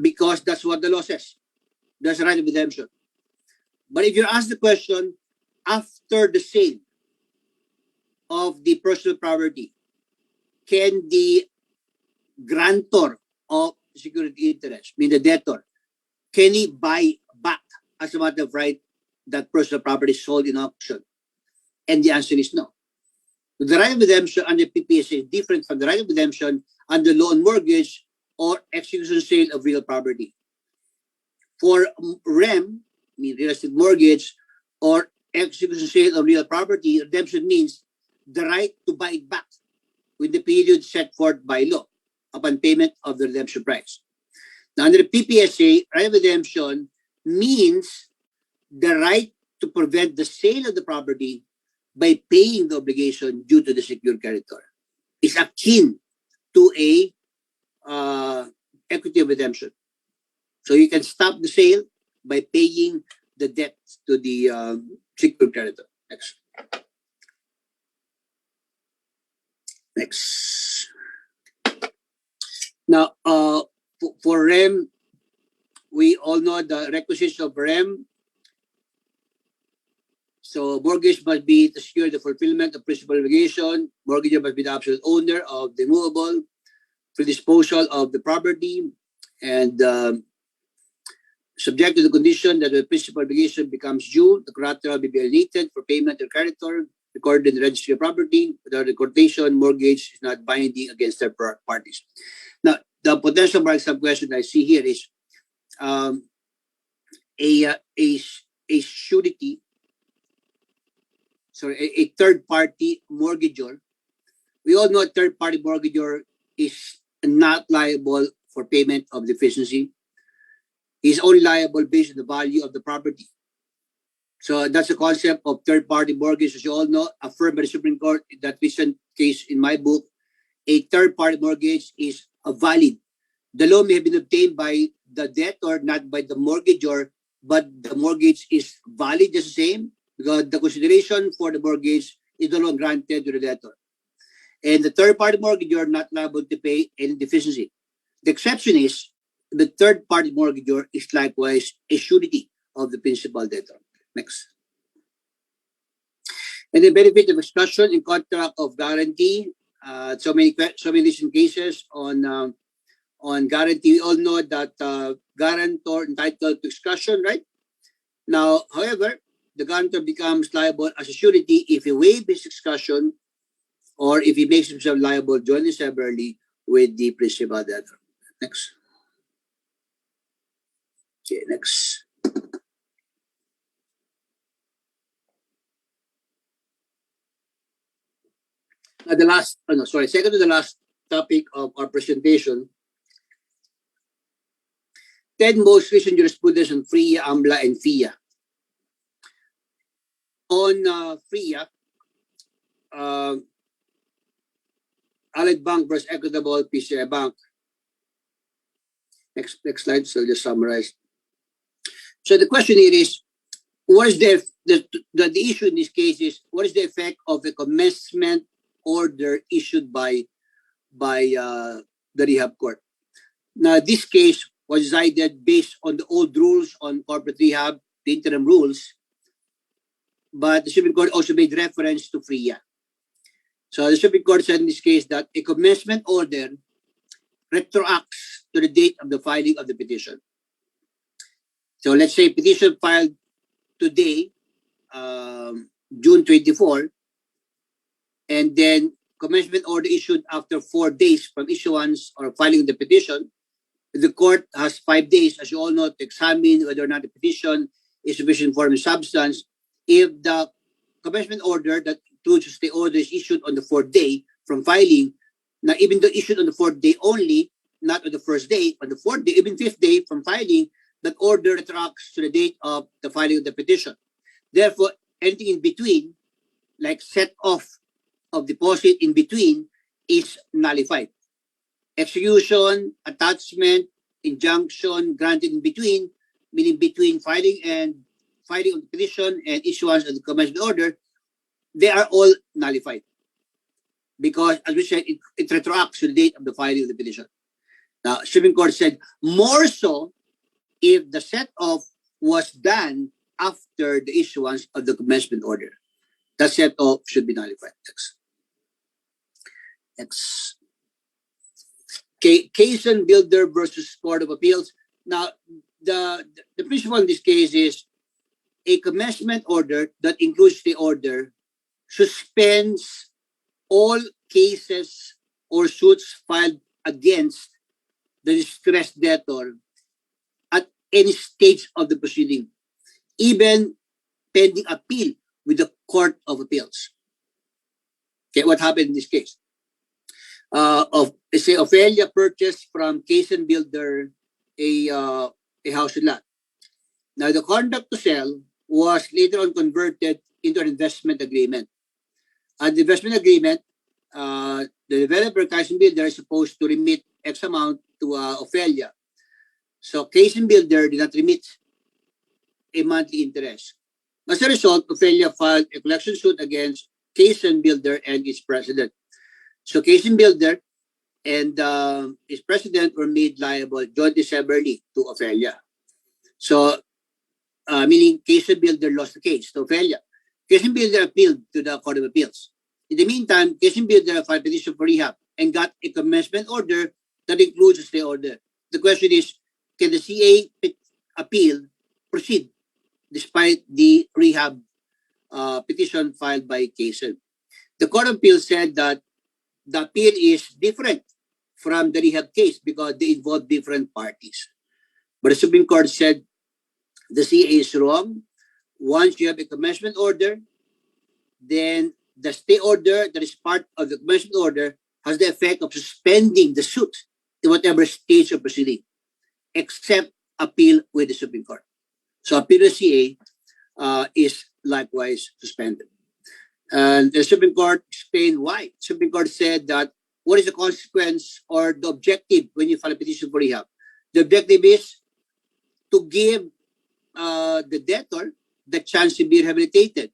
because that's what the law says. There's a right of redemption. But if you're asked the question, after the sale of the personal property, can the grantor of security interest, mean the debtor, can he buy back as a matter of right that personal property sold in auction? And the answer is no. The right of redemption under PPSA is different from the right of redemption under loan mortgage or execution sale of real property. For REM, mean real estate mortgage, or execution sale of real property, redemption means the right to buy it back with the period set forth by law upon payment of the redemption price. Now, under the PPSA, right of redemption means the right to prevent the sale of the property by paying the obligation due to the secured creditor. It's akin to a equity of redemption. So you can stop the sale by paying the debt to the secured creditor. Next. Now, for REM, we all know the requisites of REM. So mortgage must be to secure the fulfillment of principal obligation. Mortgagor must be the absolute owner of the movable for disposal of the property, and subject to the condition that the principal obligation becomes due, the collateral may be alienated for payment to the creditor. recorded in the registry of property. The recordation mortgage is not binding against third parties. Now, the potential mark sub-question I see here is a surety, sorry, a third-party mortgagor. We all know a third-party mortgagor is not liable for payment of deficiency. He's only liable based on the value of the property. So that's the concept of third-party mortgage. As you all know, affirmed by the Supreme Court in that recent case in my book, a third-party mortgage is valid. The loan may have been obtained by the debtor, not by the mortgagor, but the mortgage is valid just the same because the consideration for the mortgage is the loan granted to the debtor. And the third-party mortgagor not liable to pay any deficiency. The exception is the third-party mortgagor is likewise a surety of the principal debtor. Next. And the benefit of exclusion in contract of guarantee. So many recent cases on guarantee. We all know that guarantor entitled to exclusion, right? Now, however, the guarantor becomes liable as a surety if he waives his exclusion or if he makes himself liable jointly and severally with the principal debtor. Next. Okay, next. Now second to the last topic of our presentation, 10 most recent jurisprudence on FRIA, AMBLA, and FIA. On FRIA, Allied Bank versus Equitable Ppsa Bank. Next slide, so I'll just summarize. So the question here is, what is the issue in this case is, what is the effect of the commencement order issued by the rehab court? Now, this case was decided based on the old rules on corporate rehab, the interim rules, but the Supreme Court also made reference to FRIA. So the Supreme Court said in this case that a commencement order retroacts to the date of the filing of the petition. So let's say petition filed today, June 24, and then commencement order issued after 4 days from issuance or filing of the petition. The court has 5 days, as you all know, to examine whether or not the petition is sufficient form and substance. If the commencement order that includes the order is issued on the 4th day from filing, now even though issued on the 4th day only, not on the 1st day, on the 4th day, even 5th day from filing, that order retracts to the date of the filing of the petition. Therefore, anything in between, like set off of deposit in between, is nullified. Execution, attachment, injunction granted in between, meaning between filing of the petition and issuance of the commencement order, they are all nullified. Because, as we said, it retroacts to the date of the filing of the petition. Now, Supreme Court said, more so if the set-off was done after the issuance of the commencement order. That set-off should be nullified. Next. Case and Builder versus Court of Appeals. Now, the principle in this case is a commencement order that includes the order suspends all cases or suits filed against the distressed debtor at any stage of the proceeding, even pending appeal with the Court of Appeals. Okay, what happened in this case? Say Ophelia purchased from Case and Builder a house and lot. Now, the contract to sell was later on converted into an investment agreement. The investment agreement, the developer, Case and Builder, is supposed to remit X amount to Ophelia. So Case and Builder did not remit a monthly interest. As a result, Ophelia filed a collection suit against Case and Builder and its president. So Case and Builder and its president were made liable jointly severally to Ophelia. So, meaning Case and Builder lost the case to Ophelia. Case and Builder appealed to the Court of Appeals. In the meantime, Case and Builder filed a petition for rehab and got a commencement order that includes a stay order. The question is, can the CA appeal proceed despite the rehab petition filed by Quezon. The Court of Appeal said that the appeal is different from the rehab case because they involve different parties. But the Supreme Court said the CA is wrong. Once you have a commencement order, then the stay order that is part of the commencement order has the effect of suspending the suit in whatever stage of proceeding, except appeal with the Supreme Court. So appeal to CA is likewise suspended. And the Supreme Court explained why. The Supreme Court said that what is the consequence or the objective when you file a petition for rehab? The objective is to give the debtor the chance to be rehabilitated,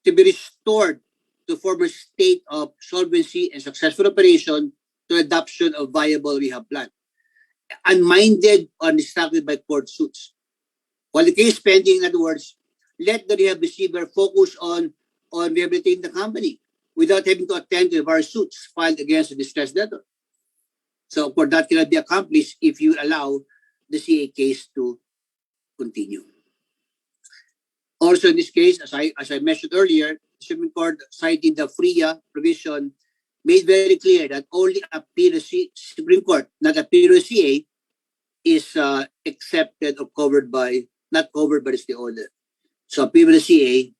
to be restored to former state of solvency and successful operation to adoption of viable rehab plan, unminded or distracted by court suits. While the case pending, in other words, let the rehab receiver focus on rehabilitating the company without having to attend to the various suits filed against the distressed debtor. So, of course, that cannot be accomplished if you allow the CA case to continue. Also, in this case, as I mentioned earlier, the Supreme Court, citing the FRIA provision, made very clear that only appeal to Supreme Court, not appeal to CA, is accepted or not covered by the stay order. So appeal to CA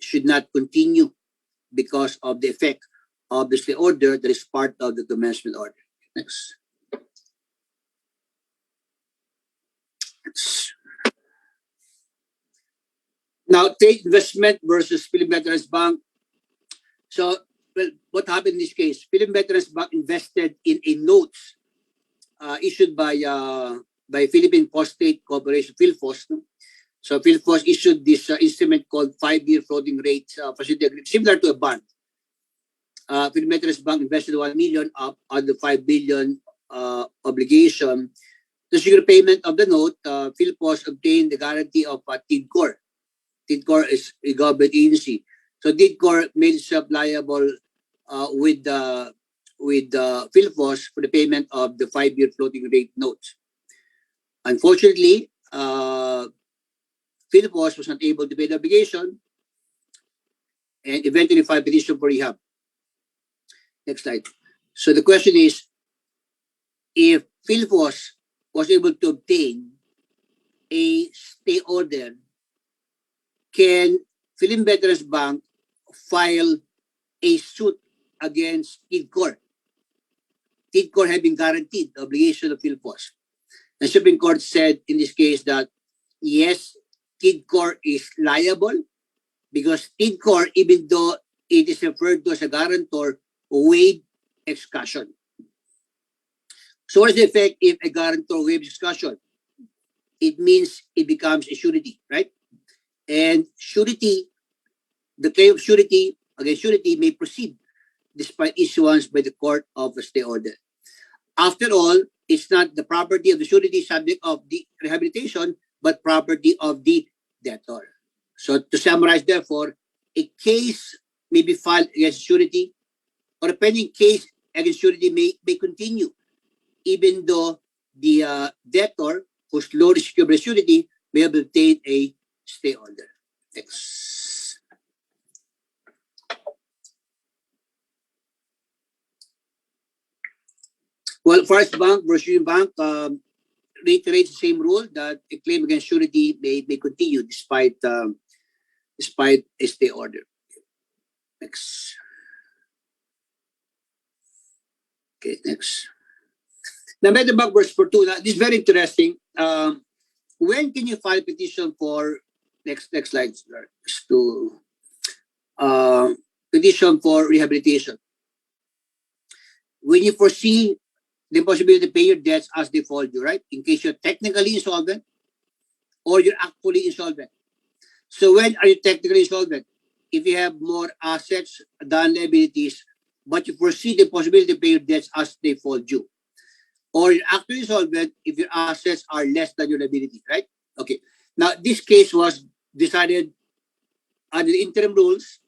should not continue because of the effect of the stay order that is part of the commencement order. Next. Now, trade investment versus Philippine Veterans Bank. So, well, what happened in this case? Philippine Veterans Bank invested in a notes issued by Philippine Phosphate Corporation, PhilPhos. No? So, PhilPhos issued this instrument called 5-year floating rate facility agreement, similar to a bond. Philippine Veterans Bank invested 1 million up on the 5 billion obligation. The secure payment of the note, PhilPhos obtained the guarantee of TIDCOR. TIDCOR is a government agency. So TIDCOR made itself liable with PhilPhos for the payment of the 5-year floating rate notes. Unfortunately, PhilPhos was not able to pay the obligation and eventually filed a petition for rehab. Next slide. So the question is, if PhilPhos was able to obtain a stay order, can Philippine Veterans Bank file a suit against TIDCOR? TIDCOR having guaranteed the obligation of PhilPhos. The Supreme Court said in this case that yes, TIDCOR is liable because TIDCOR, even though it is referred to as a guarantor, waived excusation. So what is the effect if a guarantor waives excussion? It means it becomes a surety, right? And surety, the claim of surety against surety may proceed despite issuance by the court of a stay order. After all, it's not the property of the surety subject of the rehabilitation, but property of the debtor. So to summarize, therefore, a case may be filed against surety, or a pending case against surety may continue, even though the debtor, whose loan is secured by surety, may have obtained a stay order. Next. Well, First Bank versus Union Bank reiterates the same rule that a claim against surety may continue despite a stay order. Next. Okay, next. Now, Medebank versus Fortuna. This is very interesting. When can you file a petition for next slide to petition for rehabilitation? When you foresee the possibility to pay your debts as they fall due, right? In case you're technically insolvent or you're actually insolvent. So when are you technically insolvent? If you have more assets than liabilities, but you foresee the possibility to pay your debts as they fall due. Or you're actually insolvent if your assets are less than your liabilities, right? Okay. Now, this case was decided under the interim rules,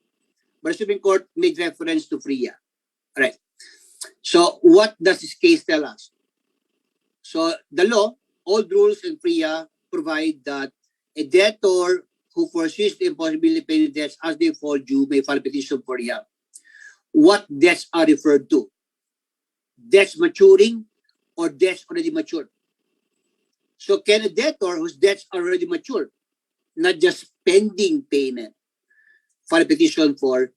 but the Supreme Court made reference to FRIA. Right. So what does this case tell us? So the law, old rules in FRIA provide that a debtor who foresees the impossibility of paying debts as they fall due may file a petition for rehab. What debts are referred to? Debts maturing or debts already matured? So can a debtor whose debts are already matured, not just pending payment, file a petition for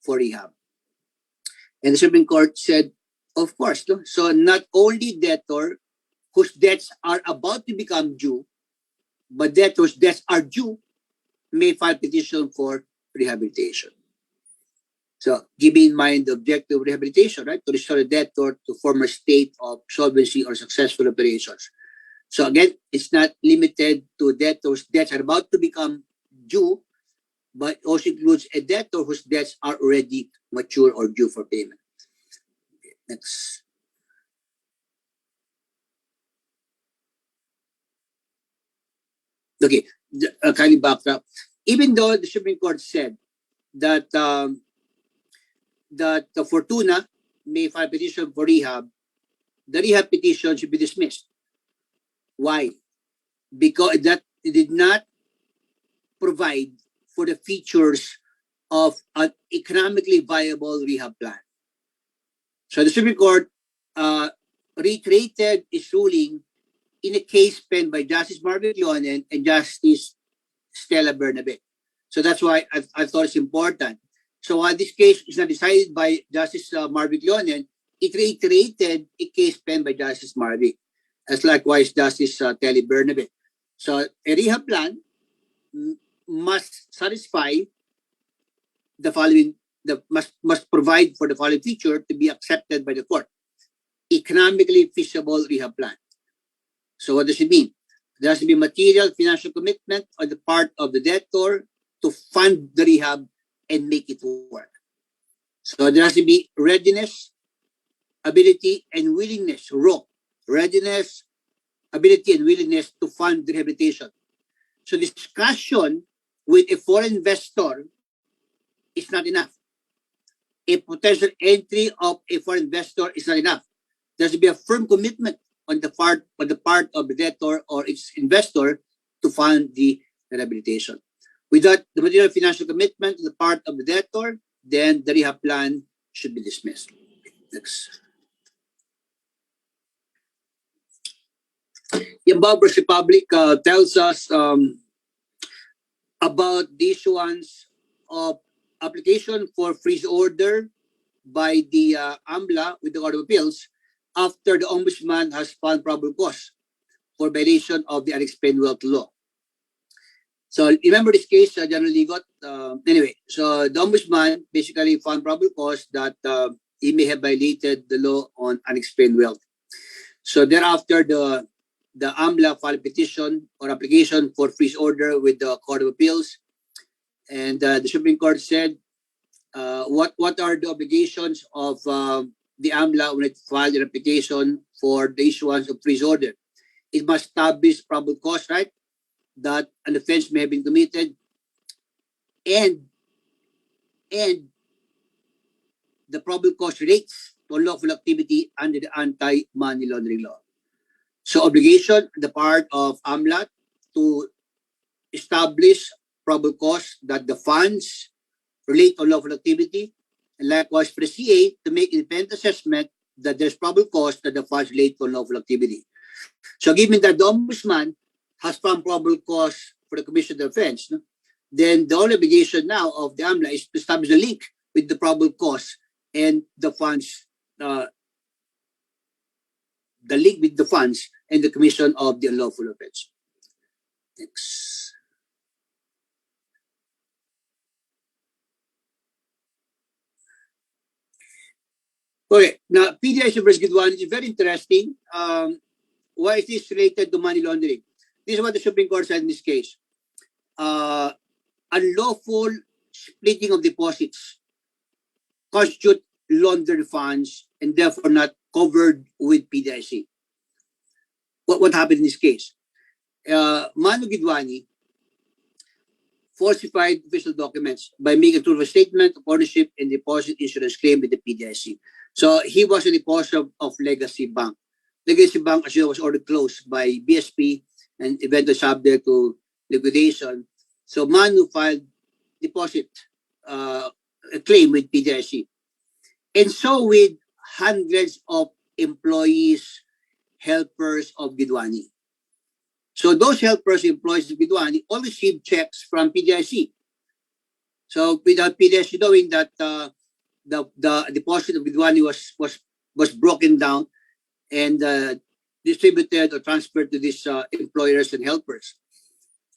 rehab? And the Supreme Court said, of course. No? So not only debtor whose debts are about to become due, but debtors' debts are due may file petition for rehabilitation. So keeping in mind the objective of rehabilitation, right, to restore the debtor to former state of solvency or successful operations. So again, it's not limited to debtors' debts are about to become due, but also includes a debtor whose debts are already mature or due for payment. Okay, next. Okay, kindly back up. Even though the Supreme Court said that that the Fortuna may file petition for rehab, the rehab petition should be dismissed. Why? Because that it did not provide for the features of an economically viable rehab plan. So the Supreme Court reiterated its ruling in a case penned by Justice Marvin Leonen and Justice Stella Bernabe. So that's why I thought it's important. So while this case is not decided by Justice Marvin Leonen, it reiterated a case penned by Justice Marvin, as likewise Justice Telly Bernabe. So a rehab plan must satisfy the following, must provide for the following feature to be accepted by the court: economically feasible rehab plan. So what does it mean? There has to be material financial commitment on the part of the debtor to fund the rehab and make it work. So there has to be readiness, ability, and willingness, readiness, ability, and willingness to fund the rehabilitation. So discussion with a foreign investor is not enough. A potential entry of a foreign investor is not enough. There has to be a firm commitment on the part of the debtor or its investor to fund the rehabilitation. Without the material financial commitment on the part of the debtor, then the rehab plan should be dismissed. Next. The above Republic tells us about the issuance of application for freeze order by the AMLA with the Court of Appeals after the Ombudsman has found probable cause for violation of the unexplained wealth law. So remember this case, General Ligot? Anyway, so the Ombudsman basically found probable cause that he may have violated the law on unexplained wealth. So thereafter, the AMLA filed a petition or application for freeze order with the Court of Appeals. And the Supreme Court said, what are the obligations of the AMLA when it filed an application for the issuance of freeze order? It must establish probable cause, right, that an offense may have been committed, and the probable cause relates to unlawful activity under the anti-money laundering law. So obligation on the part of AMLA to establish probable cause that the funds relate to unlawful activity, and likewise for the CA to make independent assessment that there's probable cause that the funds relate to unlawful activity. So given that the Ombudsman has found probable cause for the commission of the offense, no, then the only obligation now of the AMLA is to establish a link with the probable cause and the funds, the link with the funds and the commission of the unlawful offense. Next. Okay, now PDIC versus Gidwan is very interesting. Why is this related to money laundering? This is what the Supreme Court said in this case. Unlawful splitting of deposits constitute laundered funds and therefore not covered with PDIC. What happened in this case? Manu Gidwani falsified official documents by making a true statement of ownership and deposit insurance claim with the PDIC. So he was a deposit of Legacy Bank. Legacy Bank, as you know, was already closed by BSP and eventually subject to liquidation. So Manu filed deposit a claim with PDIC. And so with hundreds of employees, helpers of Bidwani. So those helpers, employees of Bidwani, all received checks from PDIC. So without PDIC knowing that the deposit of Bidwani was broken down and distributed or transferred to these employers and helpers.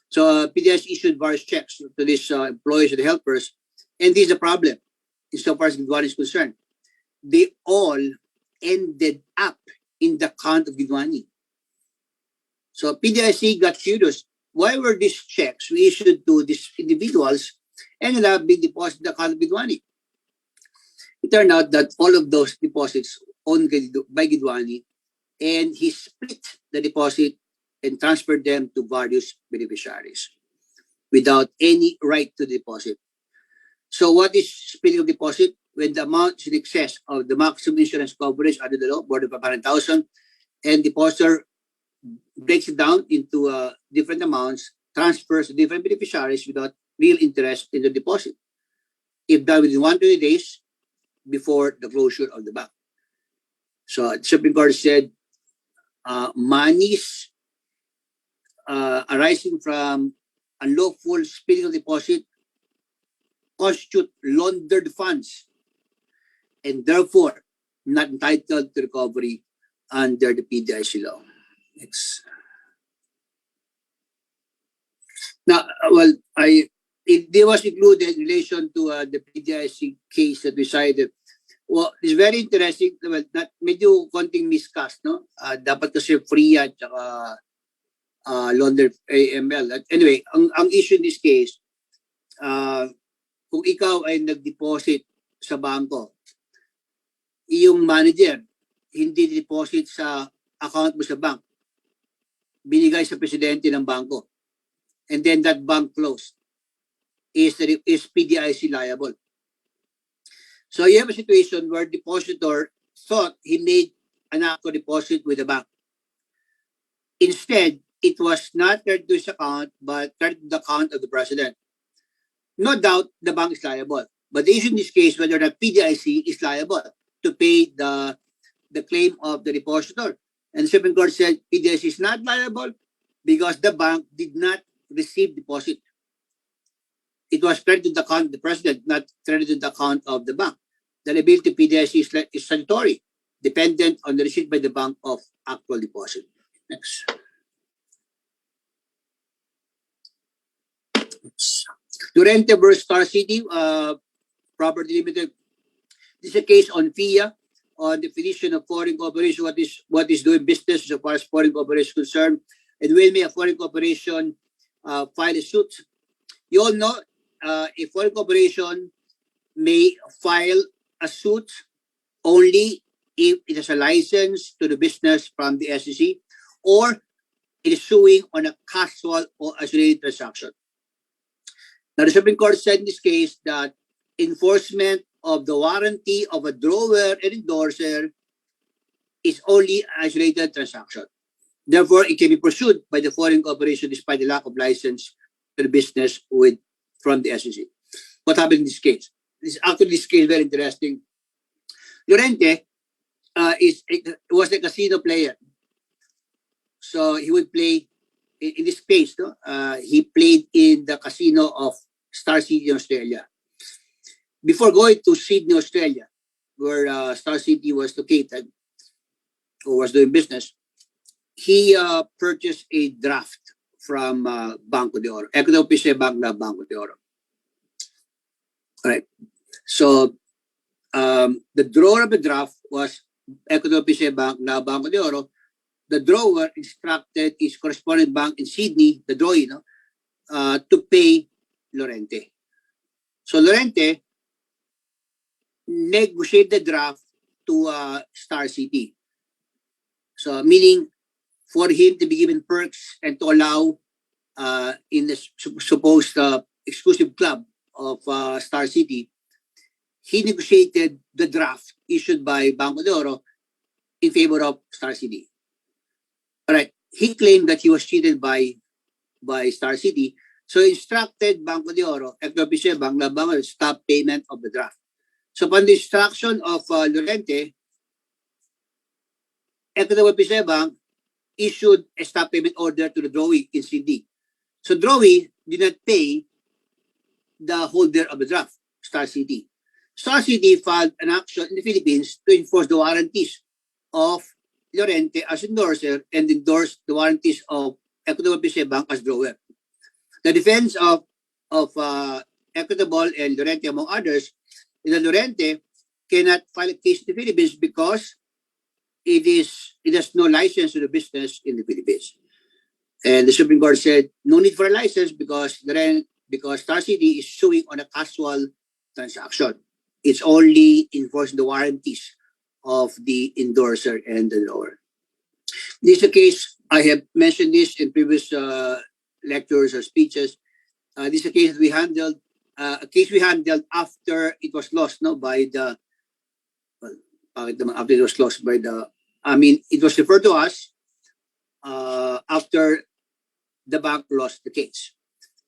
So PDIC issued various checks to these employers and helpers, and this is a problem insofar as Bidwani is concerned. They all ended up in the account of Bidwani. So PDIC got curious. Why were these checks we issued to these individuals ended up being deposited in the account of Bidwani? It turned out that all of those deposits owned by Bidwani, and he split the deposit and transferred them to various beneficiaries without any right to deposit. So what is splitting of deposit? When the amount is in excess of the maximum insurance coverage under the law, more than 500,000, and depositor breaks it down into different amounts, transfers to different beneficiaries without real interest in the deposit, if done within 120 days before the closure of the bank. So the Supreme Court said monies arising from unlawful splitting of deposit constitute laundered funds and therefore not entitled to recovery under the PDIC law. Next. Now, well, it was included in relation to the PDIC case that we cited. Well, it's very interesting. Well, medyo konting miscast, no? Dapat kasi free at launder AML. Anyway, ang issue in this case, kung ikaw ay nag-deposit sa bangko, yung manager hindi deposit sa account mo sa bank, binigay sa presidente ng bangko, and then that bank closed, is PDIC liable? So you have a situation where depositor thought he made an actual deposit with the bank. Instead, it was not credited to his account, but credited to the account of the president. No doubt the bank is liable. But the issue in this case, whether the PDIC is liable to pay the claim of the depositor. And the Supreme Court said PDIC is not liable because the bank did not receive deposit. It was credited to the account of the president, not credited to the account of the bank. The liability PDIC is statutory, dependent on the receipt by the bank of actual deposit. Next. Durante versus Star City, Property Limited. This is a case on FIA, on definition of foreign corporation, what is doing business as far as foreign corporation is concerned, and when may a foreign corporation file a suit. You all know a foreign corporation may file a suit only if it has a license to do business from the SEC or it is suing on a casual or isolated transaction. Now, the Supreme Court said in this case that enforcement of the warranty of a drawer and endorser is only an isolated transaction. Therefore, it can be pursued by the foreign corporation despite the lack of license to the business from the SEC. What happened in this case? This case very interesting. Llorente was a casino player. So he would play, in this case, no? He played in the casino of Star City, Australia. Before going to Sydney, Australia, where Star City was located or was doing business, he purchased a draft from Banco de Oro. Ppsa Bank na Banco de Oro. All right. So the drawer of the draft was Ppsa Bank na Banco de Oro. The drawer instructed his correspondent bank in Sydney, the drawee, to pay Llorente. So Llorente negotiated the draft to Star City. So meaning for him to be given perks and to allow in the supposed exclusive club of Star City, he negotiated the draft issued by Banco de Oro in favor of Star City. All right. He claimed that he was cheated by Star City. So instructed Banco de Oro, Ppsa Bank, na bank stop payment of the draft. So upon the instruction of Llorente, Ppsa Bank issued a stop payment order to the drawee in CD. So drawee did not pay the holder of the draft, Star City. Star City filed an action in the Philippines to enforce the warranties of Llorente as endorser and endorse the warranties of Equitable Ppsa Bank as drawer. The defense of Equitable and Llorente, among others, is that Llorente cannot file a case in the Philippines because it has no license to the business in the Philippines. And the Supreme Court said no need for a license because Star City is suing on a casual transaction. It's only enforcing the warranties of the endorser and the drawer. This is a case, I have mentioned this in previous lectures or speeches. This is a case we handled, after it was lost, by the, after it was lost by the, it was referred to us after the bank lost the case.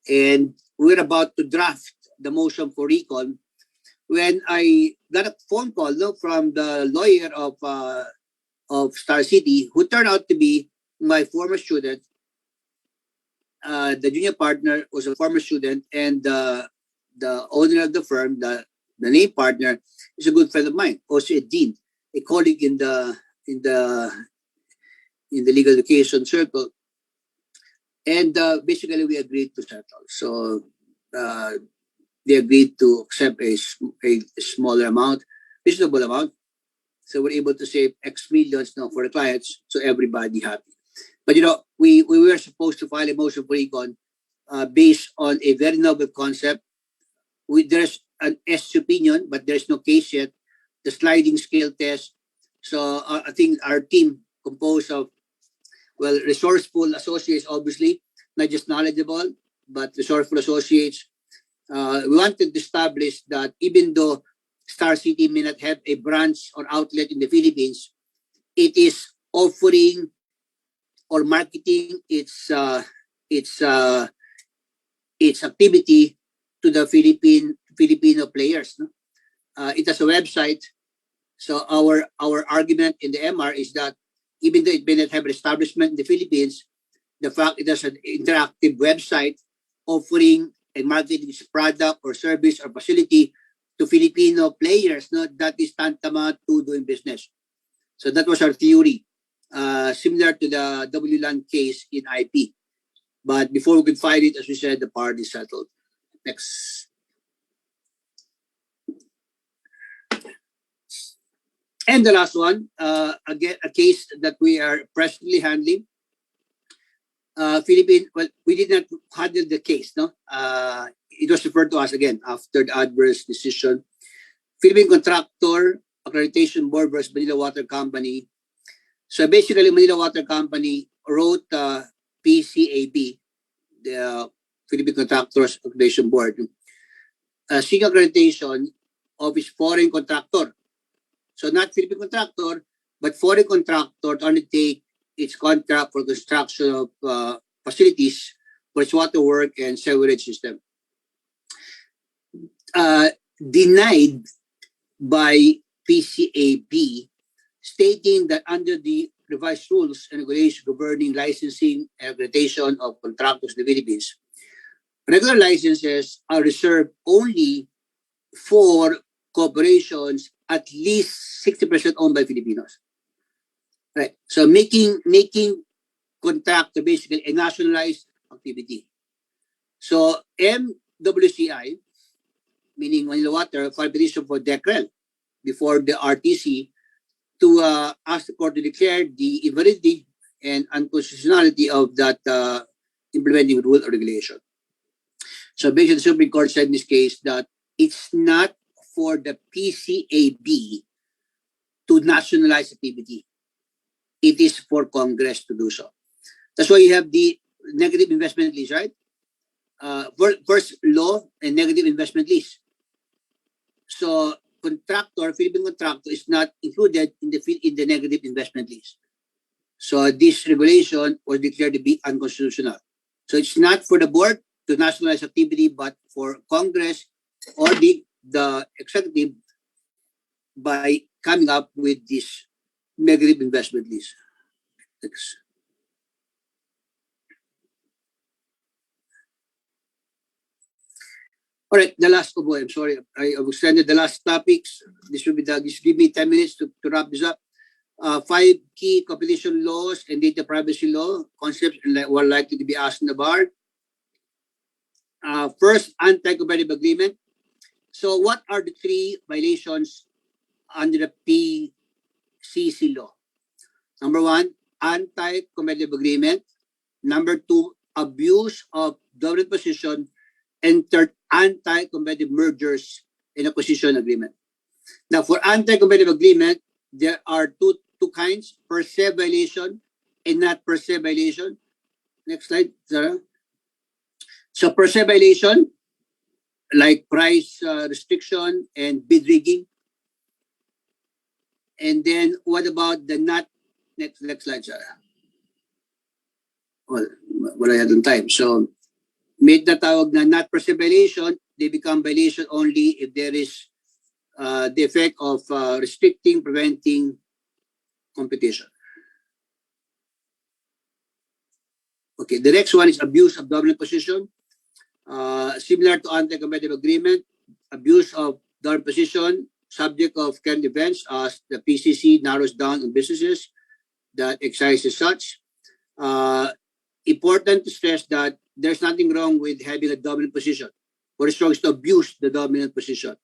And we're about to draft the motion for recall when I got a phone call from the lawyer of Star City, who turned out to be my former student. The junior partner was a former student, and the owner of the firm, the name partner, is a good friend of mine, also a dean, a colleague in the legal education circle. And basically, we agreed to settle. So they agreed to accept a smaller amount, reasonable amount. So we're able to save X millions now for the clients, so everybody happy. But we were supposed to file a motion for recon based on a very novel concept. There's an S opinion, but there's no case yet. The sliding scale test. So I think our team, composed of, resourceful associates, obviously, not just knowledgeable, but resourceful associates. We wanted to establish that even though Star City may not have a branch or outlet in the Philippines, it is offering or marketing its activity to the Filipino players. No? It has a website. So our argument in the MR is that even though it may not have an establishment in the Philippines, the fact it has an interactive website offering and marketing its product or service or facility to Filipino players, that is tantamount to doing business. So that was our theory, similar to the WLAN case in IP. But before we could fight it, as we said, the party settled. Next. And the last one, again, a case that we are presently handling. Philippine, we did not handle the case, no? It was referred to us again after the adverse decision. Philippine Contractor Accreditation Board versus Manila Water Company. So basically, Manila Water Company wrote PCAB, the Philippine Contractors Accreditation Board, seeking accreditation of its foreign contractor. So not Philippine contractor, but foreign contractor to undertake its contract for construction of facilities for its water work and sewerage system. Denied by PCAB, stating that under the revised rules and regulations governing licensing and accreditation of contractors in the Philippines, regular licenses are reserved only for corporations at least 60% owned by Filipinos. Right. So making contractor basically a nationalized activity. So MWCI, meaning Manila Water, filed petition for DECREL before the RTC to ask the court to declare the invalidity and unconstitutionality of that implementing rule or regulation. So basically, the Supreme Court said in this case that it's not for the PCAB to nationalize activity. It is for Congress to do so. That's why you have the negative investment lease, right? First law and negative investment lease. So Philippine contractor is not included in the negative investment lease. So this regulation was declared to be unconstitutional. So it's not for the board, to nationalize activity, but for Congress or the executive by coming up with this negative investment list. Next. All right, the last, oh boy, I'm sorry, I extended the last topics. This will be just give me 10 minutes to wrap this up. 5 key competition laws and data privacy law concepts were likely to be asked in the bar. First, anti-competitive agreement. So what are the 3 violations under the PCC law? Number 1, anti-competitive agreement. Number 2, abuse of dominant position. And third, anti-competitive mergers and acquisition agreement. Now, for anti-competitive agreement, there are two kinds: per se violation and not per se violation. Next slide, Sarah. So per se violation, like price restriction and bid rigging. And then what about the not? Next slide, Sarah. Well, wala yatong time. So, made na tawag na not per se violation, they become violation only if there is the effect of restricting, preventing competition. Okay, the next one is abuse of dominant position. Similar to anti-competitive agreement, abuse of dominant position, subject of current events as the PCC narrows down on businesses that exercise as such. Important to stress that there's nothing wrong with having a dominant position. What is wrong is to abuse the dominant position.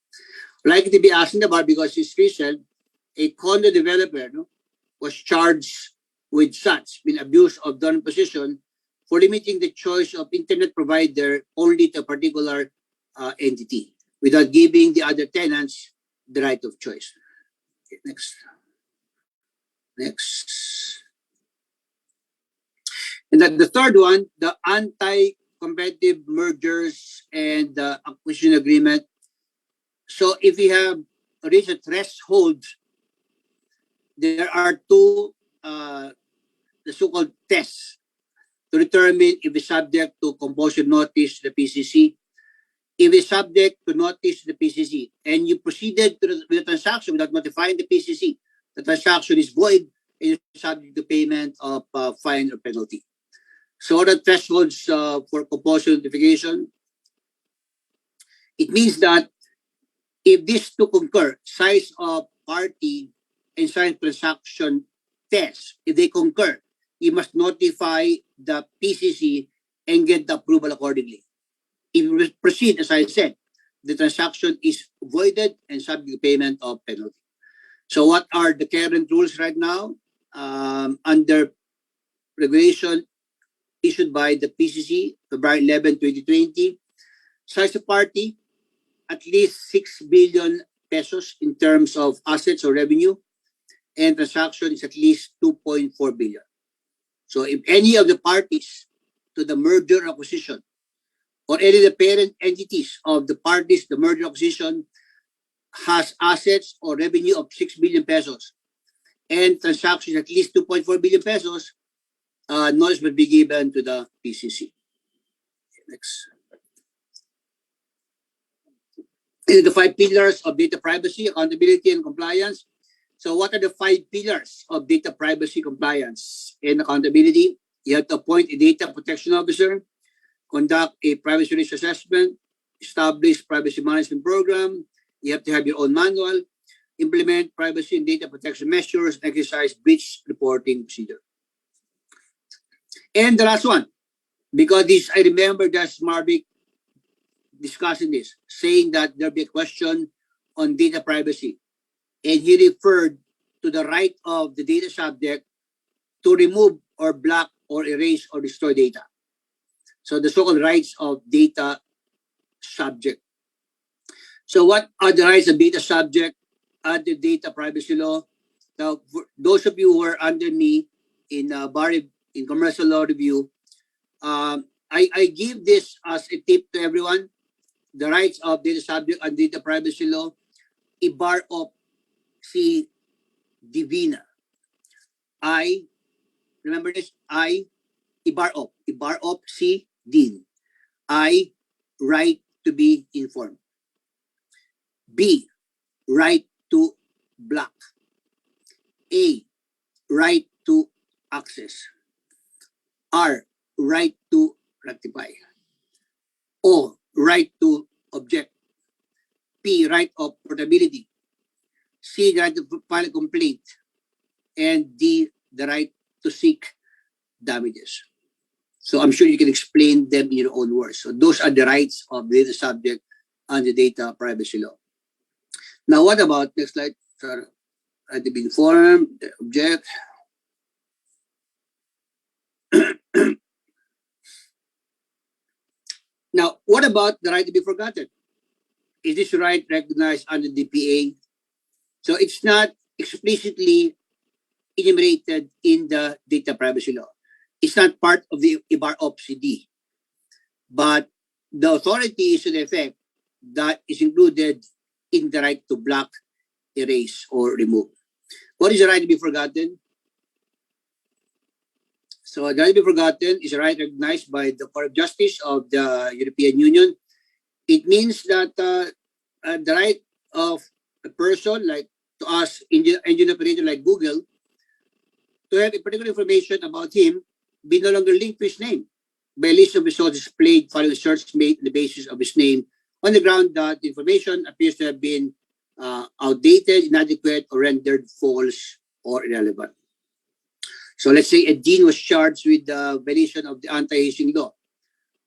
Likely to be asked in the bar because it's recent, a condo developer was charged with such, being abuse of dominant position for limiting the choice of internet provider only to a particular entity without giving the other tenants the right of choice. Okay, next. And then the third one, the anti-competitive mergers and acquisition agreement. So if we have reached a threshold, there are 2 the so-called tests to determine if it's subject to compulsion notice to the PCC. If it's subject to notice to the PCC and you proceeded with the transaction without notifying the PCC, the transaction is void and is subject to payment of fine or penalty. So what are the thresholds for compulsion notification? It means that if these 2 concur, size of party and size transaction test, if they concur, you must notify the PCC and get the approval accordingly. If you proceed, as I said, the transaction is voided and subject to payment of penalty. So what are the current rules right now? Under regulation issued by the PCC, February 11, 2020, size of party, at least 6 billion pesos in terms of assets or revenue, and transaction is at least 2.4 billion. So if any of the parties to the merger or acquisition or any of the parent entities of the parties the merger or acquisition has assets or revenue of 6 billion pesos and transactions at least 2.4 billion pesos, notice will be given to the PCC. Next. And the 5 pillars of data privacy, accountability, and compliance. So what are the 5 pillars of data privacy, compliance, and accountability? You have to appoint a data protection officer, conduct a privacy risk assessment, establish privacy management program. You have to have your own manual, implement privacy and data protection measures, and exercise breach reporting procedure. And the last one, because this, I remember that Marvick discussing this, saying that there'll be a question on data privacy. And he referred to the right of the data subject to remove or block or erase or destroy data. So the so-called rights of data subject. So what are the rights of data subject under data privacy law? Now, for those of you who are under me in in commercial law review, I give this as a tip to everyone. The rights of data subject and data privacy law, i-bar up si Divina. Remember this, i-bar up si Din. I, right to be informed. B, right to block. A, right to access. R, right to rectify. O, right to object. P, right of portability. C, the right to file a complaint. And D, the right to seek damages. So I'm sure you can explain them in your own words. So those are the rights of the data subject under data privacy law. Now, what about, next slide, sir, right to be informed, the object. Now, what about the right to be forgotten? Is this right recognized under the PA? So it's not explicitly enumerated in the data privacy law. It's not part of the IBAR OPCD. But the authority is to the effect that is included in the right to block, erase, or remove. What is the right to be forgotten? So the right to be forgotten is a right recognized by the Court of Justice of the European Union. It means that the right of a person, like to us, engine operator like Google, to have a particular information about him be no longer linked to his name by a list of results displayed following a search made on the basis of his name on the ground that the information appears to have been outdated, inadequate, or rendered false or irrelevant. So let's say a dean was charged with the violation of the anti-hazing law,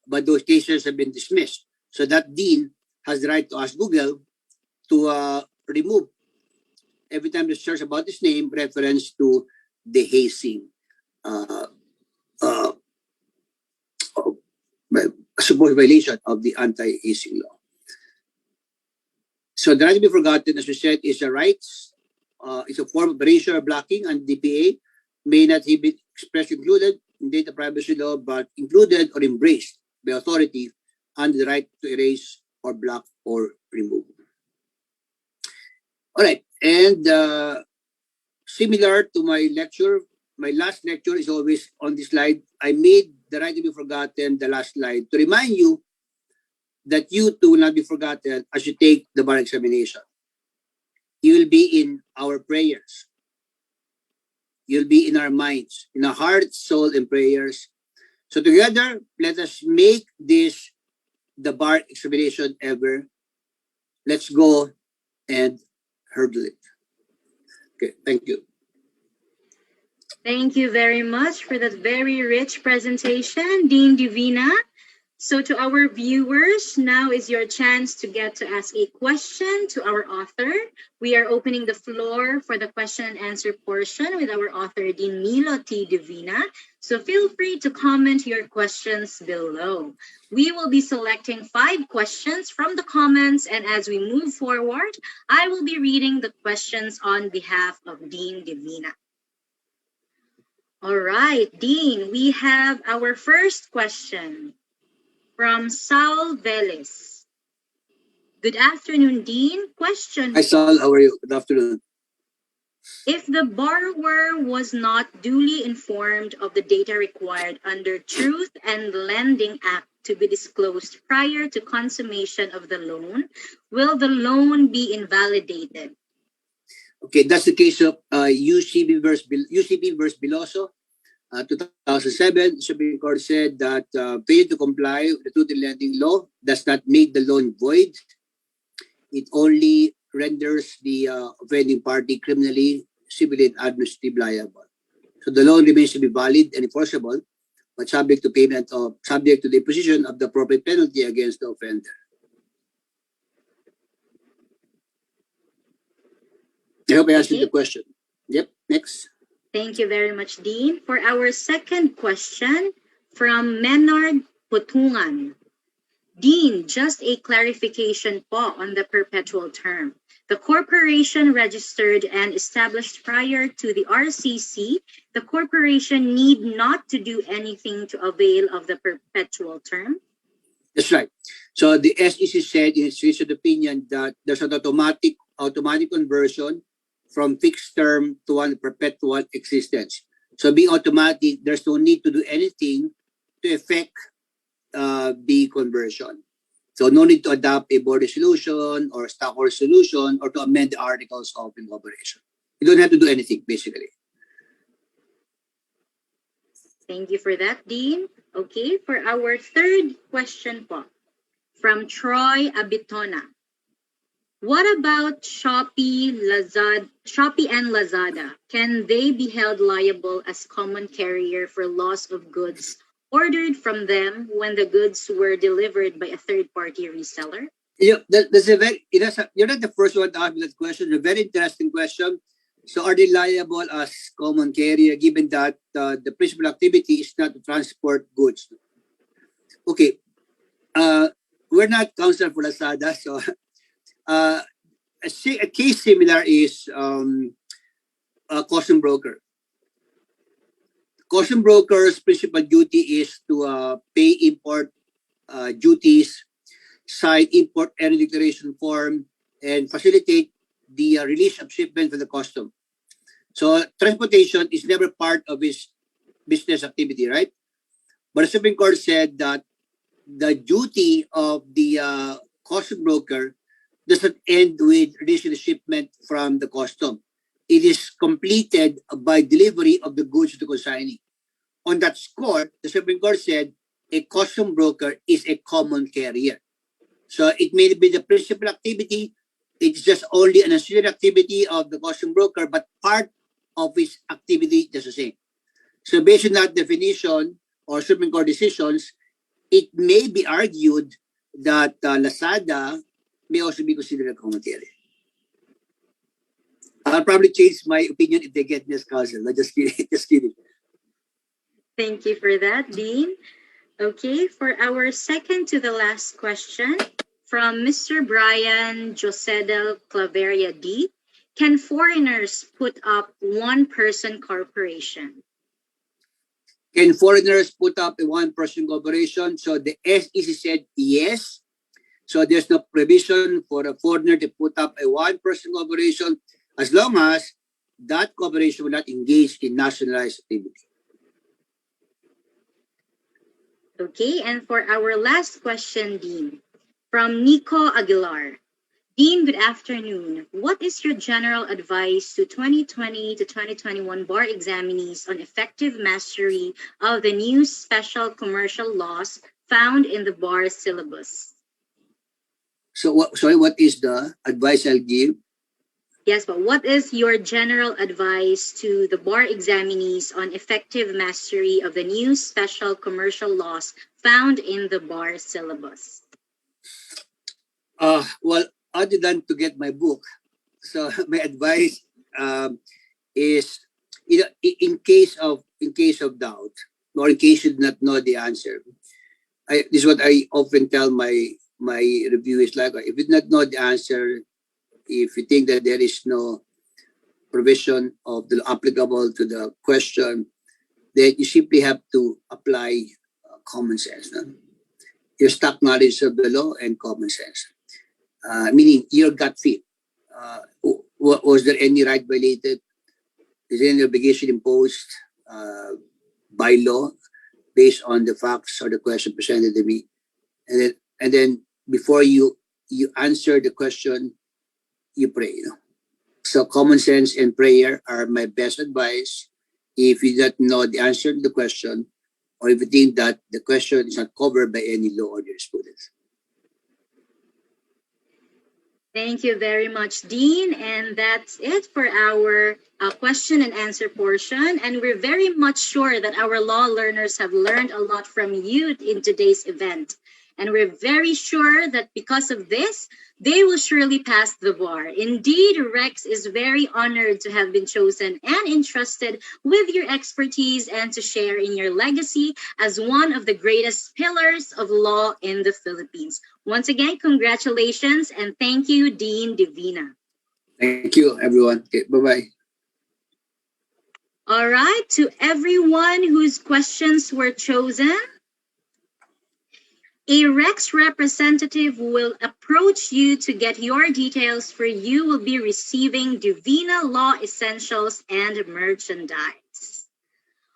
but those cases have been dismissed. So that dean has the right to ask Google to remove, every time they search about his name, reference to the hazing supposed violation of the anti-hazing law. So the right to be forgotten, as we said, is a right. It's a form of erasure or blocking, and DPA may not be expressly included in data privacy law, but included or embraced by authority under the right to erase or block or remove. All right, and similar to my lecture, my last lecture is always on this slide. I made the right to be forgotten the last slide to remind you that you too will not be forgotten as you take the bar examination. You will be in our prayers. You'll be in our minds, in our hearts, soul, and prayers. So together, let us make this the bar examination ever. Let's go and hurdle it. Okay, thank you. Thank you very much for that very rich presentation, Dean Divina. So to our viewers, now is your chance to get to ask a question to our author. We are opening the floor for the question and answer portion with our author, Dean Nilo Divina. So feel free to comment your questions below. We will be selecting 5 questions from the comments, and as we move forward, I will be reading the questions on behalf of Dean Divina. All right, Dean, we have our first question from Saul Veles. Good afternoon, Dean. Question. Hi, Saul. How are you? Good afternoon. If the borrower was not duly informed of the data required under Truth and Lending Act to be disclosed prior to consummation of the loan, will the loan be invalidated? Okay, that's the case of UCB versus Biloso. 2007, the Supreme Court said that failure to comply with the Truth in Lending law does not make the loan void. It only renders the offending party criminally, civilly, and administratively liable. So the loan remains to be valid and enforceable, but subject to the imposition of the appropriate penalty against the offender. I hope I answered the question. Yep, next. Thank you very much, Dean. For our second question from Menard Putungan. Dean, just a clarification po on the perpetual term. The corporation registered and established prior to the RCC, the corporation need not to do anything to avail of the perpetual term? That's right. So the SEC said in its recent opinion that there's an automatic conversion from fixed term to one perpetual existence. So being automatic, there's no need to do anything to effect be conversion. So no need to adopt a board resolution or stockholder solution or to amend the articles of incorporation. You don't have to do anything, basically. Thank you for that, Dean. Okay, for our third question po, from Troy Abitona. What about Shopee and Lazada? Can they be held liable as common carrier for loss of goods ordered from them when the goods were delivered by a third-party reseller? That's a very, you're not the first one to ask me that question. A very interesting question. So are they liable as common carrier given that the principal activity is not to transport goods? Okay. We're not counsel for Lazada, so a case similar is a custom broker. Custom broker's principal duty is to pay import duties, sign import and declaration form, and facilitate the release of shipment for the custom. So transportation is never part of his business activity, right? But the Supreme Court said that the duty of the custom broker doesn't end with releasing the shipment from the custom. It is completed by delivery of the goods to the consignee. On that score, the Supreme Court said a custom broker is a common carrier. So it may be the principal activity, it's just only an ancillary activity of the custom broker, but part of his activity is the same. So based on that definition or Supreme Court decisions, it may be argued that Lazada may also be considered a common carrier. I'll probably change my opinion if they get this counsel. I'm just kidding. Just kidding. Thank you for that, Dean. Okay, for our second to the last question from Mr. Brian Josedel Claveria D. Can foreigners put up one-person corporation? Can foreigners put up a one-person corporation? So the SEC said yes. So there's no provision for a foreigner to put up a one-person corporation as long as that corporation will not engage in nationalized activity. Okay, and for our last question, Dean, from Nico Aguilar. Dean, good afternoon. What is your general advice to 2020 to 2021 bar examinees on effective mastery of the new special commercial laws found in the bar syllabus? So what is the advice I'll give? Yes, but what is your general advice to the bar examinees on effective mastery of the new special commercial laws found in the bar syllabus? Well, other than to get my book, so my advice is, in case of doubt or in case you do not know the answer, this is what I often tell my reviewers. Like, if you do not know the answer, if you think that there is no provision of the applicable to the question, then you simply have to apply common sense. No? Your stock knowledge of the law and common sense. Meaning your gut feel. Was there any right violated? Is there any obligation imposed by law based on the facts or the question presented to me? And then before you answer the question, you pray. So common sense and prayer are my best advice if you don't know the answer to the question, or if you think that the question is not covered by any law or jurisprudence. Thank you very much, Dean. And that's it for our question and answer portion. And we're very much sure that our law learners have learned a lot from you in today's event. And we're very sure that because of this, they will surely pass the bar. Indeed, Rex is very honored to have been chosen and entrusted with your expertise and to share in your legacy as one of the greatest pillars of law in the Philippines. Once again, congratulations and thank you, Dean Divina. Thank you, everyone. Okay, bye-bye. All right, to everyone whose questions were chosen, a Rex representative will approach you to get your details, for you will be receiving Divina Law Essentials and merchandise.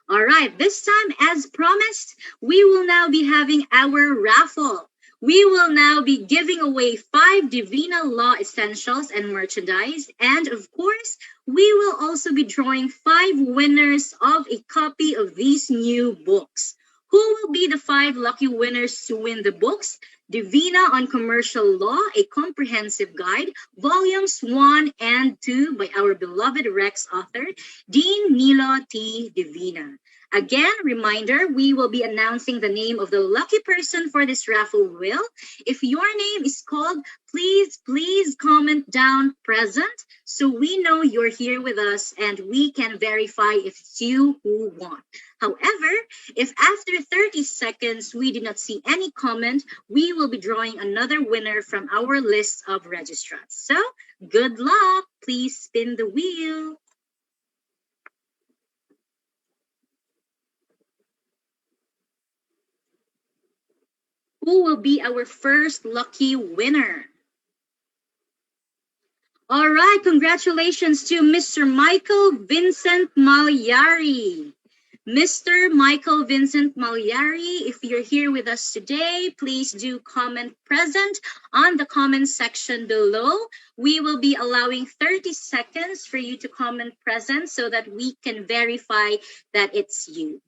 All right, this time, as promised, we will now be having our raffle. We will now be giving away 5 Divina Law Essentials and merchandise. And of course, we will also be drawing 5 winners of a copy of these new books. Who will be the 5 lucky winners to win the books? Divina on Commercial Law, a comprehensive guide, volumes 1 and 2 by our beloved Rex author, Dean Nilo Divina. Again, reminder, we will be announcing the name of the lucky person for this raffle wheel. If your name is called, please comment down present so we know you're here with us and we can verify if it's you who won. However, if after 30 seconds we do not see any comment, we will be drawing another winner from our list of registrants. So, good luck. Please spin the wheel. Who will be our first lucky winner? All right, congratulations to Mr. Michael Vincent Malyari. Mr. Michael Vincent Malyari, if you're here with us today, please do comment present on the comment section below. We will be allowing 30 seconds for you to comment present so that we can verify that it's you.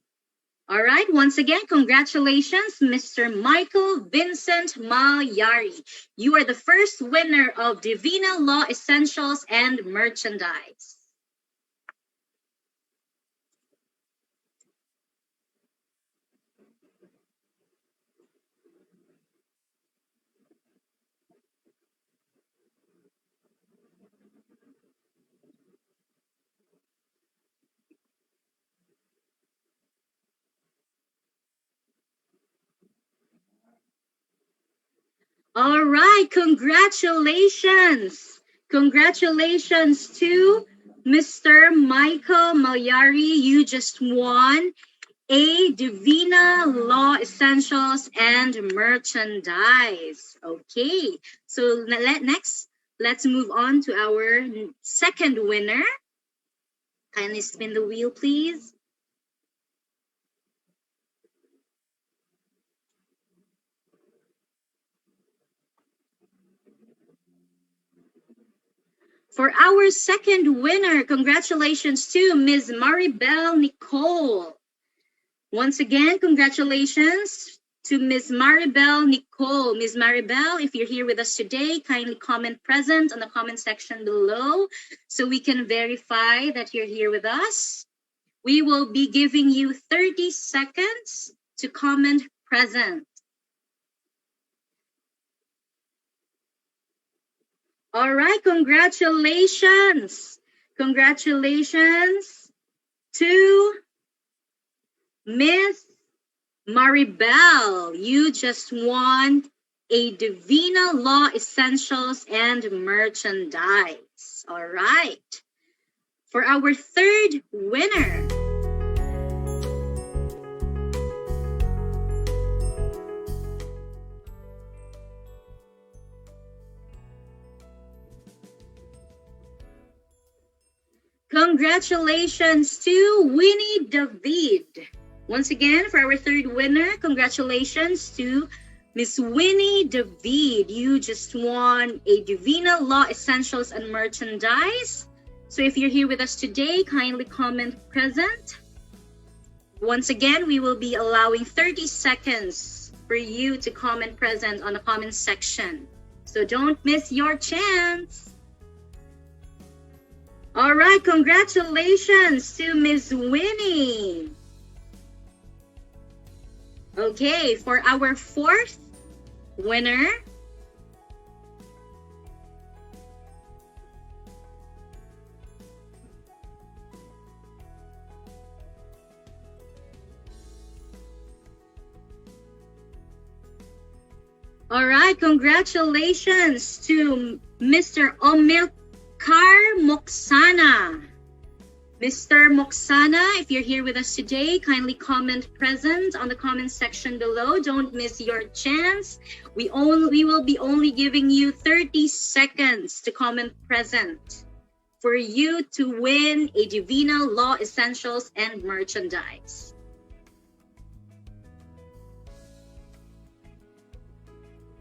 All right, once again, congratulations, Mr. Michael Vincent Malyari. You are the first winner of Divina Law Essentials and merchandise. All right, congratulations. Congratulations to Mr. Michael Malyari. You just won a Divina Law Essentials and merchandise. Okay, so next, let's move on to our second winner. Kindly spin the wheel, please. For our second winner, congratulations to Ms. Maribel Nicole. Once again, congratulations to Ms. Maribel Nicole. Ms. Maribel, if you're here with us today, kindly comment present on the comment section below so we can verify that you're here with us. We will be giving you 30 seconds to comment present. All right, congratulations. Congratulations to Miss Maribel. You just won a Divina Law Essentials and merchandise. All right. For our third winner, congratulations to Winnie David. Once again, for our third winner, congratulations to Miss Winnie David. You just won a Divina Law Essentials and merchandise. So if you're here with us today, kindly comment present. Once again, we will be allowing 30 seconds for you to comment present on the comment section. So don't miss your chance. All right, congratulations to Miss Winnie. Okay, for our fourth winner, all right, congratulations to Mr. Omilkar Moksana. Mr. Moksana, if you're here with us today, kindly comment present on the comment section below. Don't miss your chance. We will be only giving you 30 seconds to comment present. for you to win a Divina Law Essentials and merchandise.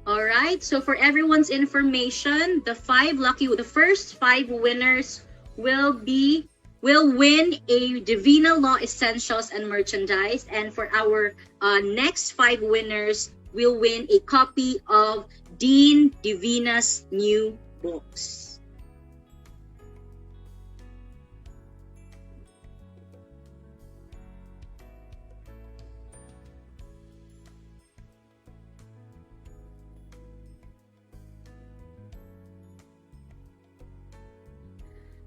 All right, so for everyone's information, the first 5 winners will win a Divina Law Essentials and merchandise, and for our next 5 winners will win a copy of Dean Divina's new books.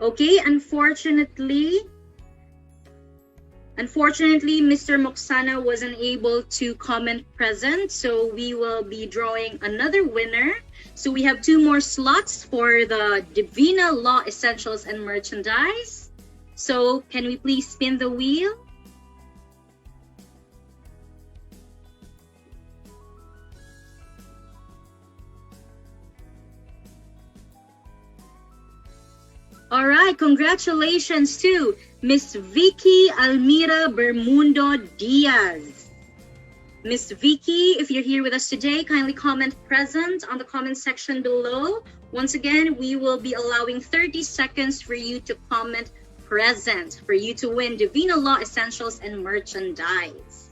Okay, unfortunately, Mr. Moksana wasn't able to comment present, so we will be drawing another winner. So we have 2 more slots for the Divina Law Essentials and merchandise. So can we please spin the wheel? All right, congratulations to Miss Vicky Almira Bermundo Diaz. Miss Vicky, if you're here with us today, kindly comment present on the comment section below. Once again, we will be allowing 30 seconds for you to comment present for you to win Divina Law Essentials and merchandise.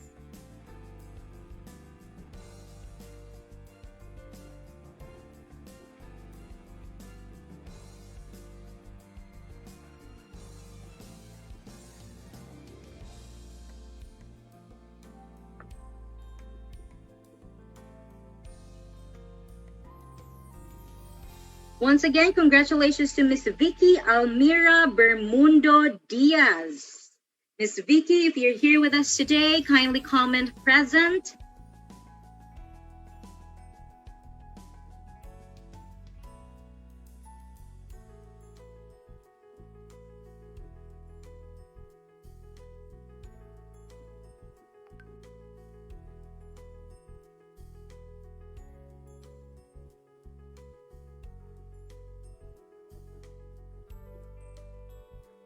Once again, congratulations to Miss Vicky Almira Bermundo Diaz. Miss Vicky, if you're here with us today, kindly comment present.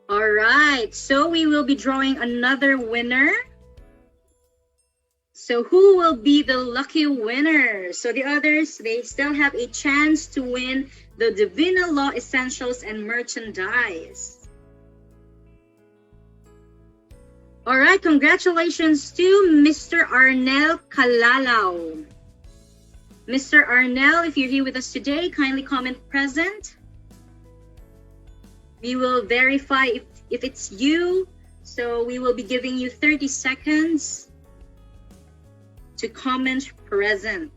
All right, so we will be drawing another winner. So who will be the lucky winner? So the others, they still have a chance to win the Divina Law Essentials and merchandise. All right, congratulations to Mr. Arnel Kalalao. Mr. Arnel, if you're here with us today, kindly comment present. We will verify if it's you. So we will be giving you 30 seconds to comment present.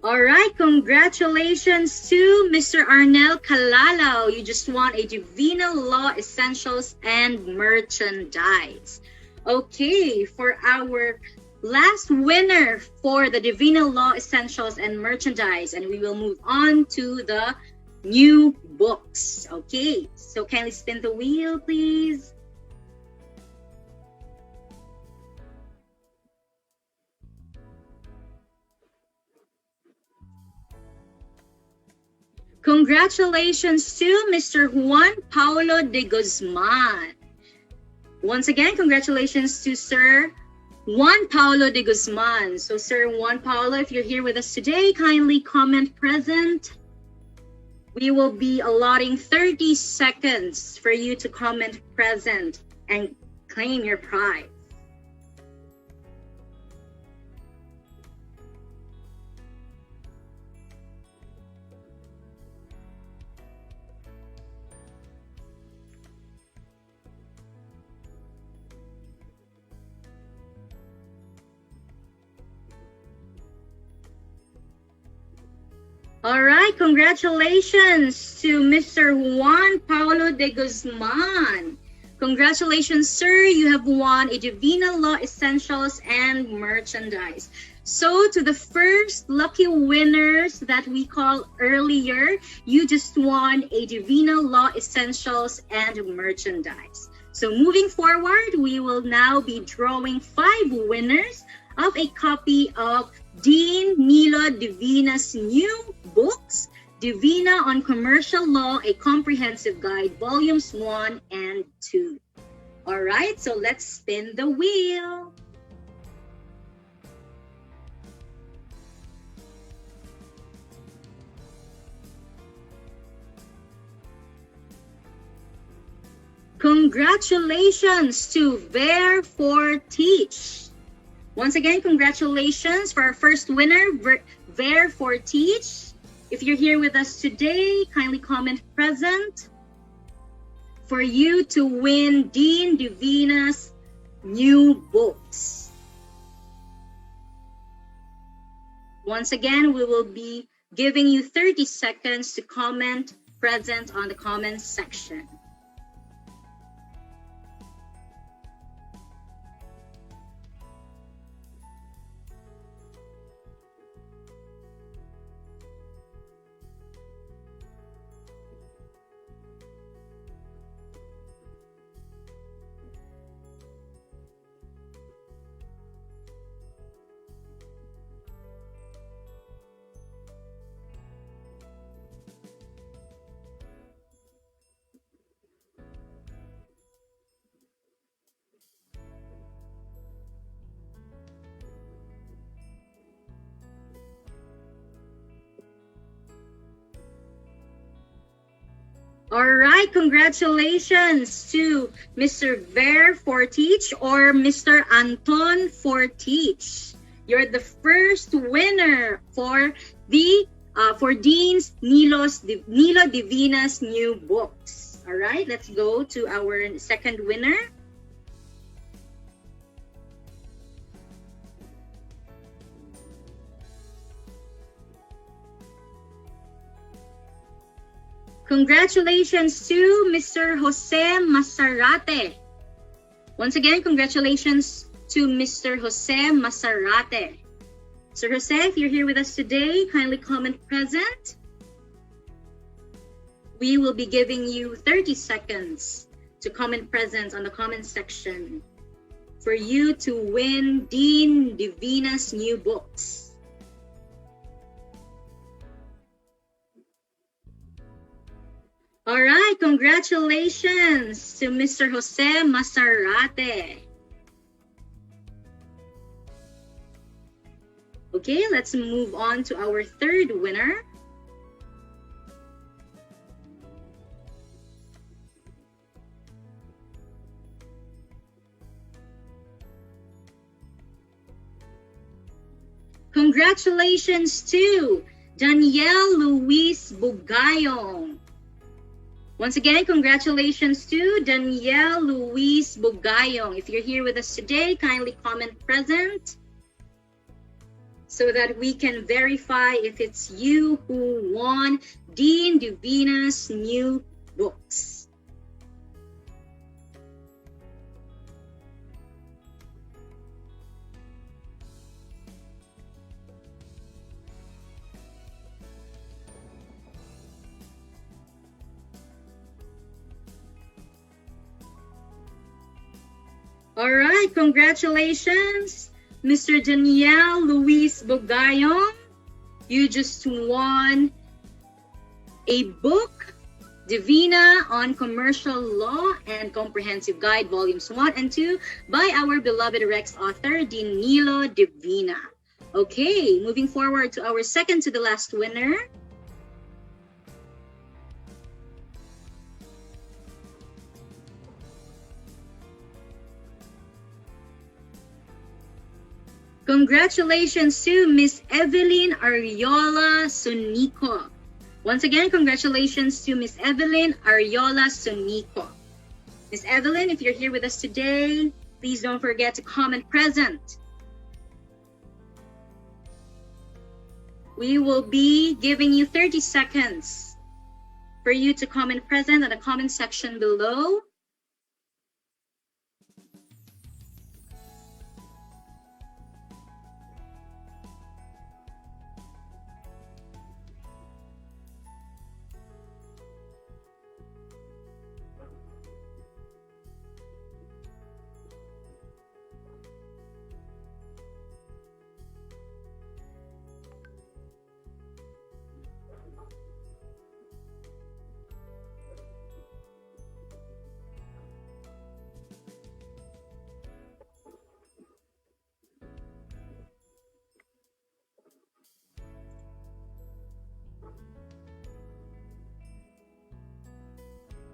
All right, congratulations to Mr. Arnel Kalalao. You just won a Divina Law Essentials and merchandise. Okay, for our last winner for the Divina Law Essentials and merchandise, and we will move on to the new books. Okay, so kindly spin the wheel, please. Congratulations to Mr. Juan Paulo de Guzman. Once again, congratulations to Sir Juan Paulo de Guzman. So Sir Juan Paulo, if you're here with us today, kindly comment present. We will be allotting 30 seconds for you to comment present and claim your prize. All right, congratulations to Mr. Juan Paulo de Guzman. Congratulations, sir. You have won a Divina Law Essentials and merchandise. So to the first lucky winners that we called earlier, you just won a Divina Law Essentials and merchandise. So moving forward, we will now be drawing 5 winners of a copy of Dean Nilo Divina's new books, Divina on Commercial Law, A Comprehensive Guide, Volumes 1 and 2. All right, so let's spin the wheel. Congratulations to Ver for Teach. Once again, congratulations for our first winner, Ver for Teach. If you're here with us today, kindly comment present for you to win Dean Divina's new books. Once again, we will be giving you 30 seconds to comment present on the comments section. All right, congratulations to Mr. Ver for Teach or Mr. Anton for Teach. You're the first winner for the Dean's Nilo Divina's new books. All right, let's go to our second winner. Congratulations to Mr. Jose Masarate. Once again, congratulations to Mr. Jose Masarate. Sir Jose, if you're here with us today, kindly comment present. We will be giving you 30 seconds to comment present on the comment section for you to win Dean Divina's new books. All right, congratulations to Mr. Jose Masarate. Okay, let's move on to our third winner. Congratulations to Danielle Luis Bugayong. Once again, congratulations to Danielle Luis Bugayong. If you're here with us today, kindly comment present so that we can verify if it's you who won Dean Divina's new books. All right, congratulations, Mr. Danielle Luis Bugayong. You just won a book, Divina on Commercial Law and Comprehensive Guide, Volumes 1 and 2, by our beloved Rex author, Dean Nilo Divina. Okay, moving forward to our second to the last winner. Congratulations to Miss Evelyn Ariola Sunico. Once again, congratulations to Miss Evelyn Ariola Sunico. Miss Evelyn, if you're here with us today, please don't forget to comment present. We will be giving you 30 seconds for you to comment present in the comment section below.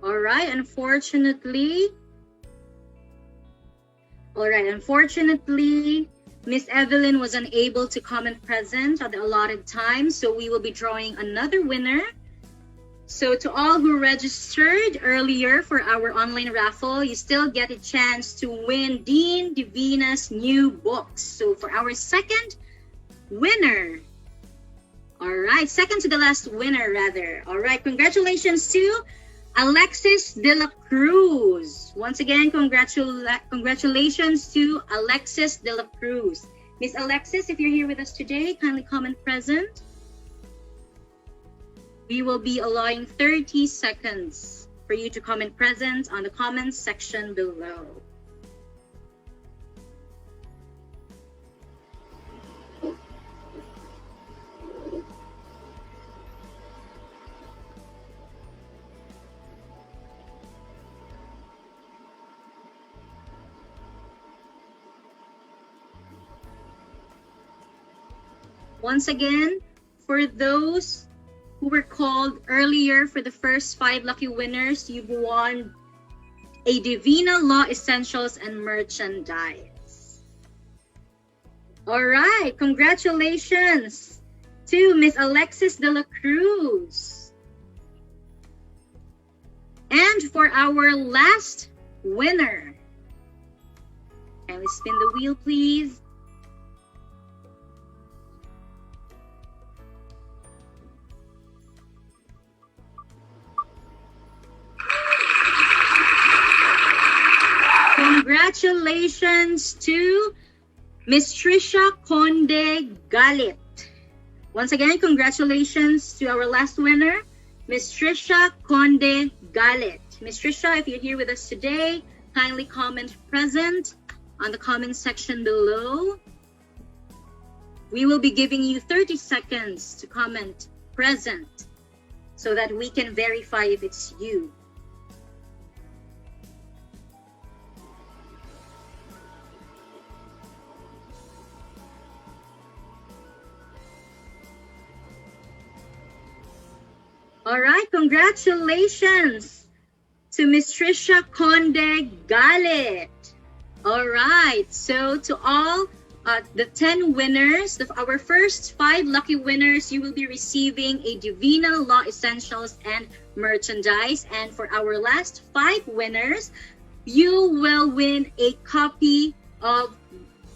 All right, unfortunately, Miss Evelyn was unable to comment present at the allotted time, so we will be drawing another winner. So to all who registered earlier for our online raffle, you still get a chance to win Dean Divina's new books. So for our second winner, all right, second to the last winner rather. All right, congratulations to Alexis de la Cruz. Once again, congratulations to Alexis de la Cruz. Miss Alexis, if you're here with us today, kindly comment present. We will be allowing 30 seconds for you to comment present on the comments section below. Once again, for those who were called earlier for the first 5 lucky winners, you've won a Divina Law Essentials and merchandise. All right, congratulations to Miss Alexis de la Cruz. And for our last winner, kindly spin the wheel, please. Congratulations to Miss Trisha Conde Galit. Once again, congratulations to our last winner, Miss Trisha Conde Galit. Miss Trisha, if you're here with us today, kindly comment present on the comment section below. We will be giving you 30 seconds to comment present so that we can verify if it's you. All right, congratulations to Miss Trisha Conde Galit. All right, so to all the 10 winners, our first 5 lucky winners, you will be receiving a Divina Law Essentials and merchandise. And for our last 5 winners, you will win a copy of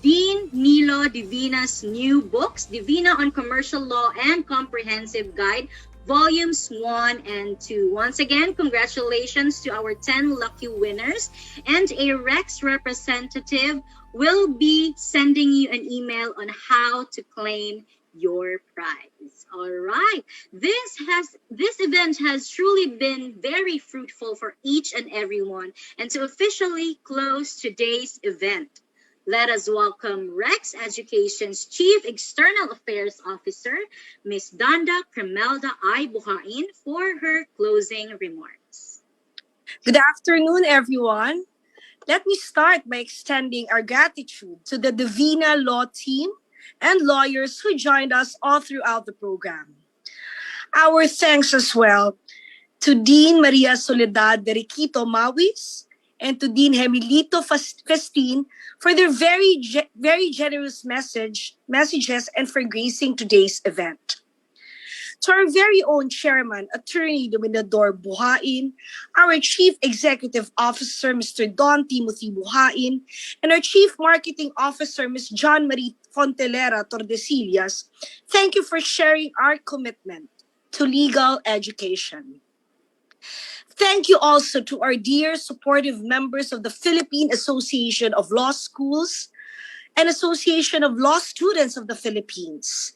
Dean Nilo Divina's new books, Divina on Commercial Law and Comprehensive Guide, Volumes 1 and 2. Once again, congratulations to our 10 lucky winners. And a Rex representative will be sending you an email on how to claim your prize. All right. This event has truly been very fruitful for each and everyone. And to officially close today's event, let us welcome Rex Education's Chief External Affairs Officer, Ms. Danda Cremelda I. Buhain, for her closing remarks. Good afternoon, everyone. Let me start by extending our gratitude to the Divina Law team and lawyers who joined us all throughout the program. Our thanks as well to Dean Maria Soledad de Riquito Mawis and to Dean Hemilito Festin for their very generous messages and for gracing today's event. To our very own chairman, Attorney Dominador Buhain, our Chief Executive Officer, Mr. Don Timothy Buhain, and our Chief Marketing Officer, Ms. John Marie Fontelera Tordesillas, thank you for sharing our commitment to legal education. Thank you also to our dear supportive members of the Philippine Association of Law Schools and Association of Law Students of the Philippines,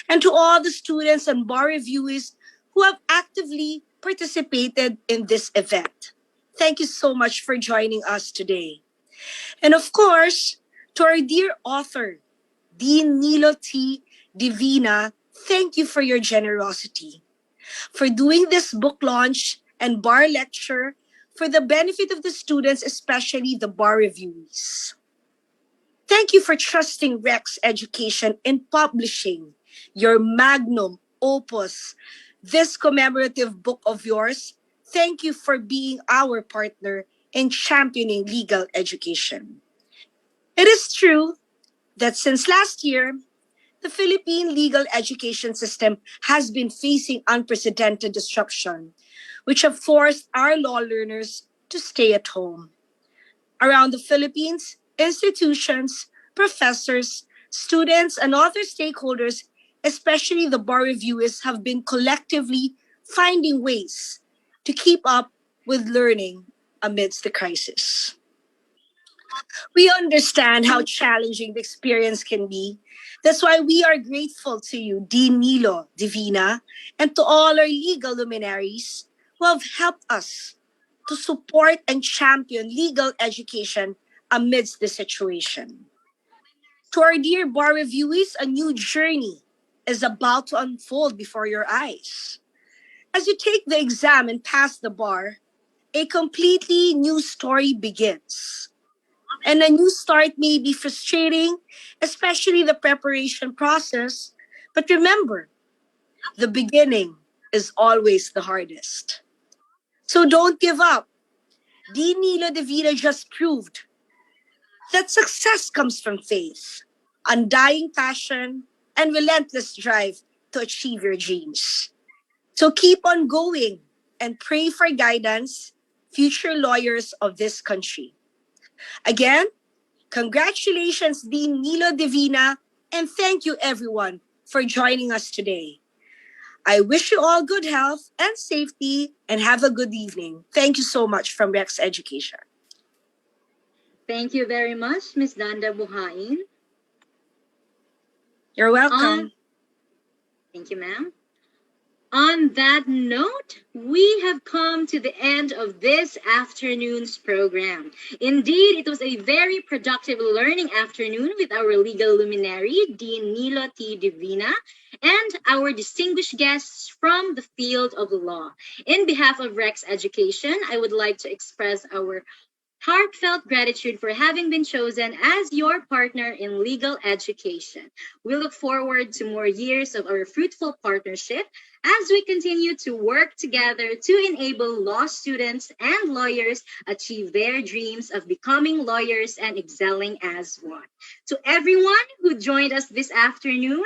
and to all the students and bar reviewees who have actively participated in this event. Thank you so much for joining us today. And of course, to our dear author, Dean Nilo T. Divina, thank you for your generosity, for doing this book launch and bar lecture for the benefit of the students, especially the bar reviewees. Thank you for trusting Rex Education in publishing your magnum opus, this commemorative book of yours, thank you for being our partner in championing legal education. It is true that since last year, the Philippine legal education system has been facing unprecedented disruption, which have forced our law learners to stay at home. Around the Philippines, institutions, professors, students, and other stakeholders, especially the bar reviewists, have been collectively finding ways to keep up with learning amidst the crisis. We understand how challenging the experience can be. That's why we are grateful to you, Dean Nilo Divina, and to all our legal luminaries who have helped us to support and champion legal education amidst the situation. To our dear bar reviewees, a new journey is about to unfold before your eyes. As you take the exam and pass the bar, a completely new story begins. And a new start may be frustrating, especially the preparation process. But remember, the beginning is always the hardest. So don't give up. Dean Nilo Divina just proved that success comes from faith, undying passion, and relentless drive to achieve your dreams. So keep on going and pray for guidance, future lawyers of this country. Again, congratulations, Dean Nilo Divina, and thank you everyone for joining us today. I wish you all good health and safety and have a good evening. Thank you so much from Rex Education. Thank you very much, Ms. Danda Buhain. You're welcome. Thank you, ma'am. On that note, we have come to the end of this afternoon's program. Indeed, it was a very productive learning afternoon with our legal luminary, Dean Nilo T. Divina, and our distinguished guests from the field of law. In behalf of Rex Education, I would like to express our heartfelt gratitude for having been chosen as your partner in legal education. We look forward to more years of our fruitful partnership as we continue to work together to enable law students and lawyers achieve their dreams of becoming lawyers and excelling as one. To everyone who joined us this afternoon,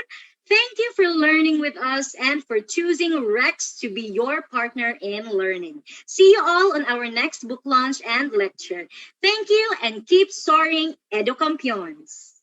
thank you for learning with us and for choosing Rex to be your partner in learning. See you all on our next book launch and lecture. Thank you and keep soaring, Educampions.